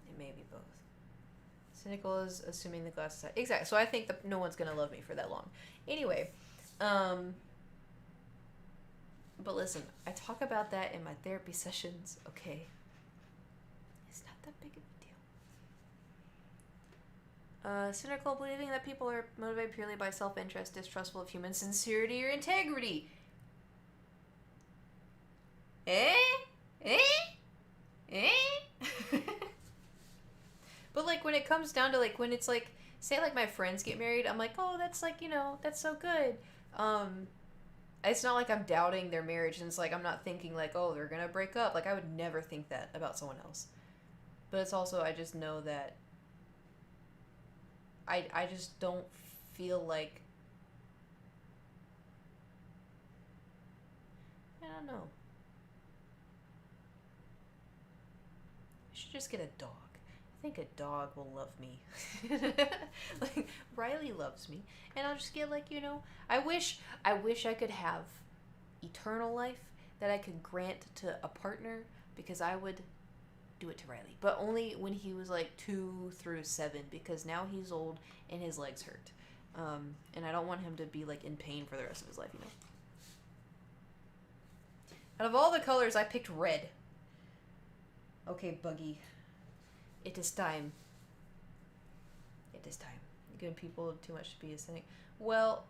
It may be both. Cynical is assuming the glass is exactly. So I think that no one's gonna love me for that long. Anyway, but listen, I talk about that in my therapy sessions. Okay, it's not that big of a deal. Cynical, believing that people are motivated purely by self-interest, distrustful of human sincerity or integrity. Eh? But like when it comes down to like when it's like say like my friends get married, I'm like, oh, that's like, that's so good. It's not like I'm doubting their marriage, and it's like I'm not thinking like, oh, they're gonna break up. Like I would never think that about someone else. But it's also I just know that I just don't feel like I don't know. I should just get a dog. I think a dog will love me. Like Riley loves me, and I'll just get like I wish I could have eternal life that I could grant to a partner because I would do it to Riley, but only when he was like 2 through 7 because now he's old and his legs hurt, and I don't want him to be like in pain for the rest of his life. Out of all the colors, I picked red. Okay, Buggy. It is time. It is time. Giving people too much to be a cynic. Well,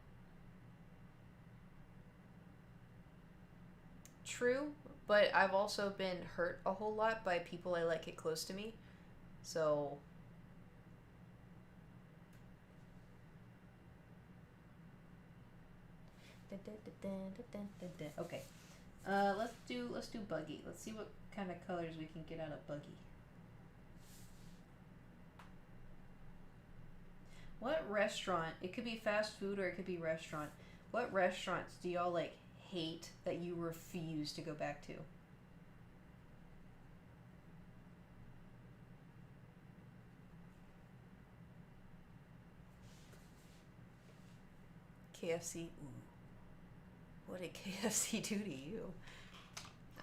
true, but I've also been hurt a whole lot by people I like it close to me. So okay. Let's do Buggy. Let's see what kind of colors we can get out of Buggy. What restaurant? It could be fast food or it could be restaurant. What restaurants do y'all like hate that you refuse to go back to? KFC. Ooh. What did KFC do to you?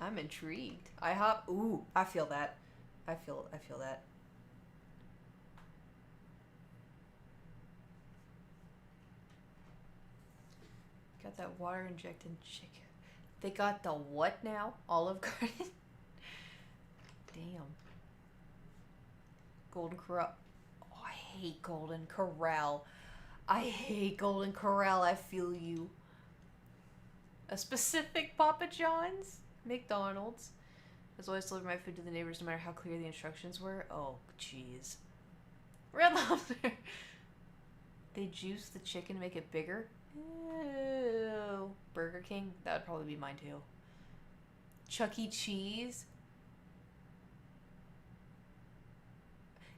I'm intrigued. IHOP. Ooh, I feel that. I feel that. Got that water injected chicken. They got the what now? Olive Garden? Damn. Golden Corral. Oh, I hate Golden Corral. I hate Golden Corral. I feel you. A specific Papa John's? McDonald's. As always, deliver my food to the neighbors no matter how clear the instructions were. Oh, jeez. Red Lobster. They juice the chicken to make it bigger? Ew. Burger King? That would probably be mine too. Chuck E. Cheese?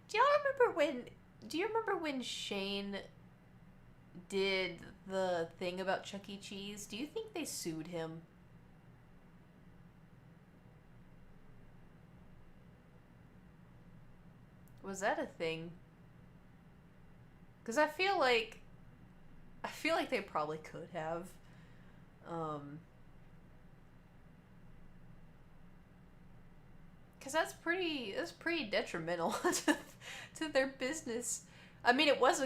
Do you remember when Shane did the thing about Chuck E. Cheese? Do you think they sued him? Was that a thing? Because I feel like they probably could have. Because that's pretty detrimental to their business. I mean, it was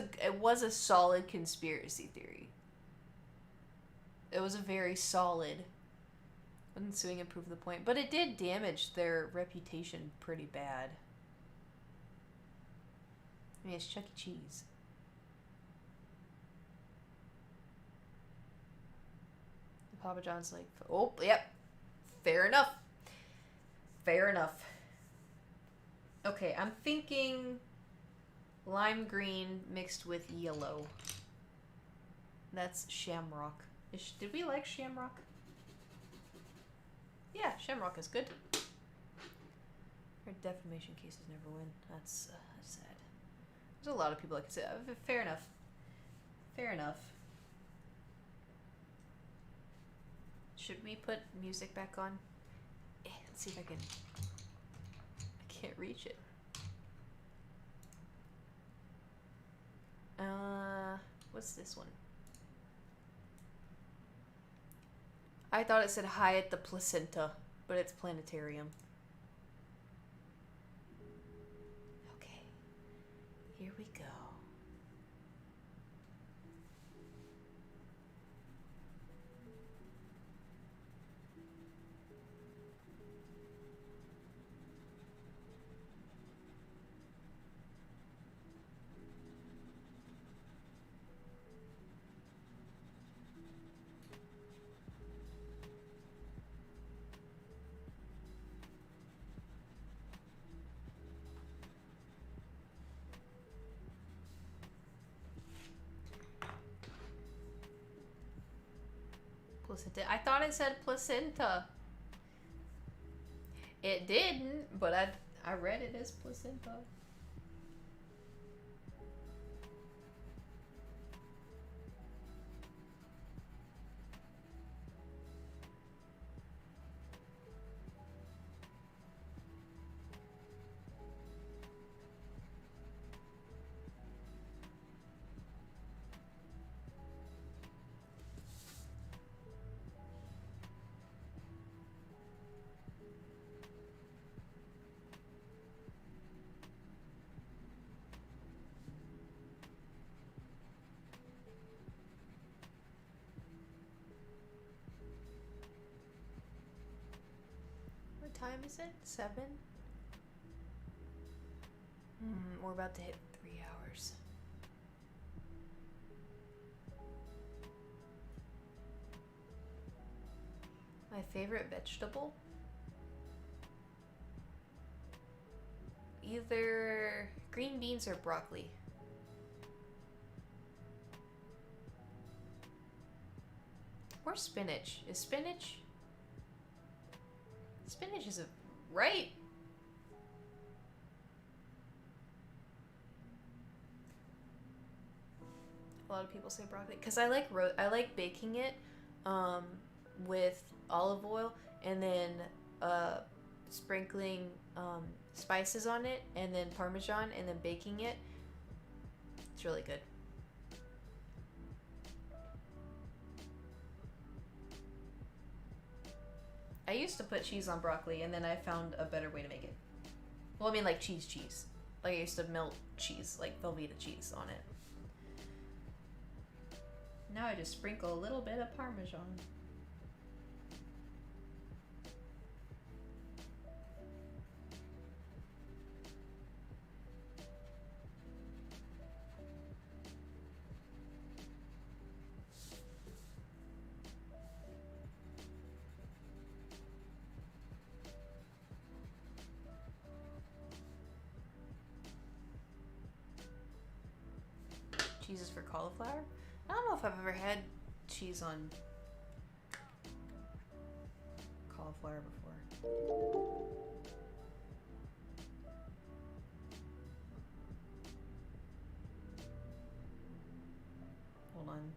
a solid conspiracy theory. It was a very solid. Wasn't suing and prove the point, but it did damage their reputation pretty bad. I mean, it's Chuck E. Cheese. And Papa John's like, oh, yep, fair enough. Fair enough. Okay, I'm thinking lime green mixed with yellow. That's shamrock. Did we like shamrock? Yeah, shamrock is good. Our defamation cases never win. That's sad. There's a lot of people that can say that. Fair enough. Fair enough. Should we put music back on? Let's see if I can. I can't reach it. What's this one? I thought it said hi at the placenta, but it's planetarium. Okay, here we go. Placenta. I thought it said placenta. It didn't, but I read it as placenta. Time is it? 7? We're about to hit 3 hours. My favorite vegetable? Either green beans or broccoli. Or spinach. Is spinach? Spinach is right. A lot of people say broccoli because I like baking it with olive oil and then sprinkling spices on it and then Parmesan and then baking it. It's really good. I used to put cheese on broccoli, and then I found a better way to make it. Well, I mean, like cheese. Like, I used to melt cheese, like Velveeta cheese on it. Now I just sprinkle a little bit of Parmesan. Cheeses for cauliflower? I don't know if I've ever had cheese on cauliflower before. Hold on.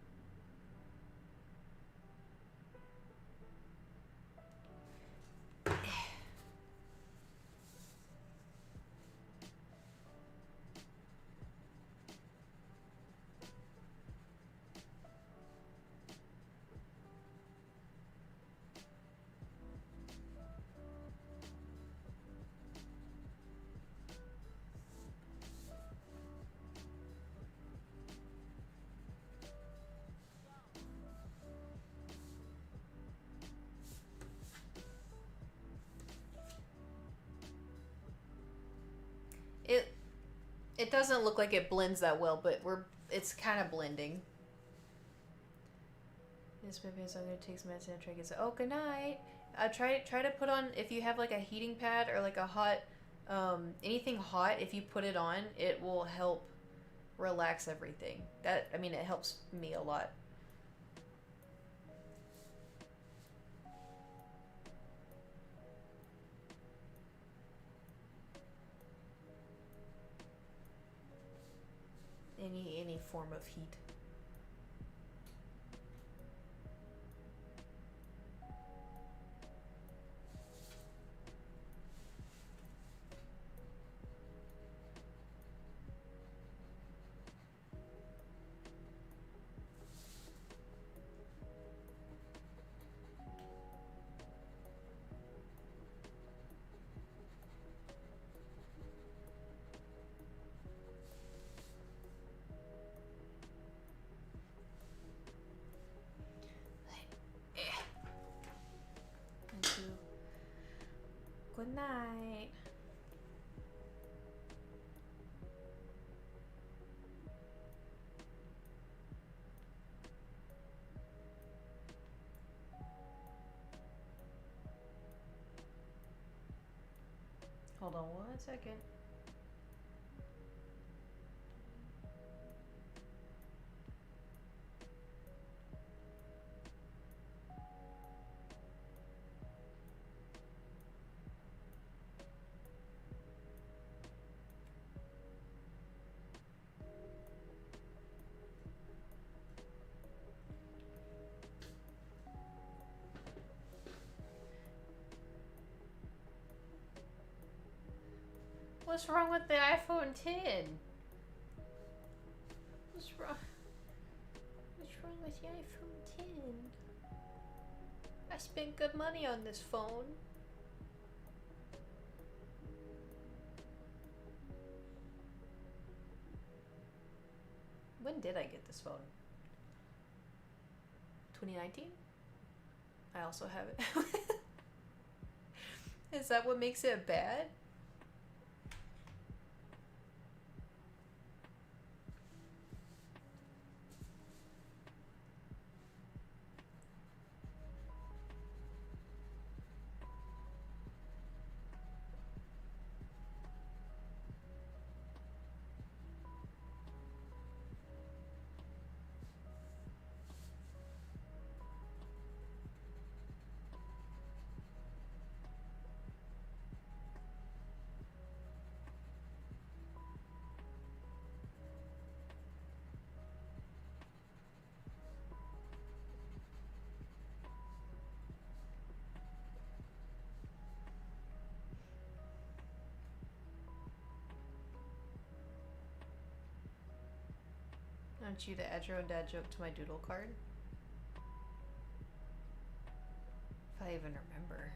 It doesn't look like it blends that well, but it's kind of blending. This baby is going to take some medicine and try to get. Oh, good night. Try to put on, if you have like a heating pad or like a hot, anything hot. If you put it on, it will help relax everything. It helps me a lot. Any form of heat. Good night. Hold on 1 second. What's wrong with the iPhone 10? What's wrong? What's wrong with the iPhone 10? I spent good money on this phone. When did I get this phone? 2019? I also have it. Is that what makes it bad? Want you to add your own dad joke to my doodle card? If I even remember.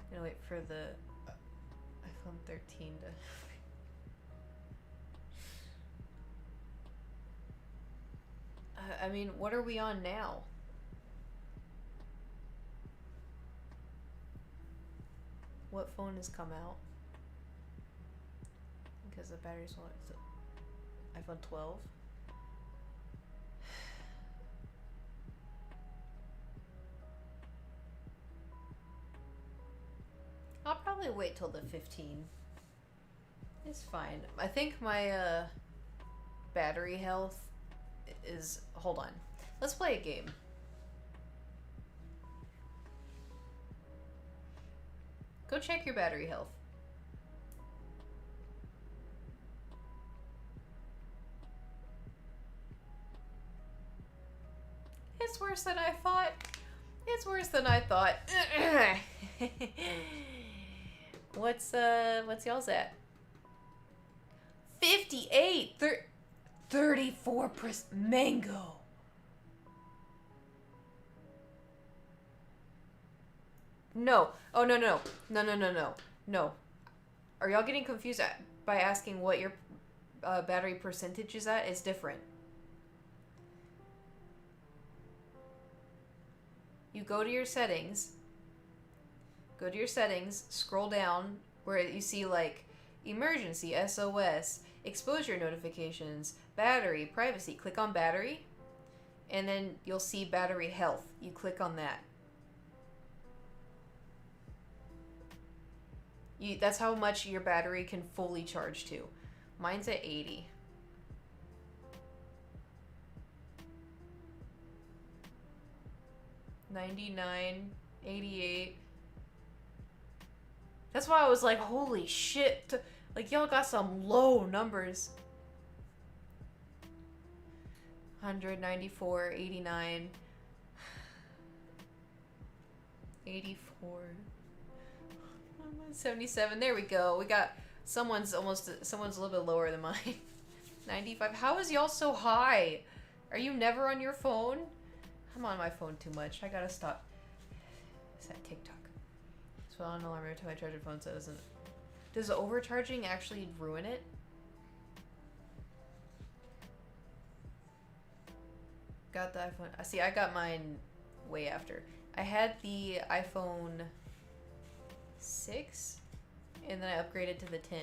I'm gonna wait for the iPhone 13 to... what are we on now? What phone has come out? Because the battery's what? iPhone 12. I'll probably wait till the 15. It's fine. I think my battery health is... Hold on. Let's play a game. Go check your battery health. It's worse than I thought. It's worse than I thought. What's y'all's at? 58! 34% mango. No. Oh, no. No. Are y'all getting confused by asking what your battery percentage is at? It's different. You go to your settings, scroll down where you see like emergency, SOS, exposure notifications, battery, privacy. Click on battery, and then you'll see battery health. You click on that. That's how much your battery can fully charge to. Mine's at 80. $99, $88. That's why I was like, holy shit. Like, y'all got some low numbers. 194, 89, 84, 77. There we go. We got someone's a little bit lower than mine. 95. How is y'all so high? Are you never on your phone? I'm on my phone too much. I gotta stop. Is that TikTok? So on an alarm every time I charge your phone, so it doesn't. Does overcharging actually ruin it? Got the iPhone. See, I got mine way after. I had the iPhone 6, and then I upgraded to the 10.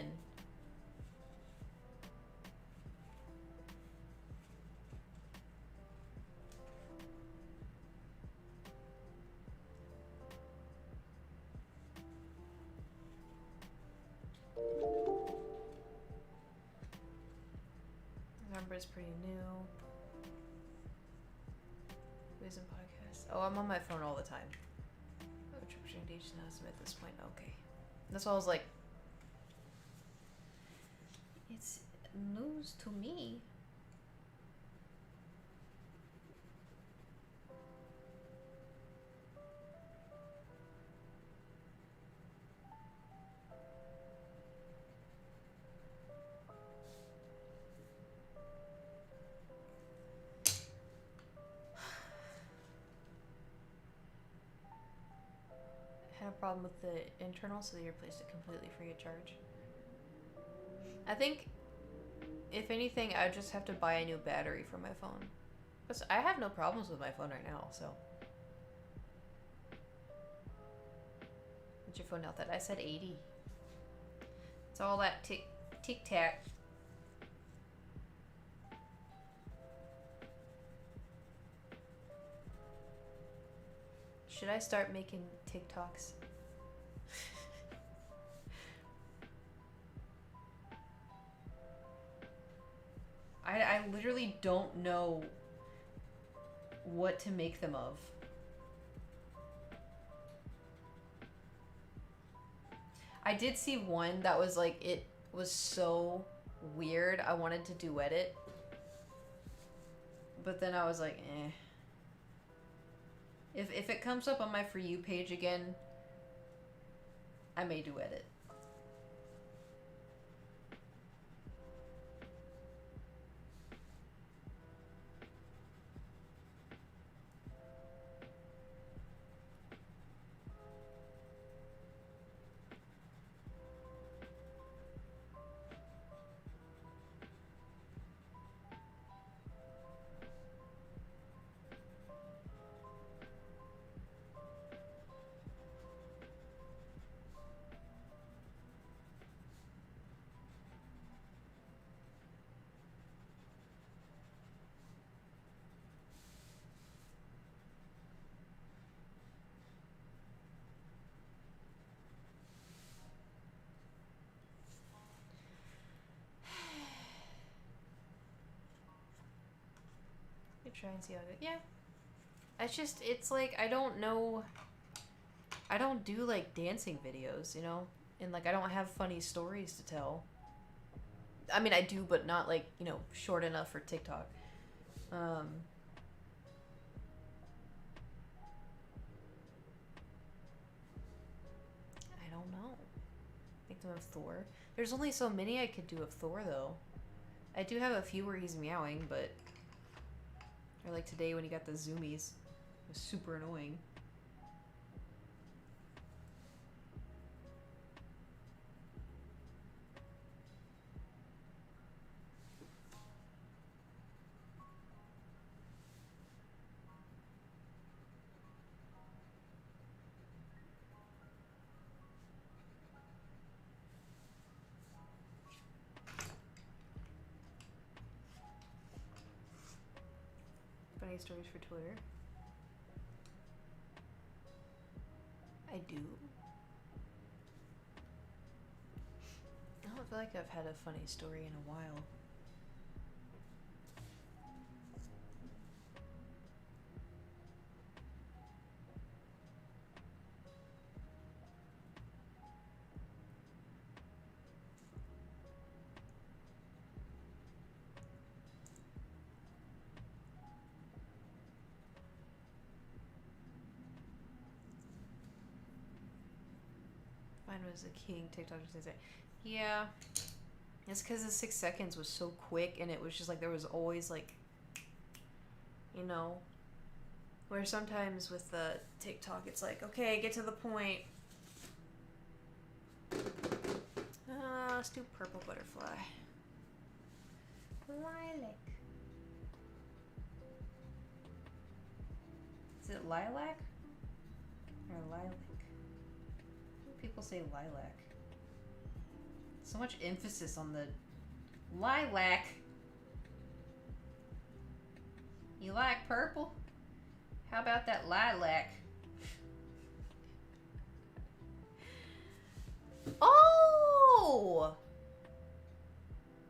Number is pretty new. Who's in podcast? Oh, I'm on my phone all the time. Oh, triple engaged now at this point. Okay. That's why I was like, it's news to me. Had a problem with the internal, so they replaced it completely free of charge. I think, if anything, I would just have to buy a new battery for my phone. Because I have no problems with my phone right now, so. What's your phone out that? I said 80. It's all that tic-tac. Should I start making TikToks? I literally don't know what to make them of. I did see one that was like, it was so weird. I wanted to duet it. But then I was like, eh. If it comes up on my For You page again, I may duet it. Try and see how good. Yeah. It's like, I don't know. I don't do like dancing videos, you know? And like, I don't have funny stories to tell. I mean, I do, but not like, you know, short enough for TikTok. I don't know. Make them of Thor. There's only so many I could do of Thor, though. I do have a few where he's meowing, but... Or like today when he got the zoomies. It was super annoying. funny stories for Twitter? I do. I don't feel like I've had a funny story in a while. Mine was a king TikTok just say, yeah. It's because the 6 seconds was so quick and it was just like there was always like, you know, where sometimes with the TikTok it's like, okay, get to the point. Let's do purple butterfly. Lilac. Is it lilac or lilac? People say lilac. So much emphasis on the lilac. You like purple? How about that lilac? Oh!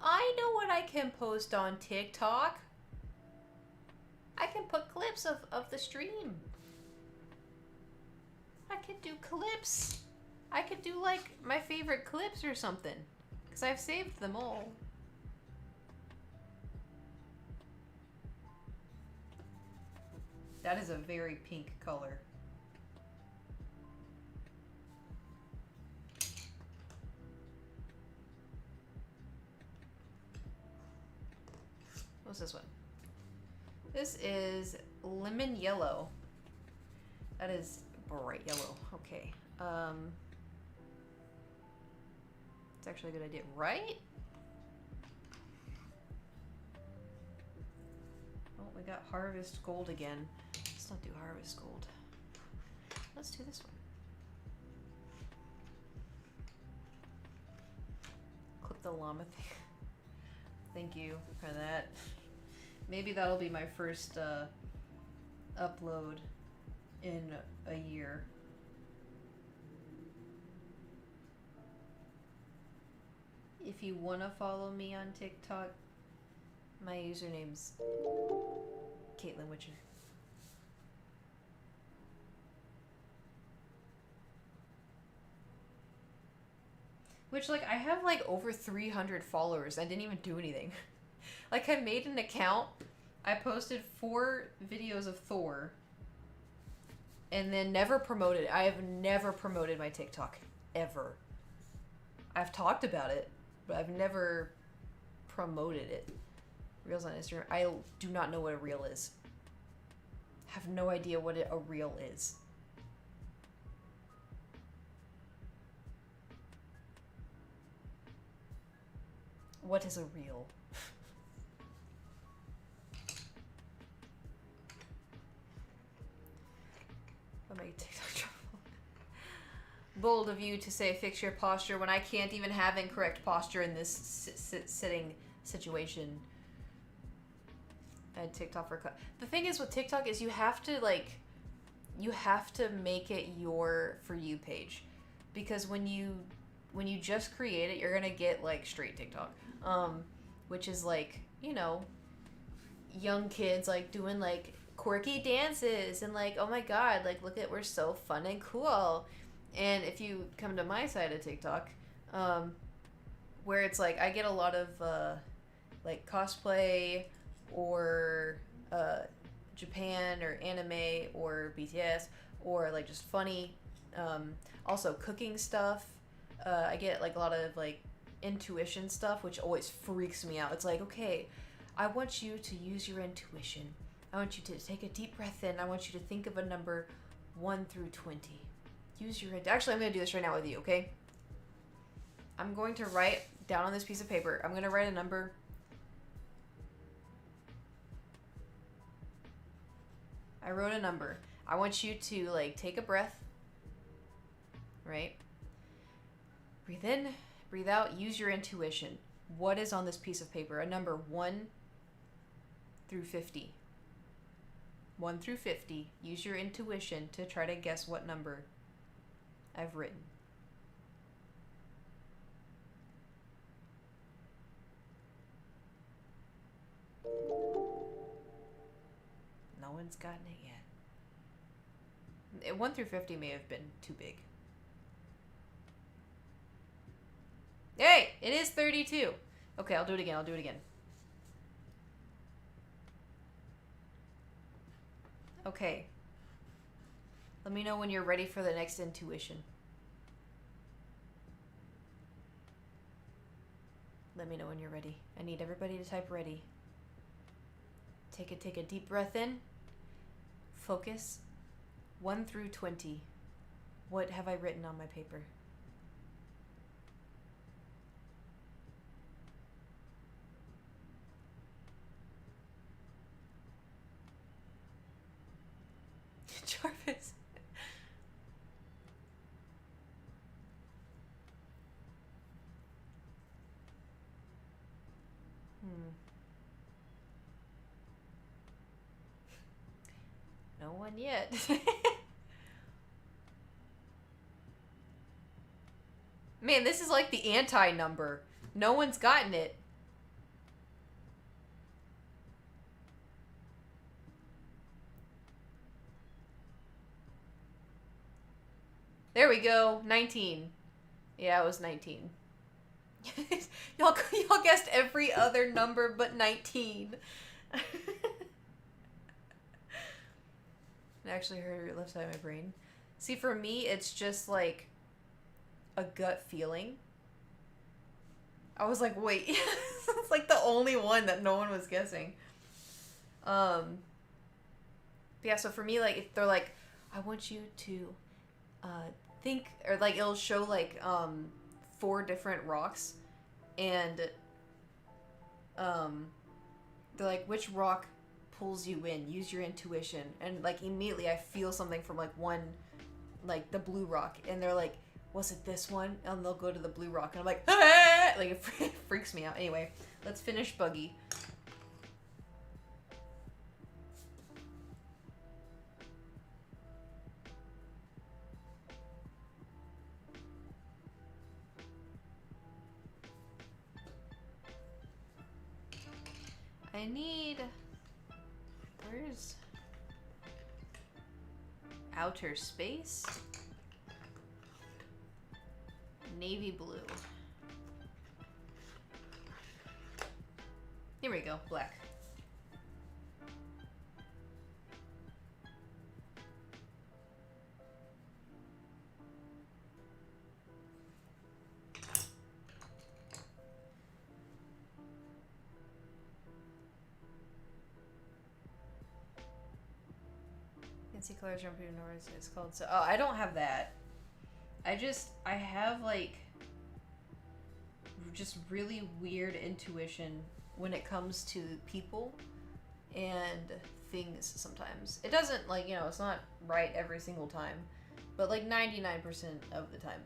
I know what I can post on TikTok. I can put clips of the stream. I could do clips. I could do like my favorite clips or something. Because I've saved them all. That is a very pink color. What's this one? This is lemon yellow. That is bright yellow. Okay. It's actually a good idea, right? Oh, we got harvest gold again. Let's not do harvest gold. Let's do this one. Clip the llama thing. Thank you for that. Maybe that'll be my first upload in a year. If you want to follow me on TikTok, my username's KaitlinWitcher. Which, like, I have, like, over 300 followers. I didn't even do anything. Like, I made an account. I posted 4 videos of Thor. And then never promoted it. I have never promoted my TikTok. Ever. I've talked about it. But I've never promoted it. Reels on Instagram. I do not know what a reel is. Have no idea what a reel is. What is a reel? I'll make TikTok trouble. Bold of you to say fix your posture when I can't even have incorrect posture in this sitting situation. I had TikTok for the thing is with TikTok is you have to make it your For You page, because when you just create it, you're gonna get like straight TikTok, which is like, you know, young kids like doing like quirky dances and like, oh my god, like look at, we're so fun and cool. And if you come to my side of TikTok, where it's like I get a lot of like cosplay or Japan or anime or BTS or like just funny, also cooking stuff. I get like a lot of like intuition stuff, which always freaks me out. It's like, okay, I want you to use your intuition. I want you to take a deep breath in. I want you to think of a number 1 through 20. Use your actually, I'm going to do this right now with you, okay? I'm going to write down on this piece of paper. I'm going to write a number. I wrote a number. I want you to like take a breath. Right? Breathe in, breathe out, use your intuition. What is on this piece of paper? A number 1 through 50. 1 through 50. Use your intuition to try to guess what number I've written. No one's gotten it yet. 1 through 50 may have been too big. Hey! It is 32! Okay, I'll do it again. Okay. Let me know when you're ready for the next intuition. Let me know when you're ready. I need everybody to type ready. Take a deep breath in. Focus. 1 through 20. What have I written on my paper? Jarvis. No one yet. Man, this is like the anti-number. No one's gotten it. There we go. 19. Yeah, it was 19. y'all guessed every other number but 19. It actually hurt left side of my brain. See, for me, it's just like a gut feeling. I was like, wait. It's like the only one that no one was guessing. Yeah, so for me, like, if they're like, I want you to think, or like, it'll show like 4 different rocks, and they're like, which rock pulls you in? Use your intuition. And like immediately I feel something from like one, like the blue rock, and they're like, was it this one? And they'll go to the blue rock, and I'm like, ah! Like it freaks me out. Anyway, let's finish Buggy. I need... Where's... Outer space? Navy blue. Here we go, black. See colors jumping north. It's called so. Oh, I don't have that. I have like just really weird intuition when it comes to people and things. Sometimes it doesn't, like, you know, it's not right every single time, but like 99% of the time,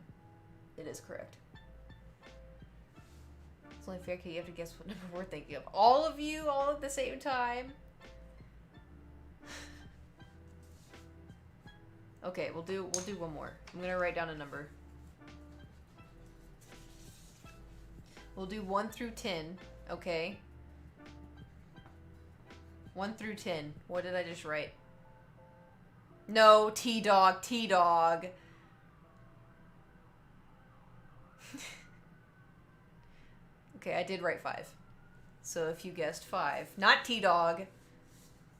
it is correct. It's only fair, Kate, you have to guess what number we're thinking of. All of you, all at the same time. Okay, we'll do one more. I'm gonna write down a number. We'll do 1 through 10, okay? 1 through 10. What did I just write? No, T-Dog, T-Dog. Okay, I did write 5. So if you guessed 5. Not T-Dog.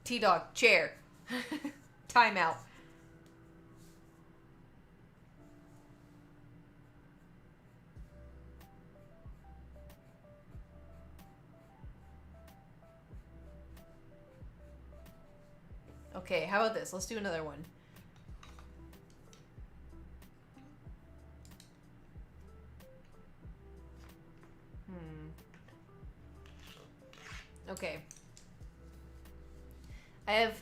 T-Dog, chair. Timeout. Okay, how about this? Let's do another one. Okay. I have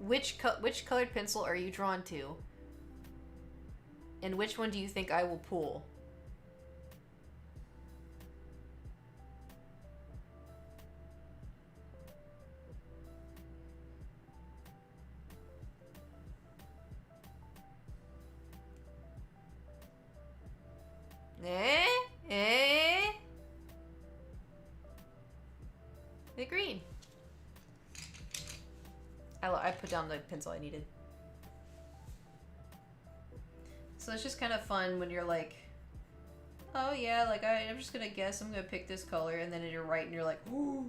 which colored pencil are you drawn to? And which one do you think I will pull? The green. I put down the pencil I needed. So it's just kind of fun when you're like, oh yeah, like I'm just gonna guess I'm gonna pick this color, and then you're right and you're like, ooh.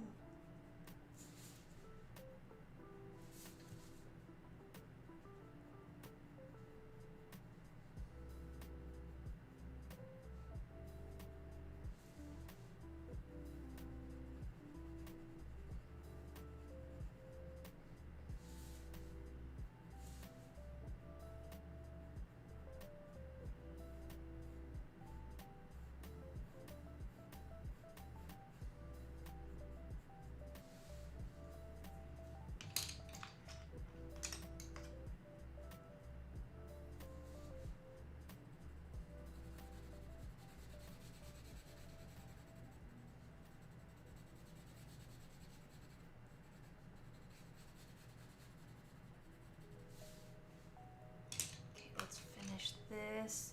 Let's finish this.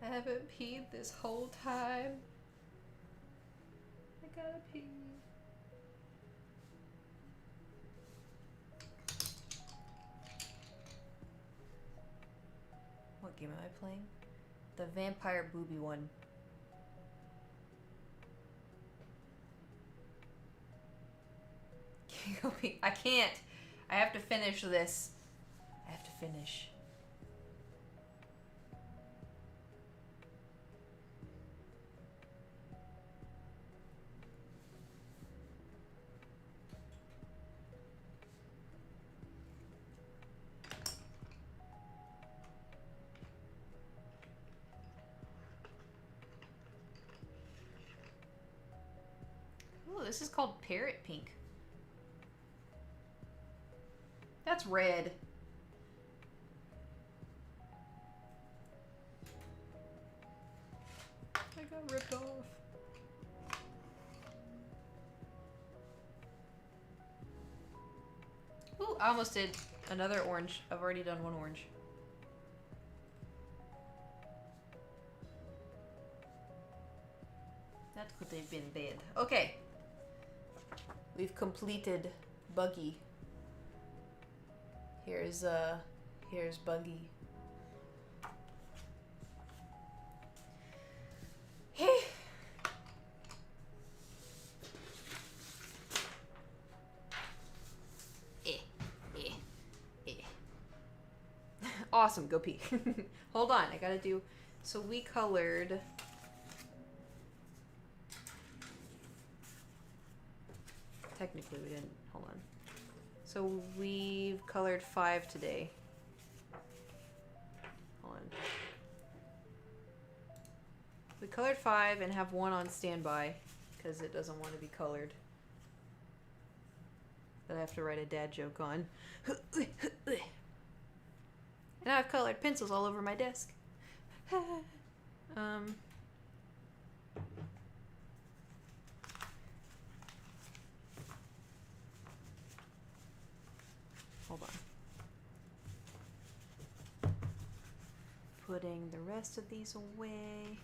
I haven't peed this whole time. I gotta pee. What game am I playing? The vampire booby one. I can't. I have to finish this. I have to finish. Ooh, this is called Parrot Pink. That's red. I got ripped off. Ooh, I almost did another orange. I've already done one orange. That could have been bad. Okay. We've completed Buggy. Here's Buggy. Awesome, go pee. Hold on, I gotta do. So we colored. Technically, we didn't. Hold on. So we've colored 5 today. Hold on. We colored 5 and have 1 on standby because it doesn't want to be colored. That I have to write a dad joke on. And I've colored pencils all over my desk. Hold on. Putting the rest of these away.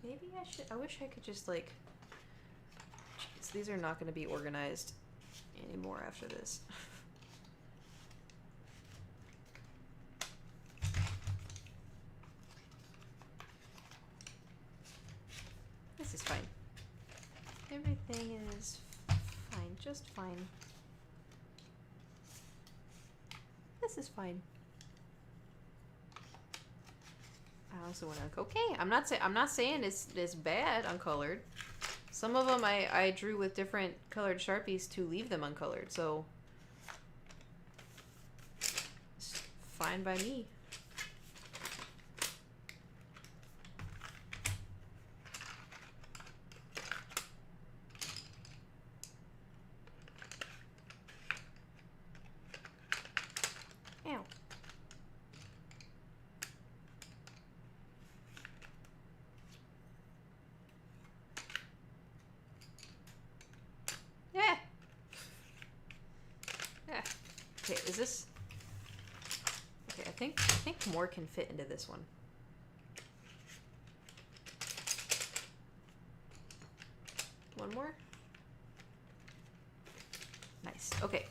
Maybe I should. I wish I could just like. Jeez, these are not going to be organized anymore after this. This is fine. Everything is fine, just fine. This is fine. I also want to. Okay, I'm not saying it's bad uncolored. Some of them I drew with different colored Sharpies to leave them uncolored, so it's fine by me. Ow. Yeah. Yeah. Okay, is this? Okay, I think more can fit into this one. One more. Nice. Okay.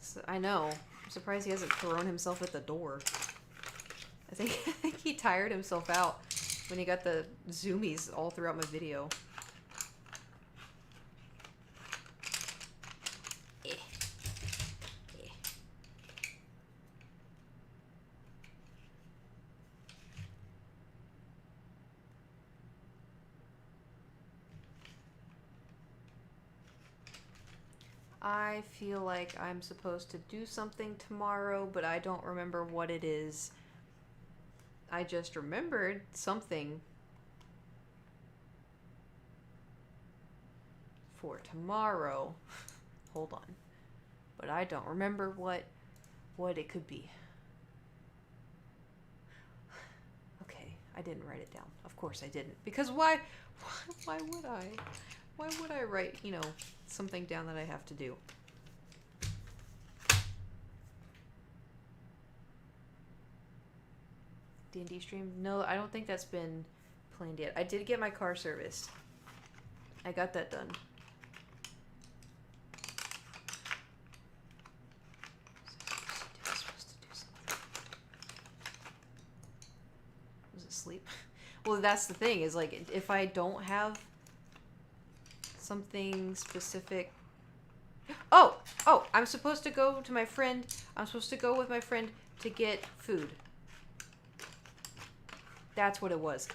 So, I know. I'm surprised he hasn't thrown himself at the door. I think he tired himself out when he got the zoomies all throughout my video. I feel like I'm supposed to do something tomorrow, but I don't remember what it is. I just remembered something for tomorrow. Hold on. But I don't remember what it could be. Okay, I didn't write it down. Of course I didn't. Because why would I? Why would I write, you know, something down that I have to do? D&D stream? No, I don't think that's been planned yet. I did get my car serviced. I got that done. Was it sleep? Well, that's the thing, is like, if I don't have something specific. Oh, I'm supposed to go to my friend. I'm supposed to go with my friend to get food. That's what it was.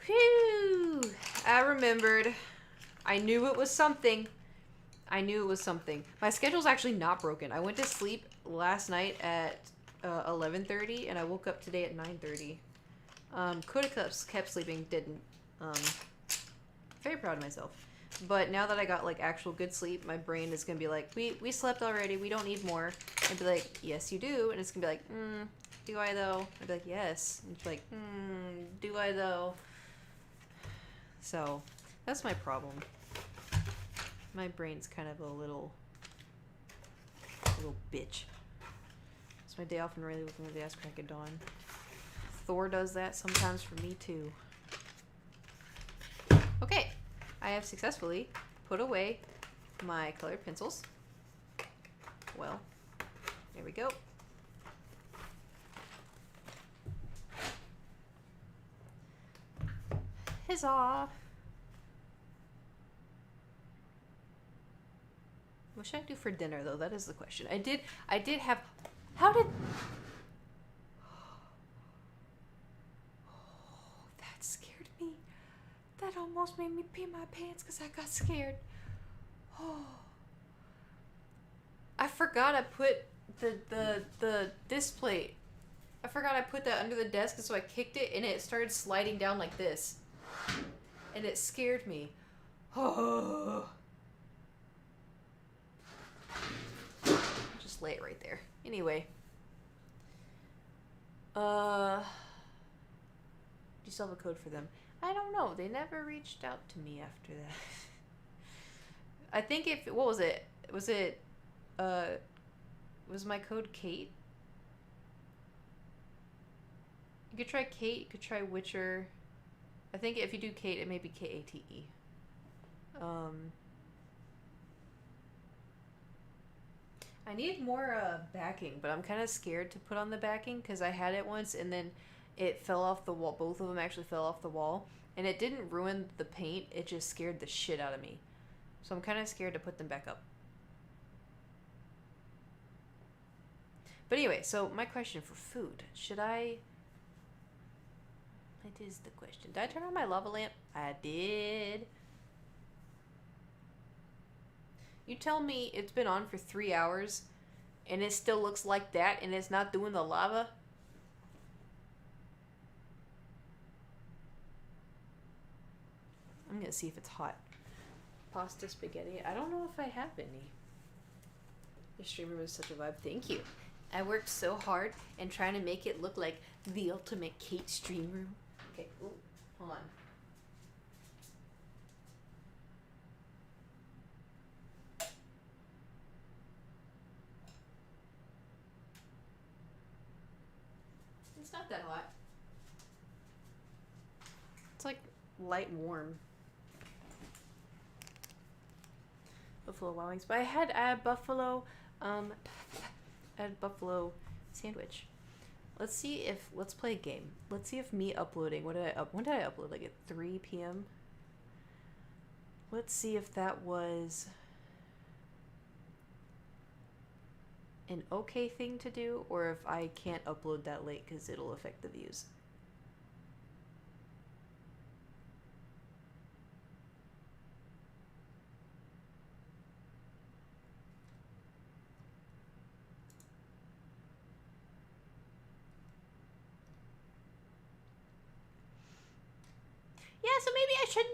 Whew. I remembered. I knew it was something. I knew it was something. My schedule's actually not broken. I went to sleep last night at 11:30 and I woke up today at 9:30. Could have kept sleeping, didn't. Very proud of myself. But now that I got like actual good sleep, my brain is gonna be like, we slept already, we don't need more. I'd be like, yes you do, and it's gonna be like, do I though? I'd be like, yes. And it's like, do I though? So that's my problem. My brain's kind of a little bitch. It's my day off and really looking at the ass crack of dawn. Thor does that sometimes for me too. Okay, I have successfully put away my colored pencils. Well, there we go. Huzzah! What should I do for dinner though? That is the question. I did have. How did? Oh, that scared me. That almost made me pee my pants because I got scared. Oh. I forgot I put the display. I forgot I put that under the desk, so I kicked it and it started sliding down like this. And it scared me. Oh. Just lay it right there. Anyway. Do you still have a code for them? I don't know. They never reached out to me after that. I think what was it? Was my code Kait? You could try Kait, you could try Witcher. I think if you do Kait, it may be Kate. I need more backing, but I'm kind of scared to put on the backing because I had it once and then it fell off the wall. Both of them actually fell off the wall. And it didn't ruin the paint, it just scared the shit out of me. So I'm kind of scared to put them back up. But anyway, so my question for food. Should I... That is the question. Did I turn on my lava lamp? I did. You tell me it's been on for 3 hours and it still looks like that and it's not doing the lava? I'm gonna see if it's hot. Pasta, spaghetti. I don't know if I have any. Your stream room is such a vibe. Thank you. I worked so hard and trying to make it look like the ultimate Kait stream room. Okay, ooh, hold on. It's not that hot. It's like light warm. Buffalo Wild Wings. But I had buffalo sandwich. Let's play a game. Let's see if me uploading, when did I upload? Like at 3 p.m.? Let's see if that was an okay thing to do, or if I can't upload that late because it'll affect the views. Yeah, so maybe I should,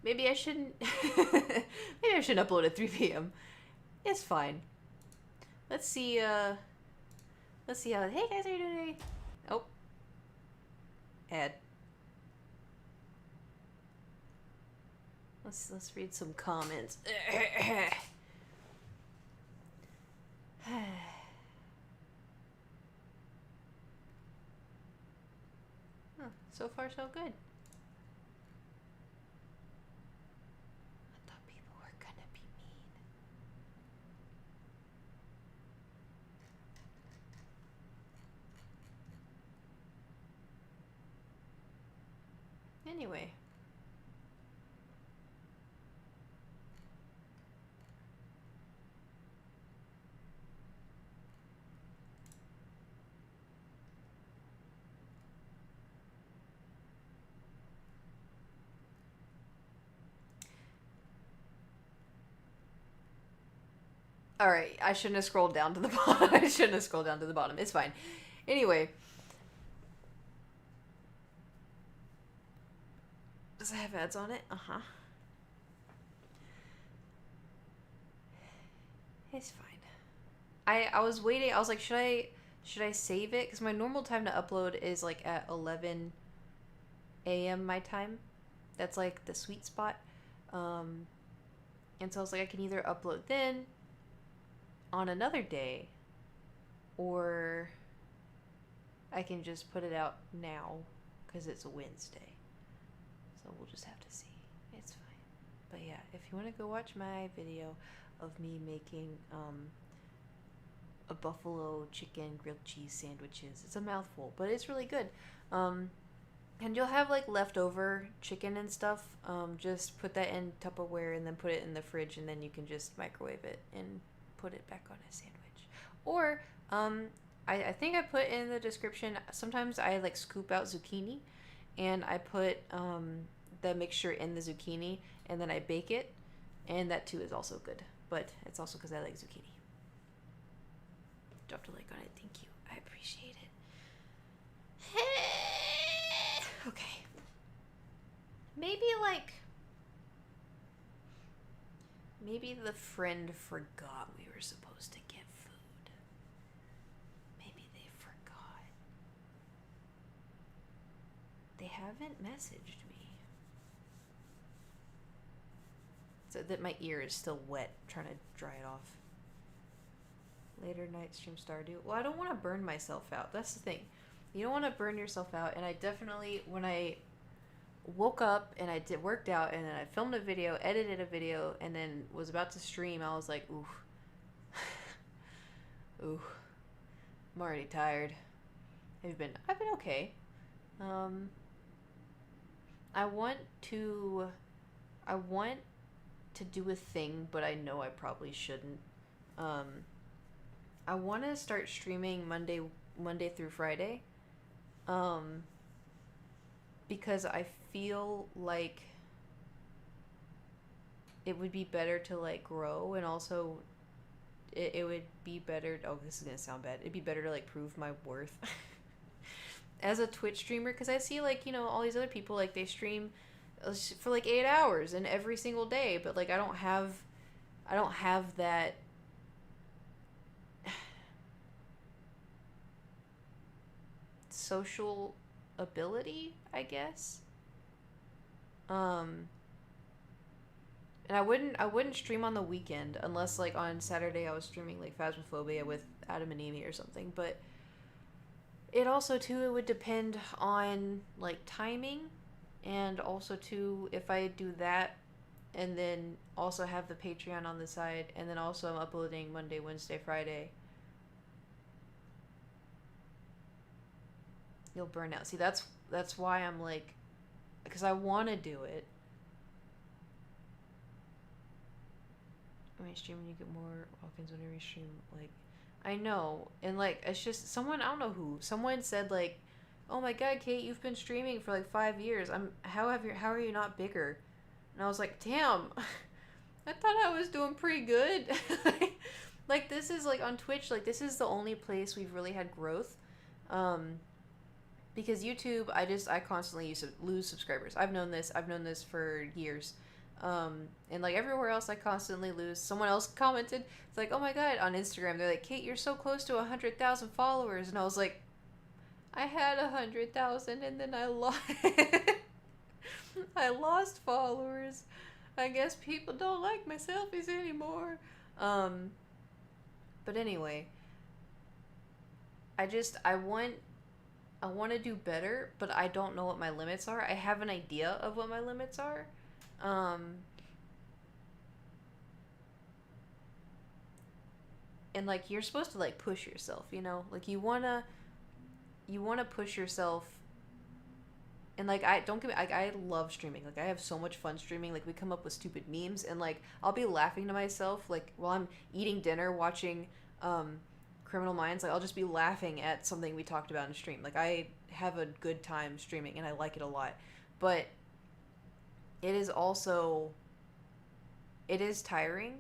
maybe I shouldn't, maybe I shouldn't upload at 3 p.m. It's fine. Let's see how, hey guys, how are you doing today? Oh. Ad. Let's read some comments. Huh, so far so good. I thought people were gonna be mean. Anyway. Alright, I shouldn't have scrolled down to the bottom. I shouldn't have scrolled down to the bottom. It's fine. Anyway. Does it have ads on it? Uh-huh. It's fine. I was waiting. I was like, should I save it? Because my normal time to upload is like at 11 a.m. my time. That's like the sweet spot. And so I was like, I can either upload then on another day, or I can just put it out now because it's a Wednesday. So we'll just have to see. It's fine. But yeah, if you want to go watch my video of me making a buffalo chicken grilled cheese sandwiches, it's a mouthful, but it's really good. And you'll have like leftover chicken and stuff. Just put that in Tupperware and then put it in the fridge, and then you can just microwave it and put it back on a sandwich. Or I think I put in the description, sometimes I like scoop out zucchini and I put the mixture in the zucchini and then I bake it, and that too is also good, but it's also because I like zucchini. Dropped a like on it, thank you, I appreciate it. Okay, maybe the friend forgot we were supposed to get food. Maybe they forgot. They haven't messaged me. So that my ear is still wet, trying to dry it off. Later night stream Stardew. Well, I don't want to burn myself out. That's the thing. You don't want to burn yourself out. And I definitely, when I woke up and I worked out and then I filmed a video, edited a video, and then was about to stream, I was like, ooh. Ooh. I'm already tired. I've been okay. I want to do a thing, but I know I probably shouldn't. I want to start streaming Monday through Friday. Because I feel like it would be better to like grow, and also it would be better. Oh, this is gonna sound bad. It'd be better to like prove my worth as a Twitch streamer, because I see like, you know, all these other people, like they stream for like 8 hours and every single day, but like I don't have that social ability, I guess. And I wouldn't stream on the weekend unless like on Saturday I was streaming like Phasmophobia with Adam and Amy or something, but it also too, it would depend on like timing, and also too, if I do that and then also have the Patreon on the side, and then also I'm uploading Monday, Wednesday, Friday, you'll burn out. See, that's why I'm like, because I want to do it. When you stream, you get more walk-ins whenever you stream. Like, I know, and like, it's just someone, I don't know who, someone said like, "Oh my God, Kait, you've been streaming for like 5 years. How are you not bigger?" And I was like, "Damn, I thought I was doing pretty good." Like, this is like on Twitch, like this is the only place we've really had growth. Because YouTube, I constantly lose subscribers. I've known this for years. And like everywhere else, I constantly lose. Someone else commented, it's like, "Oh my God," on Instagram, they're like, "Kait, you're so close to 100,000 followers," and I was like, I had 100,000 and then I lost. I lost followers. I guess people don't like my selfies anymore. But anyway, I want to do better, but I don't know what my limits are. I have an idea of what my limits are. And like, you're supposed to like push yourself, you know? Like, you want to push yourself. And like, I love streaming. Like, I have so much fun streaming. Like, we come up with stupid memes, and like, I'll be laughing to myself like while I'm eating dinner watching Criminal Minds. Like, I'll just be laughing at something we talked about in a stream. Like, I have a good time streaming and I like it a lot. But it is tiring.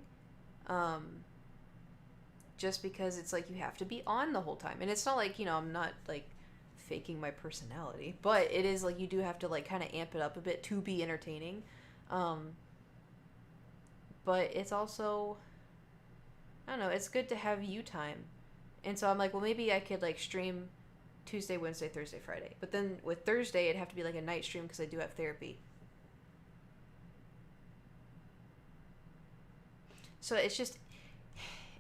Just because it's like you have to be on the whole time. And it's not like, I'm not like faking my personality, but it is like you do have to like kind of amp it up a bit to be entertaining. But it's also, I don't know, it's good to have you time. And so I'm like, well, maybe I could like stream Tuesday, Wednesday, Thursday, Friday. But then with Thursday, it'd have to be like a night stream because I do have therapy. So it's just,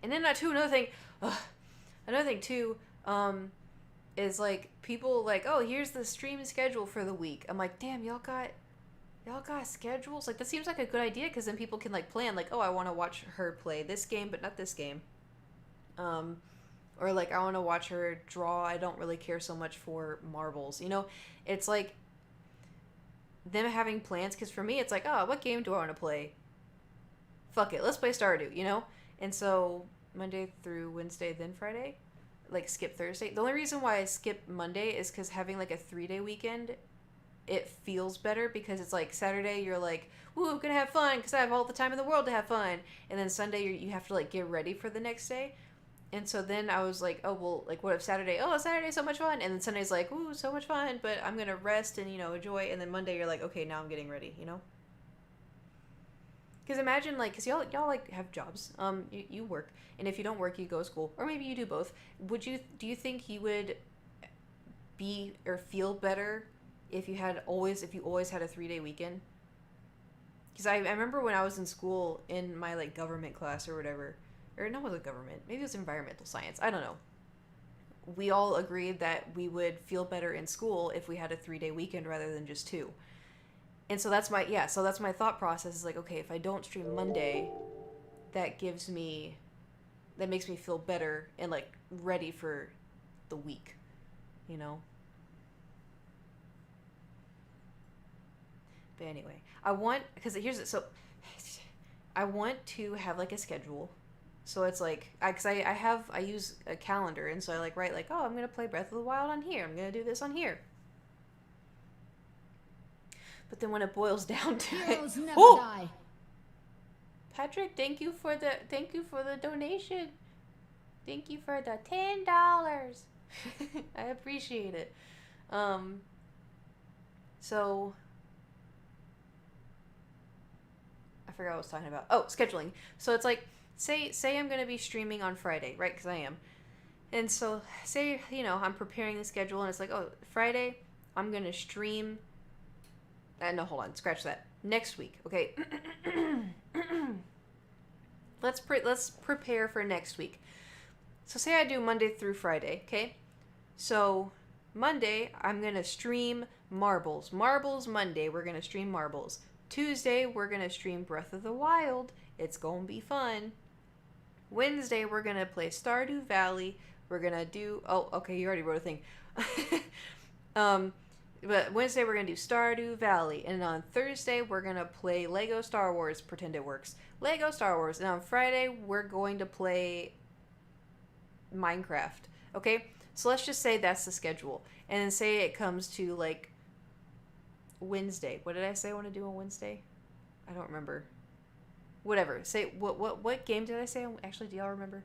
and then another thing too, is like people like, "Oh, here's the stream schedule for the week." I'm like, damn, y'all got schedules? Like, that seems like a good idea, because then people can like plan like, "Oh, I want to watch her play this game but not this game," or like, "I want to watch her draw. I don't really care so much for marbles." It's like them having plans, because for me it's like, "Oh, what game do I want to play? Fuck it, let's play Stardew," And so Monday through Wednesday, then Friday, like skip Thursday. The only reason why I skip Monday is because having like a 3-day weekend, it feels better, because it's like Saturday you're like, "Woo, I'm gonna have fun because I have all the time in the world to have fun," and then Sunday you have to like get ready for the next day. And so then I was like, "Oh well, like what if Saturday? Oh, Saturday's so much fun," and then Sunday's like, "Ooh, so much fun, but I'm gonna rest and enjoy," and then Monday you're like, "Okay, now I'm getting ready," Because imagine, like, because y'all like have jobs, you work, and if you don't work, you go to school, or maybe you do both. Do you think you would be or feel better if you always had a 3-day weekend? Because I remember when I was in school in my like government class or whatever, or no, it wasn't government, maybe it was environmental science, I don't know. We all agreed that we would feel better in school if we had a 3-day weekend rather than just 2. And so that's my thought process, is like, okay, if I don't stream Monday, that makes me feel better and like ready for the week, But anyway, I want to have like a schedule. So it's like, I use a calendar, and so I like write like, "Oh, I'm going to play Breath of the Wild on here. I'm going to do this on here." But then when it boils down to Heroes it, never die. Patrick, thank you for the donation. Thank you for the $10. I appreciate it. So I forgot what I was talking about. Oh, scheduling. So it's like, say I'm going to be streaming on Friday, right? Because I am. And so say, I'm preparing the schedule, and it's like, oh, Friday, I'm going to stream. No, hold on. Scratch that. Next week, okay? Let's prepare for next week. So say I do Monday through Friday, okay? So Monday, I'm going to stream Marbles. Marbles Monday, we're going to stream Marbles. Tuesday, we're going to stream Breath of the Wild. It's going to be fun. Wednesday, we're going to play Stardew Valley. We're going to do... Oh, okay, you already wrote a thing. But Wednesday, we're going to do Stardew Valley. And on Thursday, we're going to play Lego Star Wars. Pretend it works. Lego Star Wars. And on Friday, we're going to play Minecraft. Okay? So let's just say that's the schedule. And then say it comes to, like, Wednesday. What did I say I want to do on Wednesday? I don't remember. Whatever. Say, what game did I say? Actually, do y'all remember?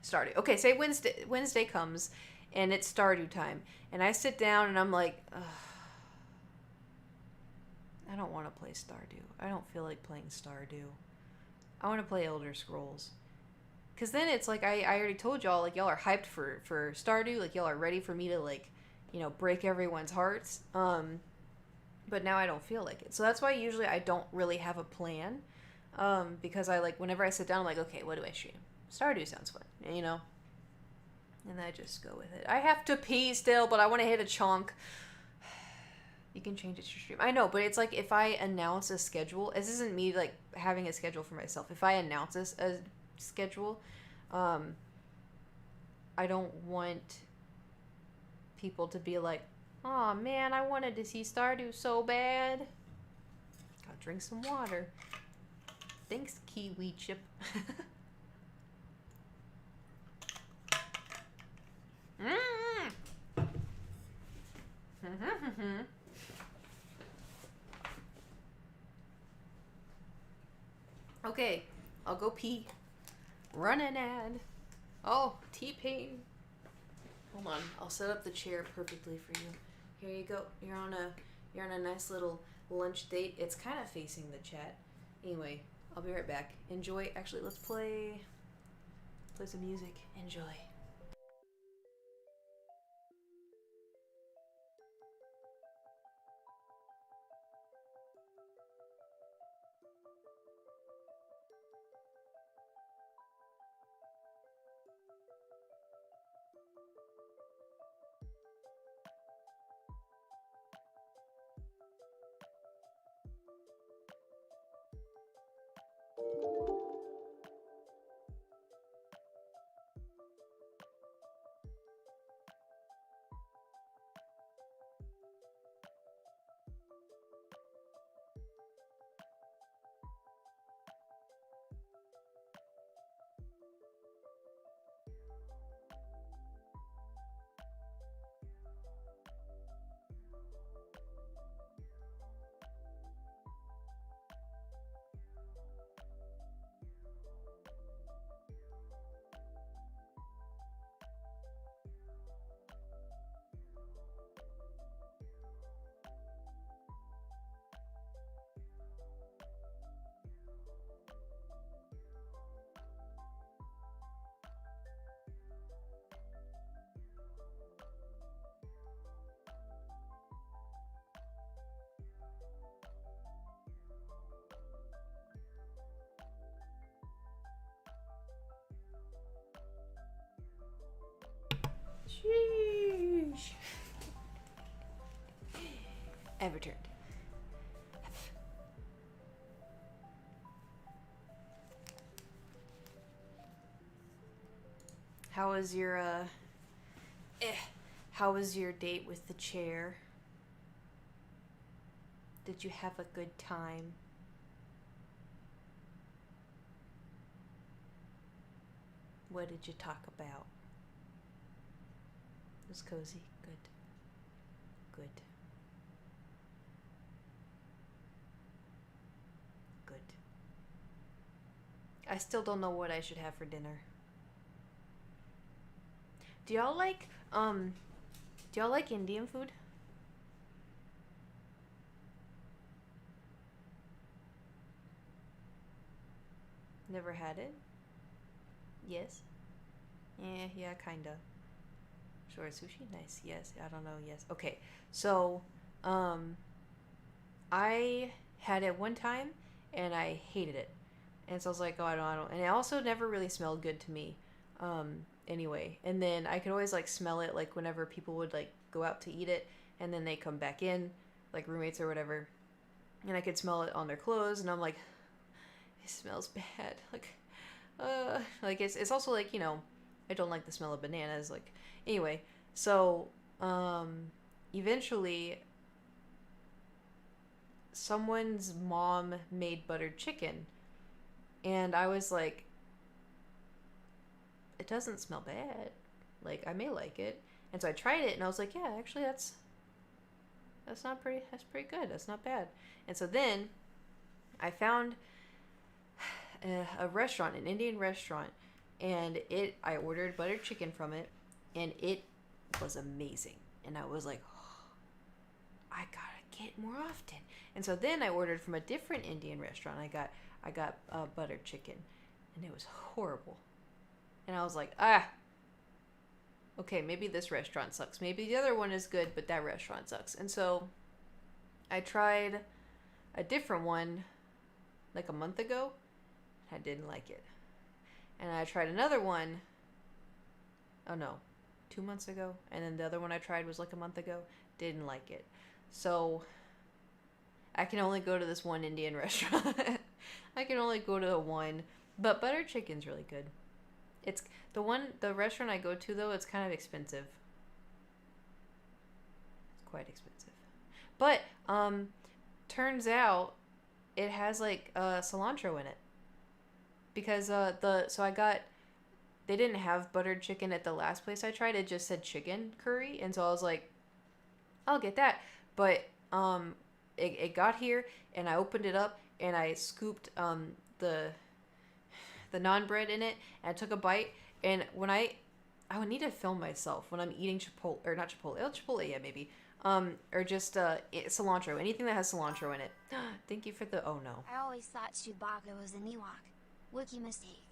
Stardew. Okay, say Wednesday comes, and it's Stardew time. And I sit down, and I'm like, ugh, I don't want to play Stardew. I don't feel like playing Stardew. I want to play Elder Scrolls. Because then it's like, I already told y'all, like, y'all are hyped for Stardew. Like, y'all are ready for me to, like, you know, break everyone's hearts. But now I don't feel like it. So that's why usually I don't really have a plan. Because I, like, whenever I sit down, I'm like, okay, what do I stream? Stardew sounds fun, you know? And I just go with it. I have to pee still, but I want to hit a chonk. You can change it to stream. I know, but it's like if I announce a schedule, this isn't me, like, having a schedule for myself. If I announce a schedule, I don't want people to be like, oh man, I wanted to see Stardew so bad. Gotta drink some water. Thanks, Kiwi Chip. Okay, I'll go pee. Run an ad. Oh, T-Pain. Hold on, I'll set up the chair perfectly for you. Here you go. You're on a nice little lunch date. It's kind of facing the chat. Anyway, I'll be right back. Enjoy. Actually, let's play some music. Enjoy. Sheesh. I've returned. How was your how was your date with the chair? Did you have a good time? What did you talk about? It was cozy. Good. Good. Good. I still don't know what I should have for dinner. Do y'all like Indian food? Never had it? Yes. Yeah, kinda. Sure, sushi? Nice. Yes. I don't know. Yes. Okay. So, I had it one time and I hated it. And so I was like, oh, I don't. And it also never really smelled good to me. Anyway, and then I could always like smell it like whenever people would like go out to eat it, and then they come back in, like roommates or whatever, and I could smell it on their clothes, and I'm like, it smells bad. Like it's also like, you know, I don't like the smell of bananas. Like, anyway, so eventually someone's mom made buttered chicken, and I was like, it doesn't smell bad. Like, I may like it. And so I tried it, and I was like, yeah, actually that's pretty good. That's not bad. And so then I found a restaurant, an Indian restaurant, and I ordered buttered chicken from it, and it was amazing. And I was like, oh, I gotta get more often. And so then I ordered from a different Indian restaurant. I got buttered chicken, and it was horrible. And I was like, okay, maybe this restaurant sucks. Maybe the other one is good, but that restaurant sucks. And so I tried a different one like a month ago. I didn't like it. And I tried another one, 2 months ago. And then the other one I tried was like a month ago. Didn't like it. So I can only go to this one Indian restaurant. I can only go to the one. But butter chicken's really good. It's the restaurant I go to though, it's kind of expensive. It's quite expensive. But turns out it has like cilantro in it. Because they didn't have buttered chicken at the last place I tried. It just said chicken curry, and so I was like, I'll get that. But it got here, and I opened it up, and I scooped the naan bread in it, and I took a bite. And when I would need to film myself when I'm eating Chipotle, or not Chipotle, Chipotle, yeah, maybe, or just cilantro, anything that has cilantro in it. Thank you for the, oh no. I always thought Chewbacca was an Ewok. Wookiee mistake.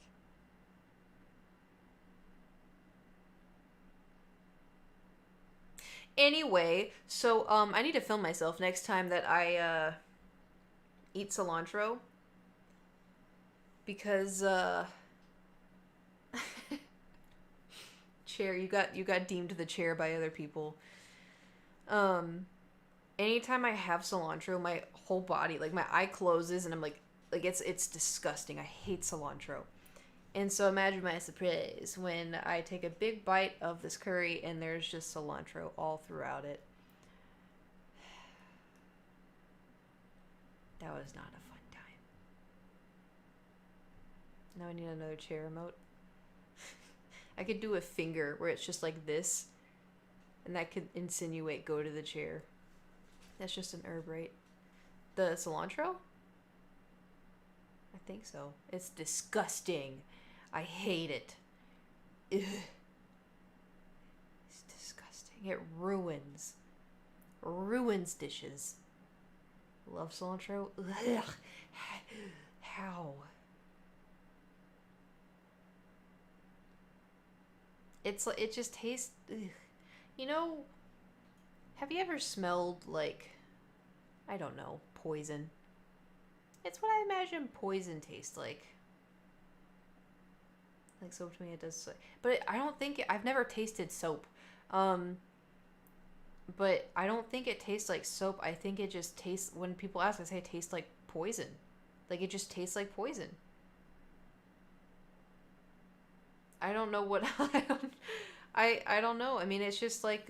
Anyway, so I need to film myself next time that I eat cilantro, because chair, you got deemed the chair by other people. Anytime I have cilantro, my whole body, like my eye closes, and I'm like it's disgusting. I hate cilantro. And so imagine my surprise when I take a big bite of this curry and there's just cilantro all throughout it. That was not a fun time. Now I need another chair remote. I could do a finger where it's just like this, and that could insinuate go to the chair. That's just an herb, right? The cilantro? I think so. It's disgusting. I hate it. Ugh. It's disgusting. It ruins dishes. Love cilantro? Ugh. How? It just tastes. Ugh. You know, have you ever smelled like, I don't know, poison? It's what I imagine poison tastes like. Like soap to me, it does. But I don't think I've never tasted soap. But I don't think it tastes like soap. I think it just tastes. When people ask, I say it tastes like poison. Like it just tastes like poison. I don't know what I don't know. I mean, it's just like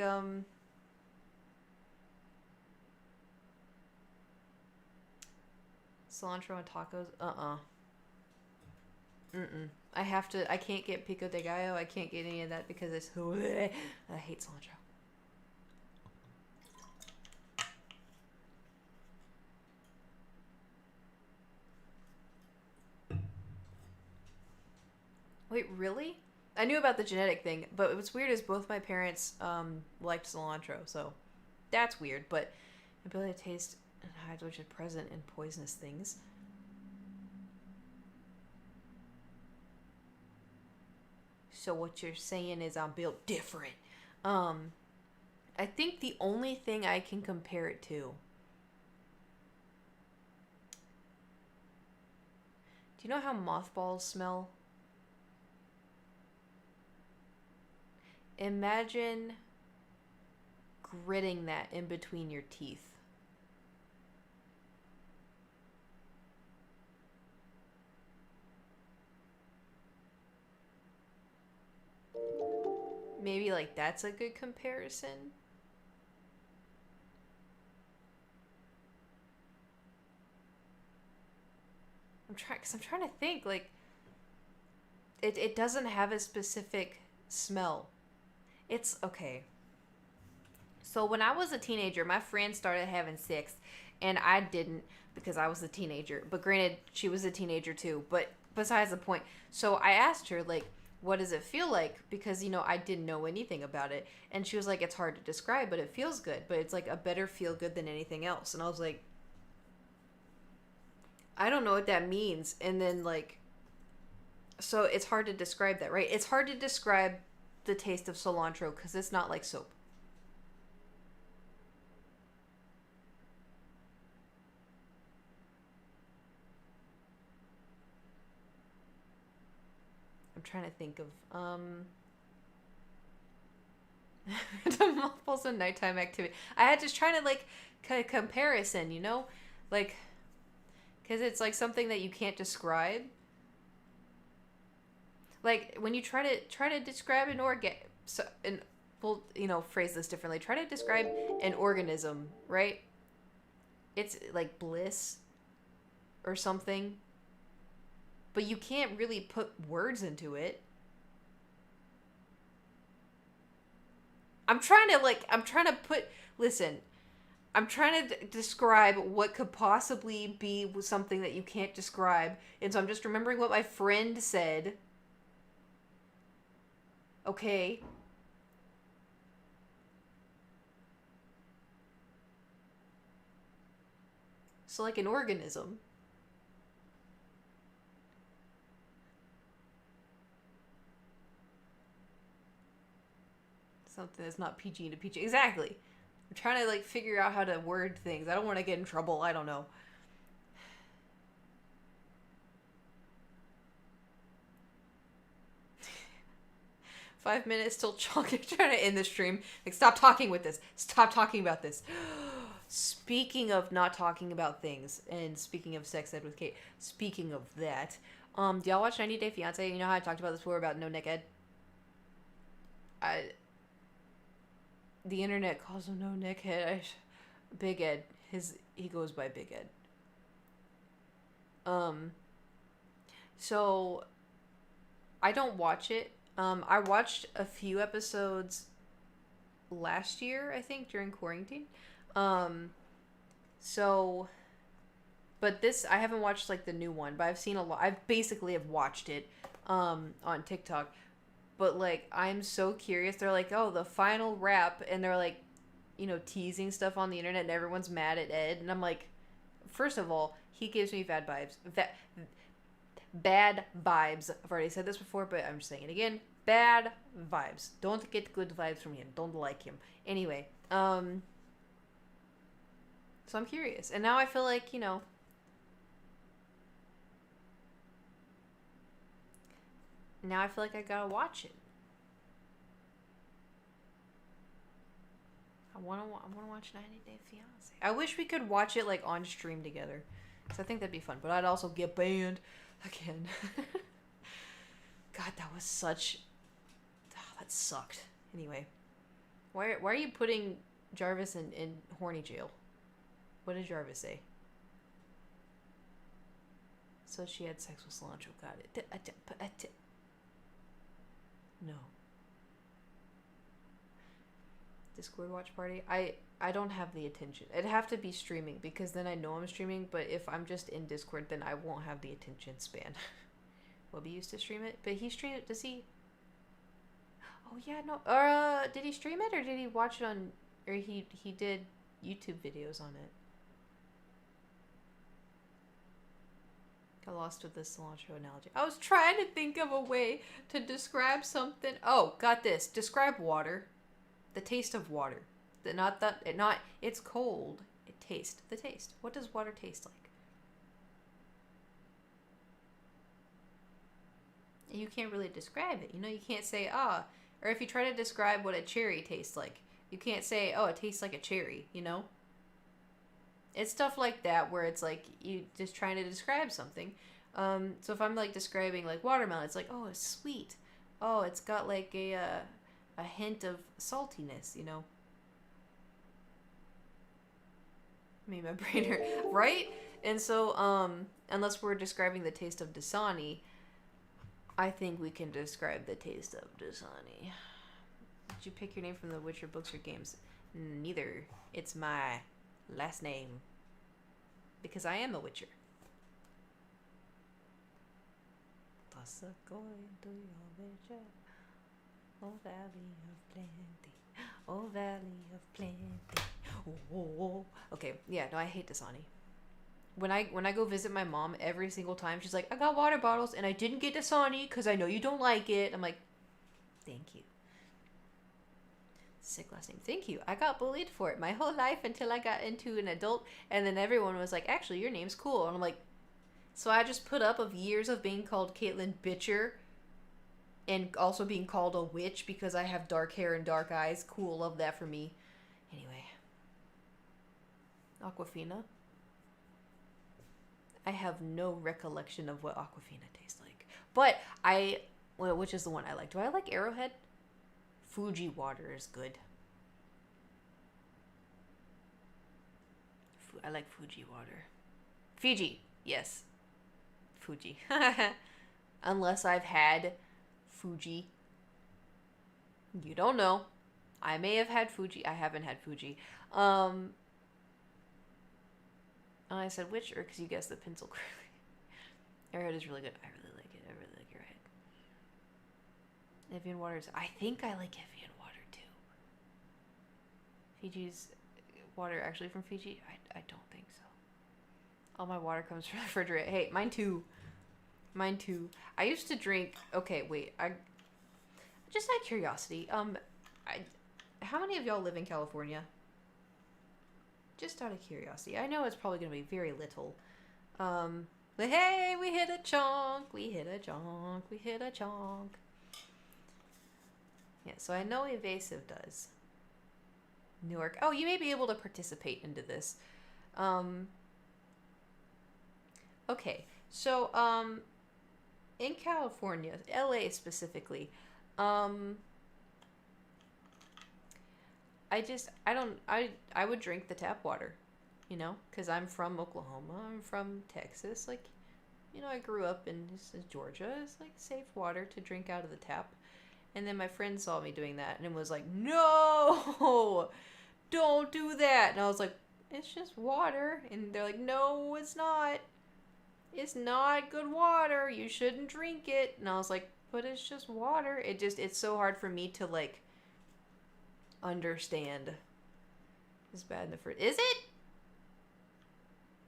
cilantro and tacos. I can't get pico de gallo. I can't get any of that because it's I hate cilantro. Wait, really? I knew about the genetic thing, but what's weird is both my parents liked cilantro, so that's weird. But ability to taste and hide which is present in poisonous things. So what you're saying is I'm built different. I think the only thing I can compare it to. Do you know how mothballs smell? imagine gritting that in between your teeth. Maybe like that's a good comparison. I'm trying to think, like, it doesn't have a specific smell. It's okay. So when I was a teenager, my friend started having sex, and I didn't because I was a teenager. But granted, she was a teenager too. But besides the point, so I asked her, like, what does it feel like? Because, you know, I didn't know anything about it. And she was like, it's hard to describe, but it feels good. But it's like a better feel good than anything else. And I was like, I don't know what that means. And then, like, so it's hard to describe that, right? It's hard to describe the taste of cilantro because it's not like soap. I'm trying to think of the mothballs and nighttime activity. I had just trying to like comparison, you know, like because it's like something that you can't describe. Like when you try to describe an we'll, you know, phrase this differently. Try to describe an organism, right? It's like bliss or something. But you can't really put words into it. I'm trying to describe what could possibly be something that you can't describe. And so I'm just remembering what my friend said. Okay. So like an organism. Something that's not PG to PG. Exactly. I'm trying to like figure out how to word things. I don't want to get in trouble. I don't know. 5 minutes till trying to end the stream. Like, stop talking with this. Stop talking about this. Speaking of not talking about things, and speaking of sex ed with Kate, speaking of that, do y'all watch 90 Day Fiance? You know how I talked about this before about no neck ed? The internet calls him no neck head. Big Ed. He goes by Big Ed. So I don't watch it. I watched a few episodes last year, I think, during quarantine. So, but this, I haven't watched, like, the new one, but I've seen a lot. I basically have watched it, on TikTok. But, like, I'm so curious. They're like, oh, the final wrap, and they're, like, you know, teasing stuff on the internet, and everyone's mad at Ed. And I'm like, first of all, he gives me bad vibes. Bad vibes. I've already said this before, but I'm just saying it again. Bad vibes. Don't get good vibes from him. Don't like him. Anyway, so I'm curious. And now I feel like, you know, now I feel like I gotta watch it. I wanna watch 90 Day Fiance. I wish we could watch it like on stream together, because I think that'd be fun. But I'd also get banned again. God, that was such. Oh, that sucked. Anyway, why are you putting Jarvis in horny jail? What did Jarvis say? So she had sex with Cilantro. Got it. No. Discord watch party. I don't have the attention. It'd have to be streaming, because then I know I'm streaming. But if I'm just in Discord, then I won't have the attention span. Wubby used to stream it, but he streamed it. Does he? Oh yeah, no. Did he stream it, or did he watch it on? Or he did YouTube videos on it. Got lost with the cilantro analogy. I was trying to think of a way to describe something. Oh, got this. Describe water. The taste of water. It's cold. It tastes. The taste. What does water taste like? You can't really describe it. You know, you can't say, Or if you try to describe what a cherry tastes like, you can't say, oh, it tastes like a cherry, you know? It's stuff like that where it's like you just trying to describe something. So if I'm like describing like watermelon, it's like, oh, it's sweet. Oh, it's got like a hint of saltiness, you know? Made my brain hurt, right? And so, unless we're describing the taste of Dasani, I think we can describe the taste of Dasani. Did you pick your name from the Witcher books or games? Neither. It's my last name. Because I am a Witcher. Toss a coin to your Witcher. Oh, valley of plenty. Oh, valley of plenty. Oh. Okay, yeah, no, I hate Dasani. When I go visit my mom, every single time she's like, I got water bottles and I didn't get Dasani because I know you don't like it. I'm like, thank you. Sick last name. Thank you. I got bullied for it my whole life until I got into an adult, and then everyone was like, actually, your name's cool. And I'm like, so I just put up of years of being called KaitlinWitcher and also being called a witch because I have dark hair and dark eyes. Cool, love that for me. Anyway. Aquafina. I have no recollection of what Aquafina tastes like. But which is the one I like? Do I like Arrowhead? Fuji water is good. I like Fuji water. Fiji, yes. Fuji. Unless I've had Fuji. You don't know. I may have had Fuji. I haven't had Fuji. I said which, or because you guessed the pencil correctly. Arrowhead is really good. I really like it. I really like Arrowhead. Evian water is... I think I like Evian water too. Fiji's water actually from Fiji? I don't think so. All my water comes from the refrigerator. Hey, mine too. Mine too. I used to drink... Okay, wait. Just out of curiosity. How many of y'all live in California? Just out of curiosity. I know it's probably going to be very little. But hey, we hit a chunk. We hit a chunk. We hit a chunk. Yeah, so I know Evasive does. Newark. Oh, you may be able to participate into this. Okay, so, in California, LA specifically, I would drink the tap water, you know, because I'm from Oklahoma, I'm from Texas, like, you know, I grew up in Georgia. It's like safe water to drink out of the tap. And then my friend saw me doing that and was like, no, don't do that. And I was like, it's just water. And they're like, no, it's not. It's not good water. You shouldn't drink it. And I was like, but it's just water. It's so hard for me to, like, understand. It's bad in the fridge. Is it?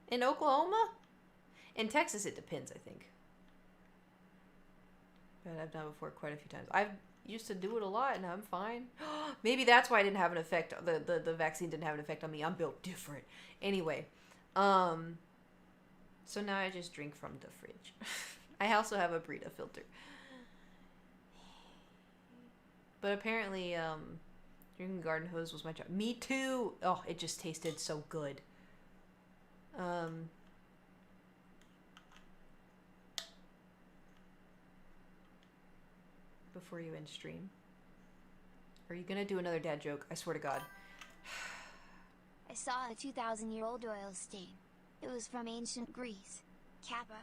In Oklahoma? In Texas, it depends, I think. But I've done it before quite a few times. I've used to do it a lot, and I'm fine. Maybe that's why I didn't have an effect. The vaccine didn't have an effect on me. I'm built different. Anyway, so now I just drink from the fridge. I also have a Brita filter. But apparently, drinking garden hose was my job. Me too! Oh, it just tasted so good. Before you end stream. Are you gonna do another dad joke? I swear to God. I saw a 2,000-year-old oil stain. It was from ancient Greece. Kappa.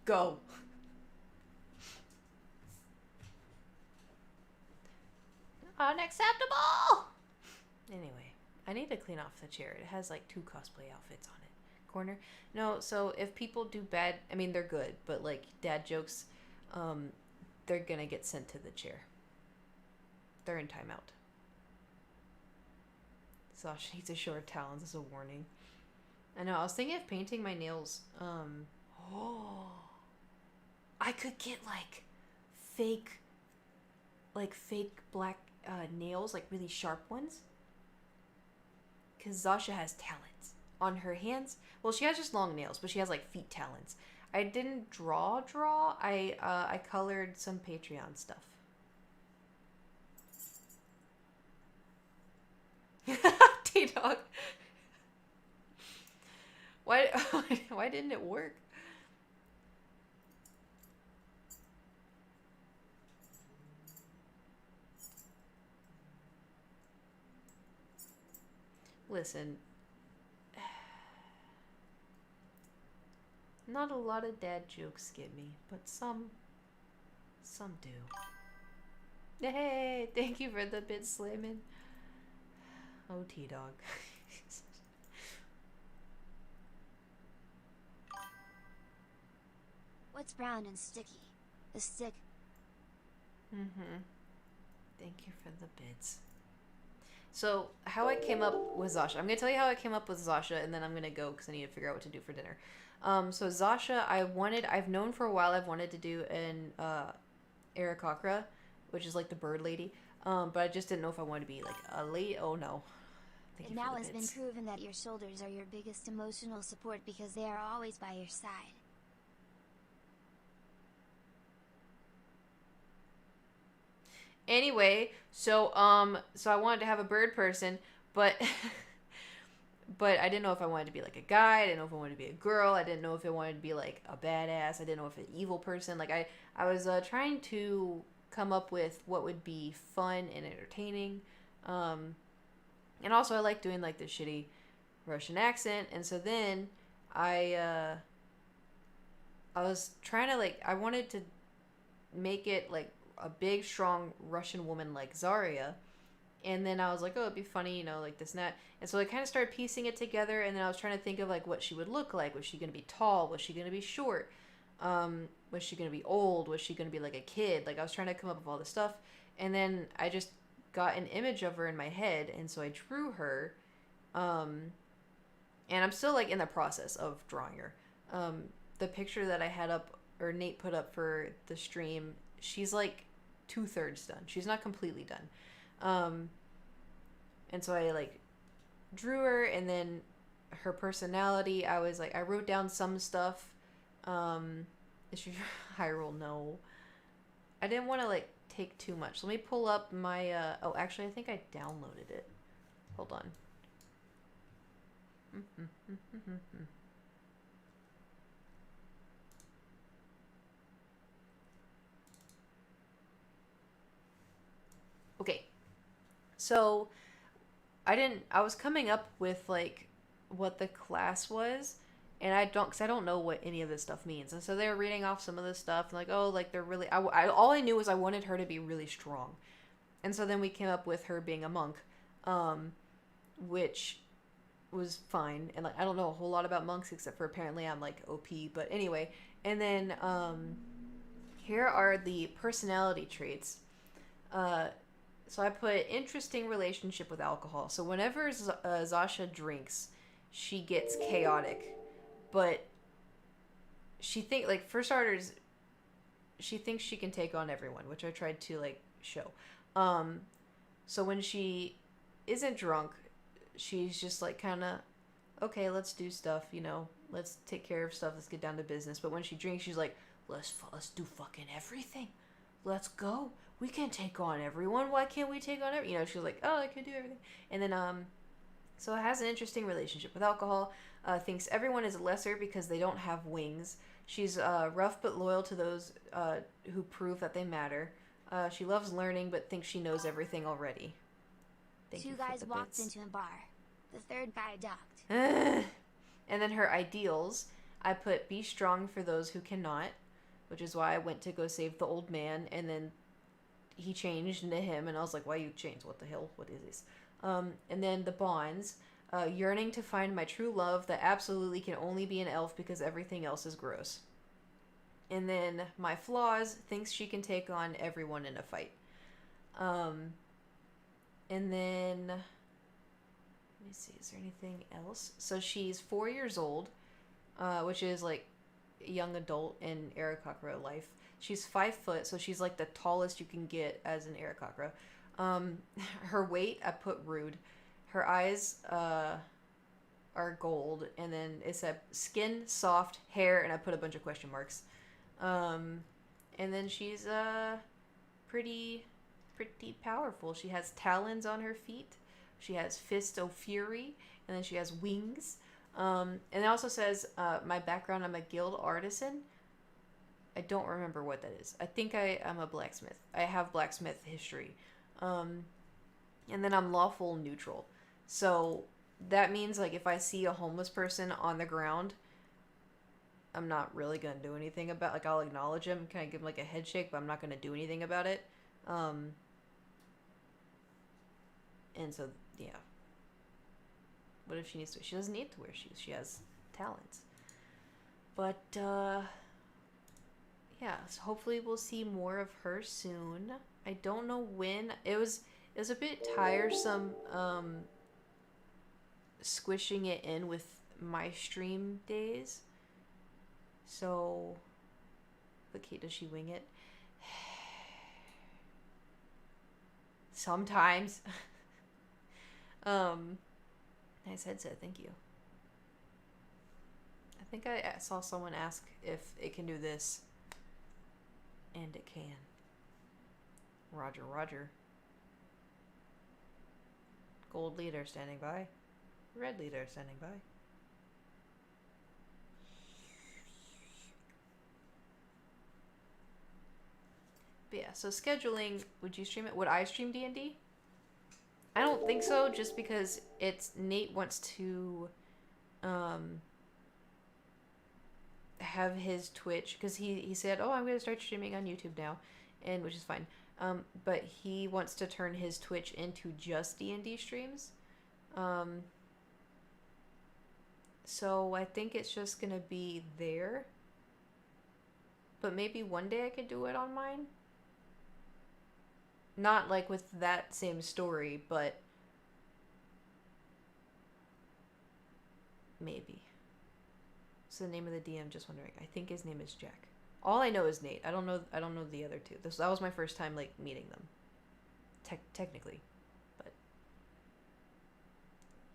Go. Unacceptable! Anyway, I need to clean off the chair. It has like 2 cosplay outfits on it. Corner. No, so if people do bad, I mean, they're good, but like dad jokes, they're gonna get sent to the chair. They're in timeout. Sasha needs a short talons as a warning. I know, I was thinking of painting my nails. I could get like fake black nails, like really sharp ones. Because Zasha has talons on her hands. Well, she has just long nails, but she has like feet talons. I didn't draw. I colored some Patreon stuff. T-Dog. Why didn't it work? Listen. Not a lot of dad jokes get me, but some do. Hey, thank you for the bit slamming. Oh, T-Dog. What's brown and sticky? The stick. Thank you for the bits. So, how I came up with Zasha. I'm going to tell you how I came up with Zasha, and then I'm going to go because I need to figure out what to do for dinner. So Zasha, I've known for a while I've wanted to do an Aarakocra, which is like the bird lady. But I just didn't know if I wanted to be like a lady. Oh no. It now has been proven that your shoulders are your biggest emotional support because they are always by your side. Anyway, so I wanted to have a bird person, but but I didn't know if I wanted to be like a guy. I didn't know if I wanted to be a girl. I didn't know if I wanted to be like a badass. I didn't know if an evil person. Like I was trying to come up with what would be fun and entertaining. And also I like doing like the shitty Russian accent. And so then I was trying to like, I wanted to make it like a big, strong Russian woman like Zarya. And then I was like, oh, it'd be funny, you know, like this and that. And so I kind of started piecing it together. And then I was trying to think of like what she would look like. Was she going to be tall? Was she going to be short? Was she going to be old? Was she going to be like a kid? Like I was trying to come up with all this stuff. And then I just got an image of her in my head. And so I drew her. And I'm still like in the process of drawing her. The picture that I had up, or Nate put up for the stream, she's like 2/3 done. She's not completely done. And so I like drew her, and then her personality, I was like, I wrote down some stuff. Is she Hyrule? No. I didn't want to like take too much. Let me pull up my, oh, actually, I think I downloaded it. Hold on. Okay. So I was coming up with like what the class was, and because I don't know what any of this stuff means. And so they were reading off some of this stuff, and like, oh, like they're really, all I knew was I wanted her to be really strong. And so then we came up with her being a monk, which was fine. And like, I don't know a whole lot about monks except for apparently I'm like OP, but anyway. And then, here are the personality traits. So I put interesting relationship with alcohol. So whenever Zasha drinks, she gets chaotic. But she for starters, she thinks she can take on everyone, which I tried to like show. So when she isn't drunk, she's just like kind of, okay, let's do stuff, you know, let's take care of stuff, let's get down to business. But when she drinks, she's like, let's do fucking everything. Let's go. We can take on everyone. Why can't we take on everyone? You know, she's like, oh, I can do everything. And then, so it has an interesting relationship with alcohol. Thinks everyone is lesser because they don't have wings. She's rough but loyal to those who prove that they matter. She loves learning but thinks she knows everything already. Two guys walked into a bar. The third guy ducked. And then her ideals, I put be strong for those who cannot, which is why I went to go save the old man, and then he changed into him, and I was like, why you changed? What the hell? What is this? And then the bonds. Yearning to find my true love that absolutely can only be an elf because everything else is gross. And then my flaws, thinks she can take on everyone in a fight. And then, let me see, is there anything else? So she's 4 years old, which is like young adult in Aarakocra life. She's 5 foot, so she's like the tallest you can get as an Aarakocra. Her weight, I put rude. Her eyes are gold, and then it said skin, soft, hair, and I put a bunch of question marks. And then she's pretty powerful. She has talons on her feet. She has Fist of Fury, and then she has wings. And it also says my background, I'm a guild artisan. I don't remember what that is. I think I'm a blacksmith. I have blacksmith history. And then I'm lawful neutral. So that means like if I see a homeless person on the ground, I'm not really going to do anything about, like I'll acknowledge him, kind of give him like a head shake, but I'm not going to do anything about it. And so, yeah. What if she needs to? She doesn't need to wear shoes. She has talents. But, yeah, so hopefully we'll see more of her soon. I don't know when. It was a bit tiresome, squishing it in with my stream days. So, but Kate, does she wing it? Sometimes. Nice headset, thank you. I think I saw someone ask if it can do this. And it can. Roger, roger. Gold leader standing by. Red leader standing by. But yeah, so scheduling, would you stream it? Would I stream D&D? I don't think so, just because Nate wants to have his Twitch, because he said, oh, I'm going to start streaming on YouTube now, and which is fine. But he wants to turn his Twitch into just D&D streams. So I think it's just going to be there. But maybe one day I could do it on mine. Not like with that same story, but maybe. What's the name of the DM? Just wondering. I think his name is Jack. All I know is Nate. I don't know the other two. That was my first time like meeting them. Technically, but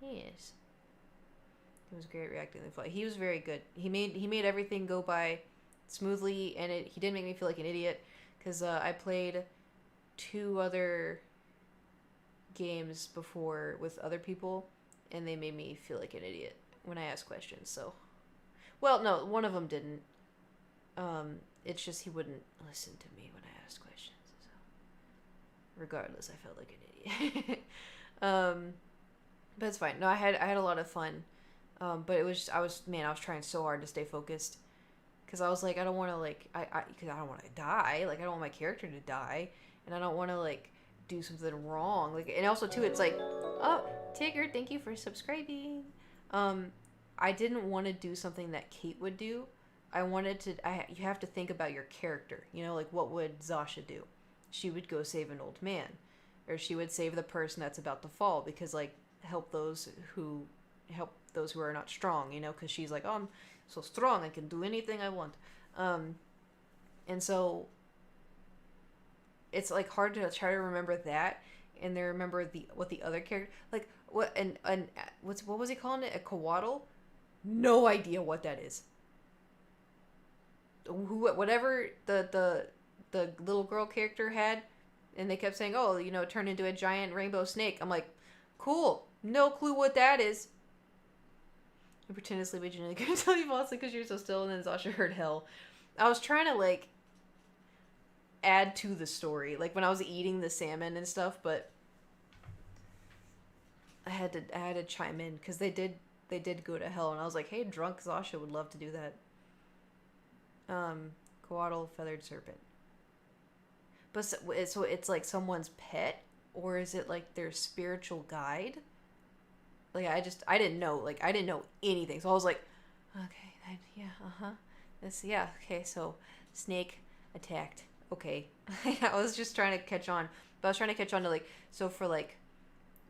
yes, he was great reacting to the fight. He was very good. He made everything go by smoothly, and he didn't make me feel like an idiot, because I played 2 other games before with other people, and they made me feel like an idiot when I asked questions. So, well, no, one of them didn't. It's just he wouldn't listen to me when I asked questions. So, regardless, I felt like an idiot. But it's fine. No, I had a lot of fun. But it was I was trying so hard to stay focused, because I was like, I don't want to because I don't want to die. Like, I don't want my character to die, and I don't want to like do something wrong. Like, and also too, it's like, oh, Tigger, thank you for subscribing. I didn't want to do something that Kate would do. I wanted to. You have to think about your character. You know, like, what would Zasha do? She would go save an old man, or she would save the person that's about to fall, because like help those who are not strong. You know, because she's like, oh, I'm so strong, I can do anything I want. And so it's like hard to try to remember that and then remember what the other character, like, what and what was he calling it? A coatl? No idea what that is. Whatever the little girl character had, and they kept saying, oh, you know, it turned into a giant rainbow snake. I'm like, cool, no clue what that is. I pretend to sleep, I genuinely couldn't tell you falsely because you're so still, and then Zasha heard hell. I was trying to like add to the story, like when I was eating the salmon and stuff, but I had to chime in because they did go to hell, and I was like, hey, drunk Zasha would love to do that. Coatl, feathered serpent. But so it's like someone's pet, or is it like their spiritual guide? Like I didn't know. Like I didn't know anything. So I was like, okay, yeah, yeah, okay. So snake attacked. Okay, I was just trying to catch on, but I was trying to catch on to like so for like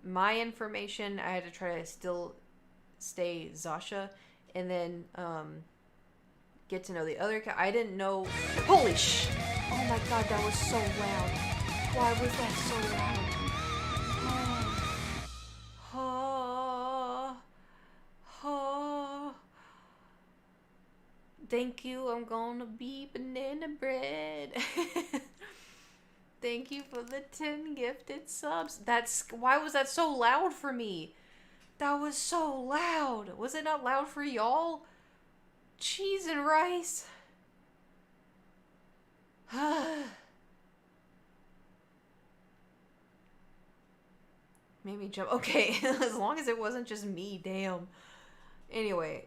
my information, I had to try to still stay Zasha, and then get to know the other. I didn't know. Holy sh! Oh my god, that was so loud. Why was that so loud? Oh, oh. Thank you. I'm gonna be banana bread. Thank you for the 10 gifted subs. Why was that so loud for me? That was so loud. Was it not loud for y'all? Cheese and rice. Made me jump. Okay, as long as it wasn't just me, damn. Anyway,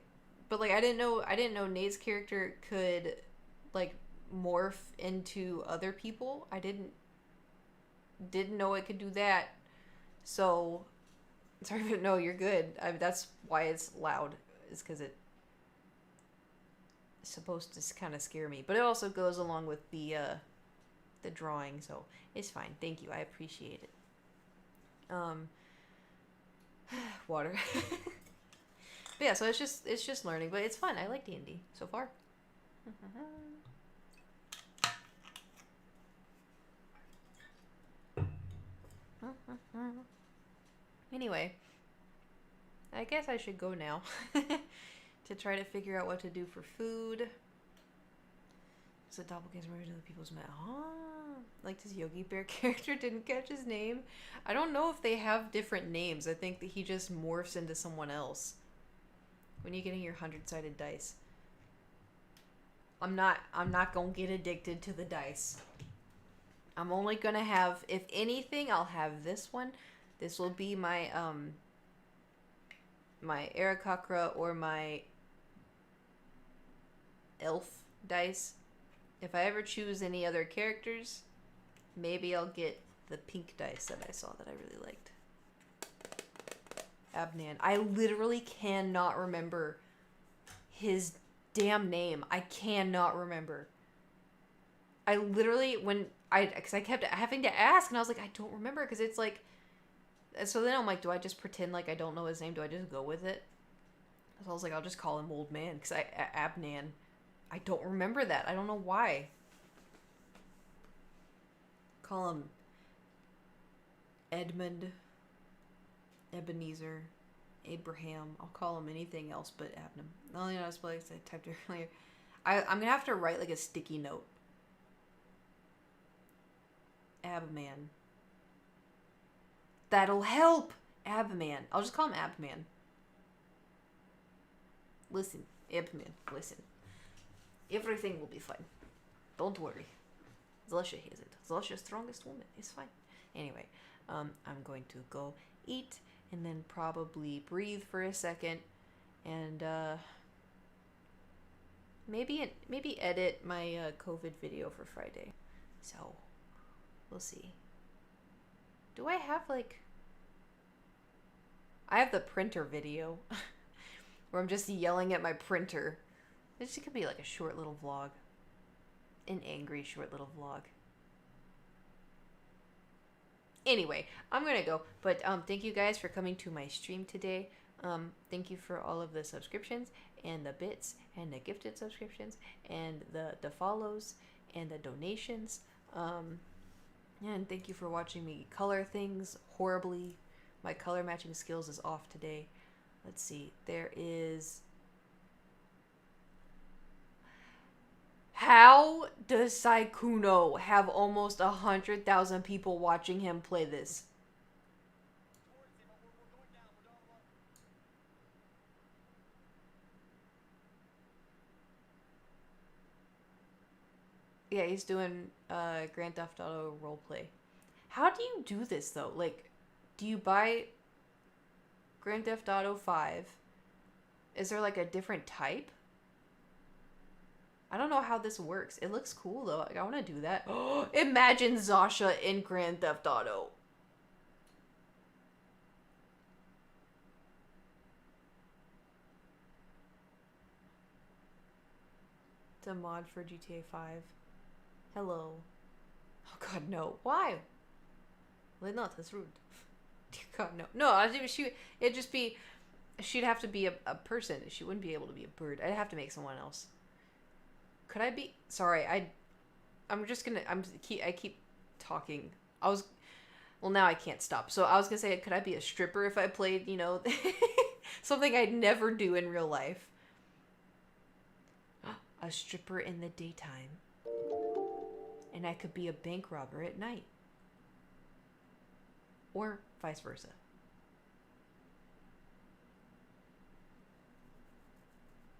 but like I didn't know Nate's character could like morph into other people. I didn't know it could do that. So sorry, but no, you're good. That's why it's loud. Is because it's supposed to kind of scare me, but it also goes along with the drawing, so it's fine. Thank you, I appreciate it. Water. But yeah, so it's just learning, but it's fun. I like D&D so far. Anyway, I guess I should go now to try to figure out what to do for food. So doppelgangers merged into people's met. Like this Yogi Bear character didn't catch his name. I don't know if they have different names. I think that he just morphs into someone else when you're getting your 100-sided dice. I'm not gonna get addicted to the dice. I'm only gonna have, if anything, I'll have this one. This will be my my Aarakocra or my elf dice. If I ever choose any other characters, maybe I'll get the pink dice that I saw that I really liked. Abnan. I literally cannot remember his damn name. I cannot remember. I literally, because I kept having to ask, and I was like, I don't remember, because it's like, so then I'm like, do I just pretend like I don't know his name? Do I just go with it? So I was like, I'll just call him Old Man, because Abnan. I don't remember that. I don't know why. Call him Edmund, Ebenezer, Abraham. I'll call him anything else but Abnam. The only other place I typed it earlier. I'm going to have to write like a sticky note. Abman. That'll help! Abman. I'll just call him Abman. Listen, Abman, listen. Everything will be fine. Don't worry. Zasha has it. Zasha's strongest woman. It's fine. Anyway, I'm going to go eat and then probably breathe for a second and maybe edit my COVID video for Friday. So, we'll see. Do I have like... I have the printer video where I'm just yelling at my printer. This could be like a short little vlog. An angry short little vlog. Anyway, I'm gonna go. But thank you guys for coming to my stream today. Thank you for all of the subscriptions and the bits and the gifted subscriptions and the follows and the donations. And thank you for watching me color things horribly. My color matching skills is off today. Let's see. There is... How does Saikuno have almost 100,000 people watching him play this? Yeah, he's doing Grand Theft Auto roleplay. How do you do this though? Like, do you buy Grand Theft Auto 5? Is there like a different type? I don't know how this works. It looks cool though. Like, I want to do that. Imagine Zasha in Grand Theft Auto. a mod for GTA 5. Hello. Oh god, no. Why? Well, not, that's rude. Dear god, no. No, it'd just be, she'd have to be a person. She wouldn't be able to be a bird. I'd have to make someone else. Could I be, sorry, I'm just gonna, I keep talking. Well, now I can't stop. So I was gonna say, could I be a stripper if I played, you know, something I'd never do in real life? A stripper in the daytime. And I could be a bank robber at night. Or vice versa.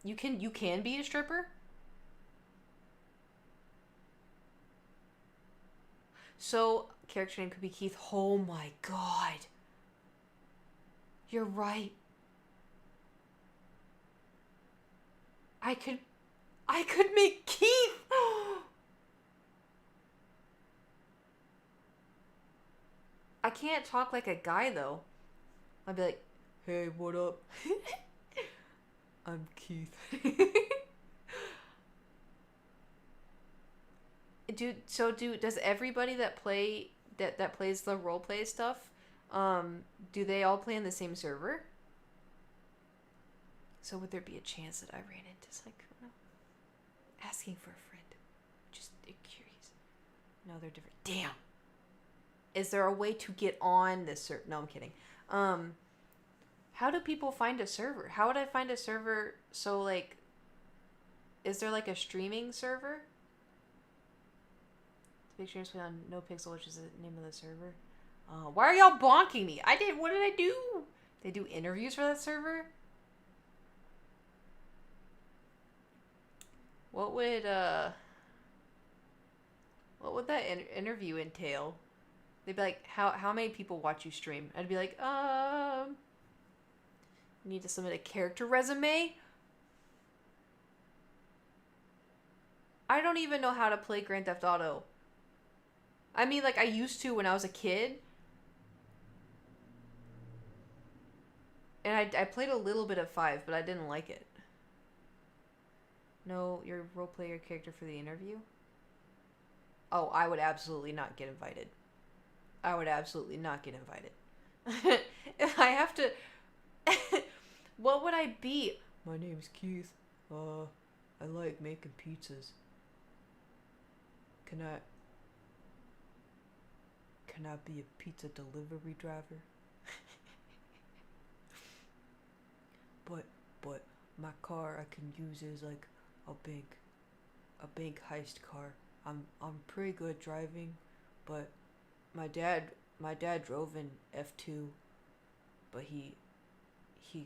You can be a stripper? So, character name could be Keith. Oh my god. You're right. I could make Keith. I can't talk like a guy though. I'd be like, "Hey, what up? I'm Keith." Does everybody that plays the role play stuff, do they all play in the same server? So would there be a chance that I ran into asking for a friend? Just curious. No, they're different. Damn. Is there a way to get on this server? No, I'm kidding. How do people find a server? How would I find a server? So like, is there like a streaming server? Big streams play on No Pixel, which is the name of the server. Why are y'all bonking me? What did I do? They do interviews for that server? What would that interview entail? They'd be like, how many people watch you stream? I'd be like, you need to submit a character resume? I don't even know how to play Grand Theft Auto. I mean, like, I used to when I was a kid. And I played a little bit of 5, but I didn't like it. No, your roleplay your character for the interview? Oh, I would absolutely not get invited. I would absolutely not get invited. If I have to... What would I be? My name's Keith. I like making pizzas. Can I be a pizza delivery driver? but my car I can use is like a big heist car. I'm pretty good driving, but my dad drove in F2, but he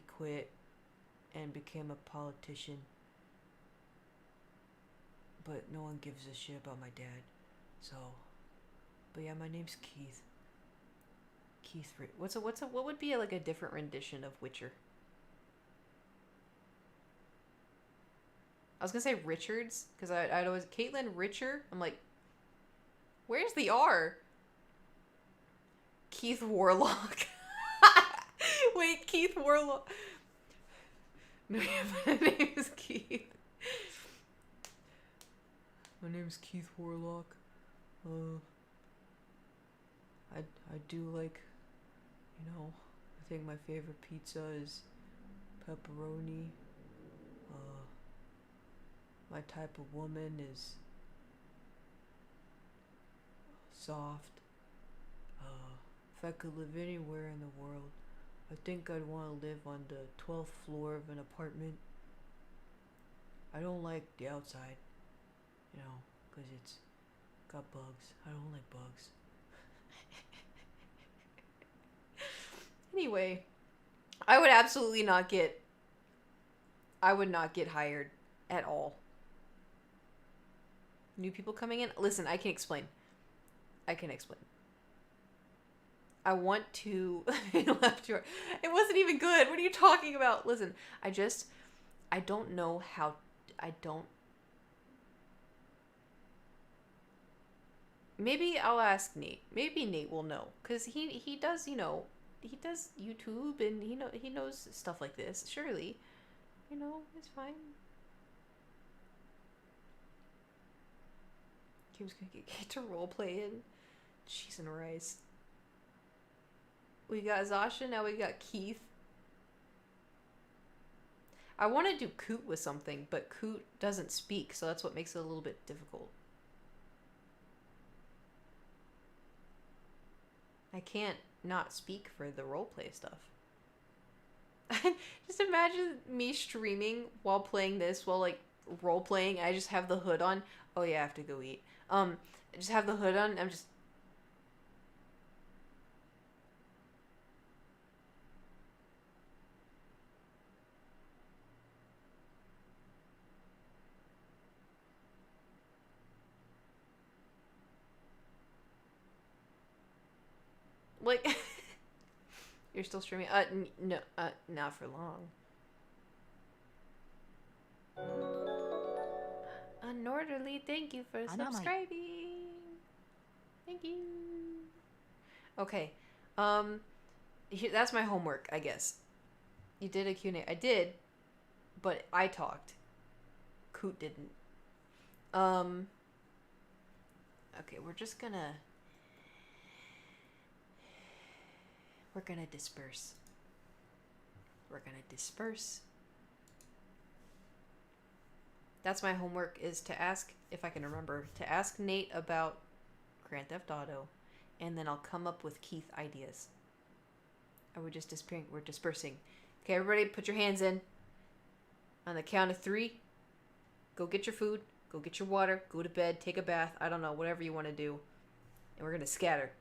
quit and became a politician. But no one gives a shit about my dad. So, but yeah, my name's Keith. What would be like a different rendition of Witcher? I was gonna say Richards, because I'd always... KaitlinWitcher? I'm like, where's the R? Keith Warlock. Wait, Keith Warlock. No, my name is Keith. My name's Keith Warlock. I do like, I think my favorite pizza is pepperoni. My type of woman is soft. If I could live anywhere in the world, I think I'd want to live on the 12th floor of an apartment. I don't like the outside, because it's got bugs. I don't like bugs. Anyway, I would not get hired at all. New people coming in? Listen, I can explain. I want to... left your... It wasn't even good. What are you talking about? Listen, I don't know how... Maybe I'll ask Nate. Maybe Nate will know. Because he does, he does YouTube and he knows stuff like this. Surely. It's fine. he was gonna get Kate to roleplay in cheese and rice. We got Zasha, now we got Keith. I want to do Coot with something, but Coot doesn't speak, so that's what makes it a little bit difficult. I can't not speak for the roleplay stuff. Just imagine me streaming while playing this, while like roleplaying. I just have the hood on. Oh yeah, I have to go eat. I just have the hood on. I'm just. Like, you're still streaming? No, not for long. Unorderly, thank you for subscribing. Thank you. Okay, that's my homework, I guess. You did a Q&A. I did, but I talked. Coot didn't. Okay, we're gonna disperse. That's my homework, is to ask, if I can remember, to ask Nate about Grand Theft Auto, and then I'll come up with Keith ideas. Are we just disappearing? We're dispersing. Okay, everybody put your hands in. On the count of 3, go get your food, go get your water, go to bed, take a bath, I don't know, whatever you want to do. And we're gonna scatter.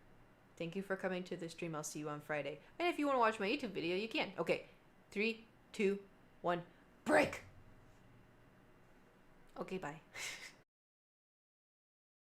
Thank you for coming to the stream. I'll see you on Friday. And if you want to watch my YouTube video, you can. Okay. 3, 2, 1, break! Okay, bye.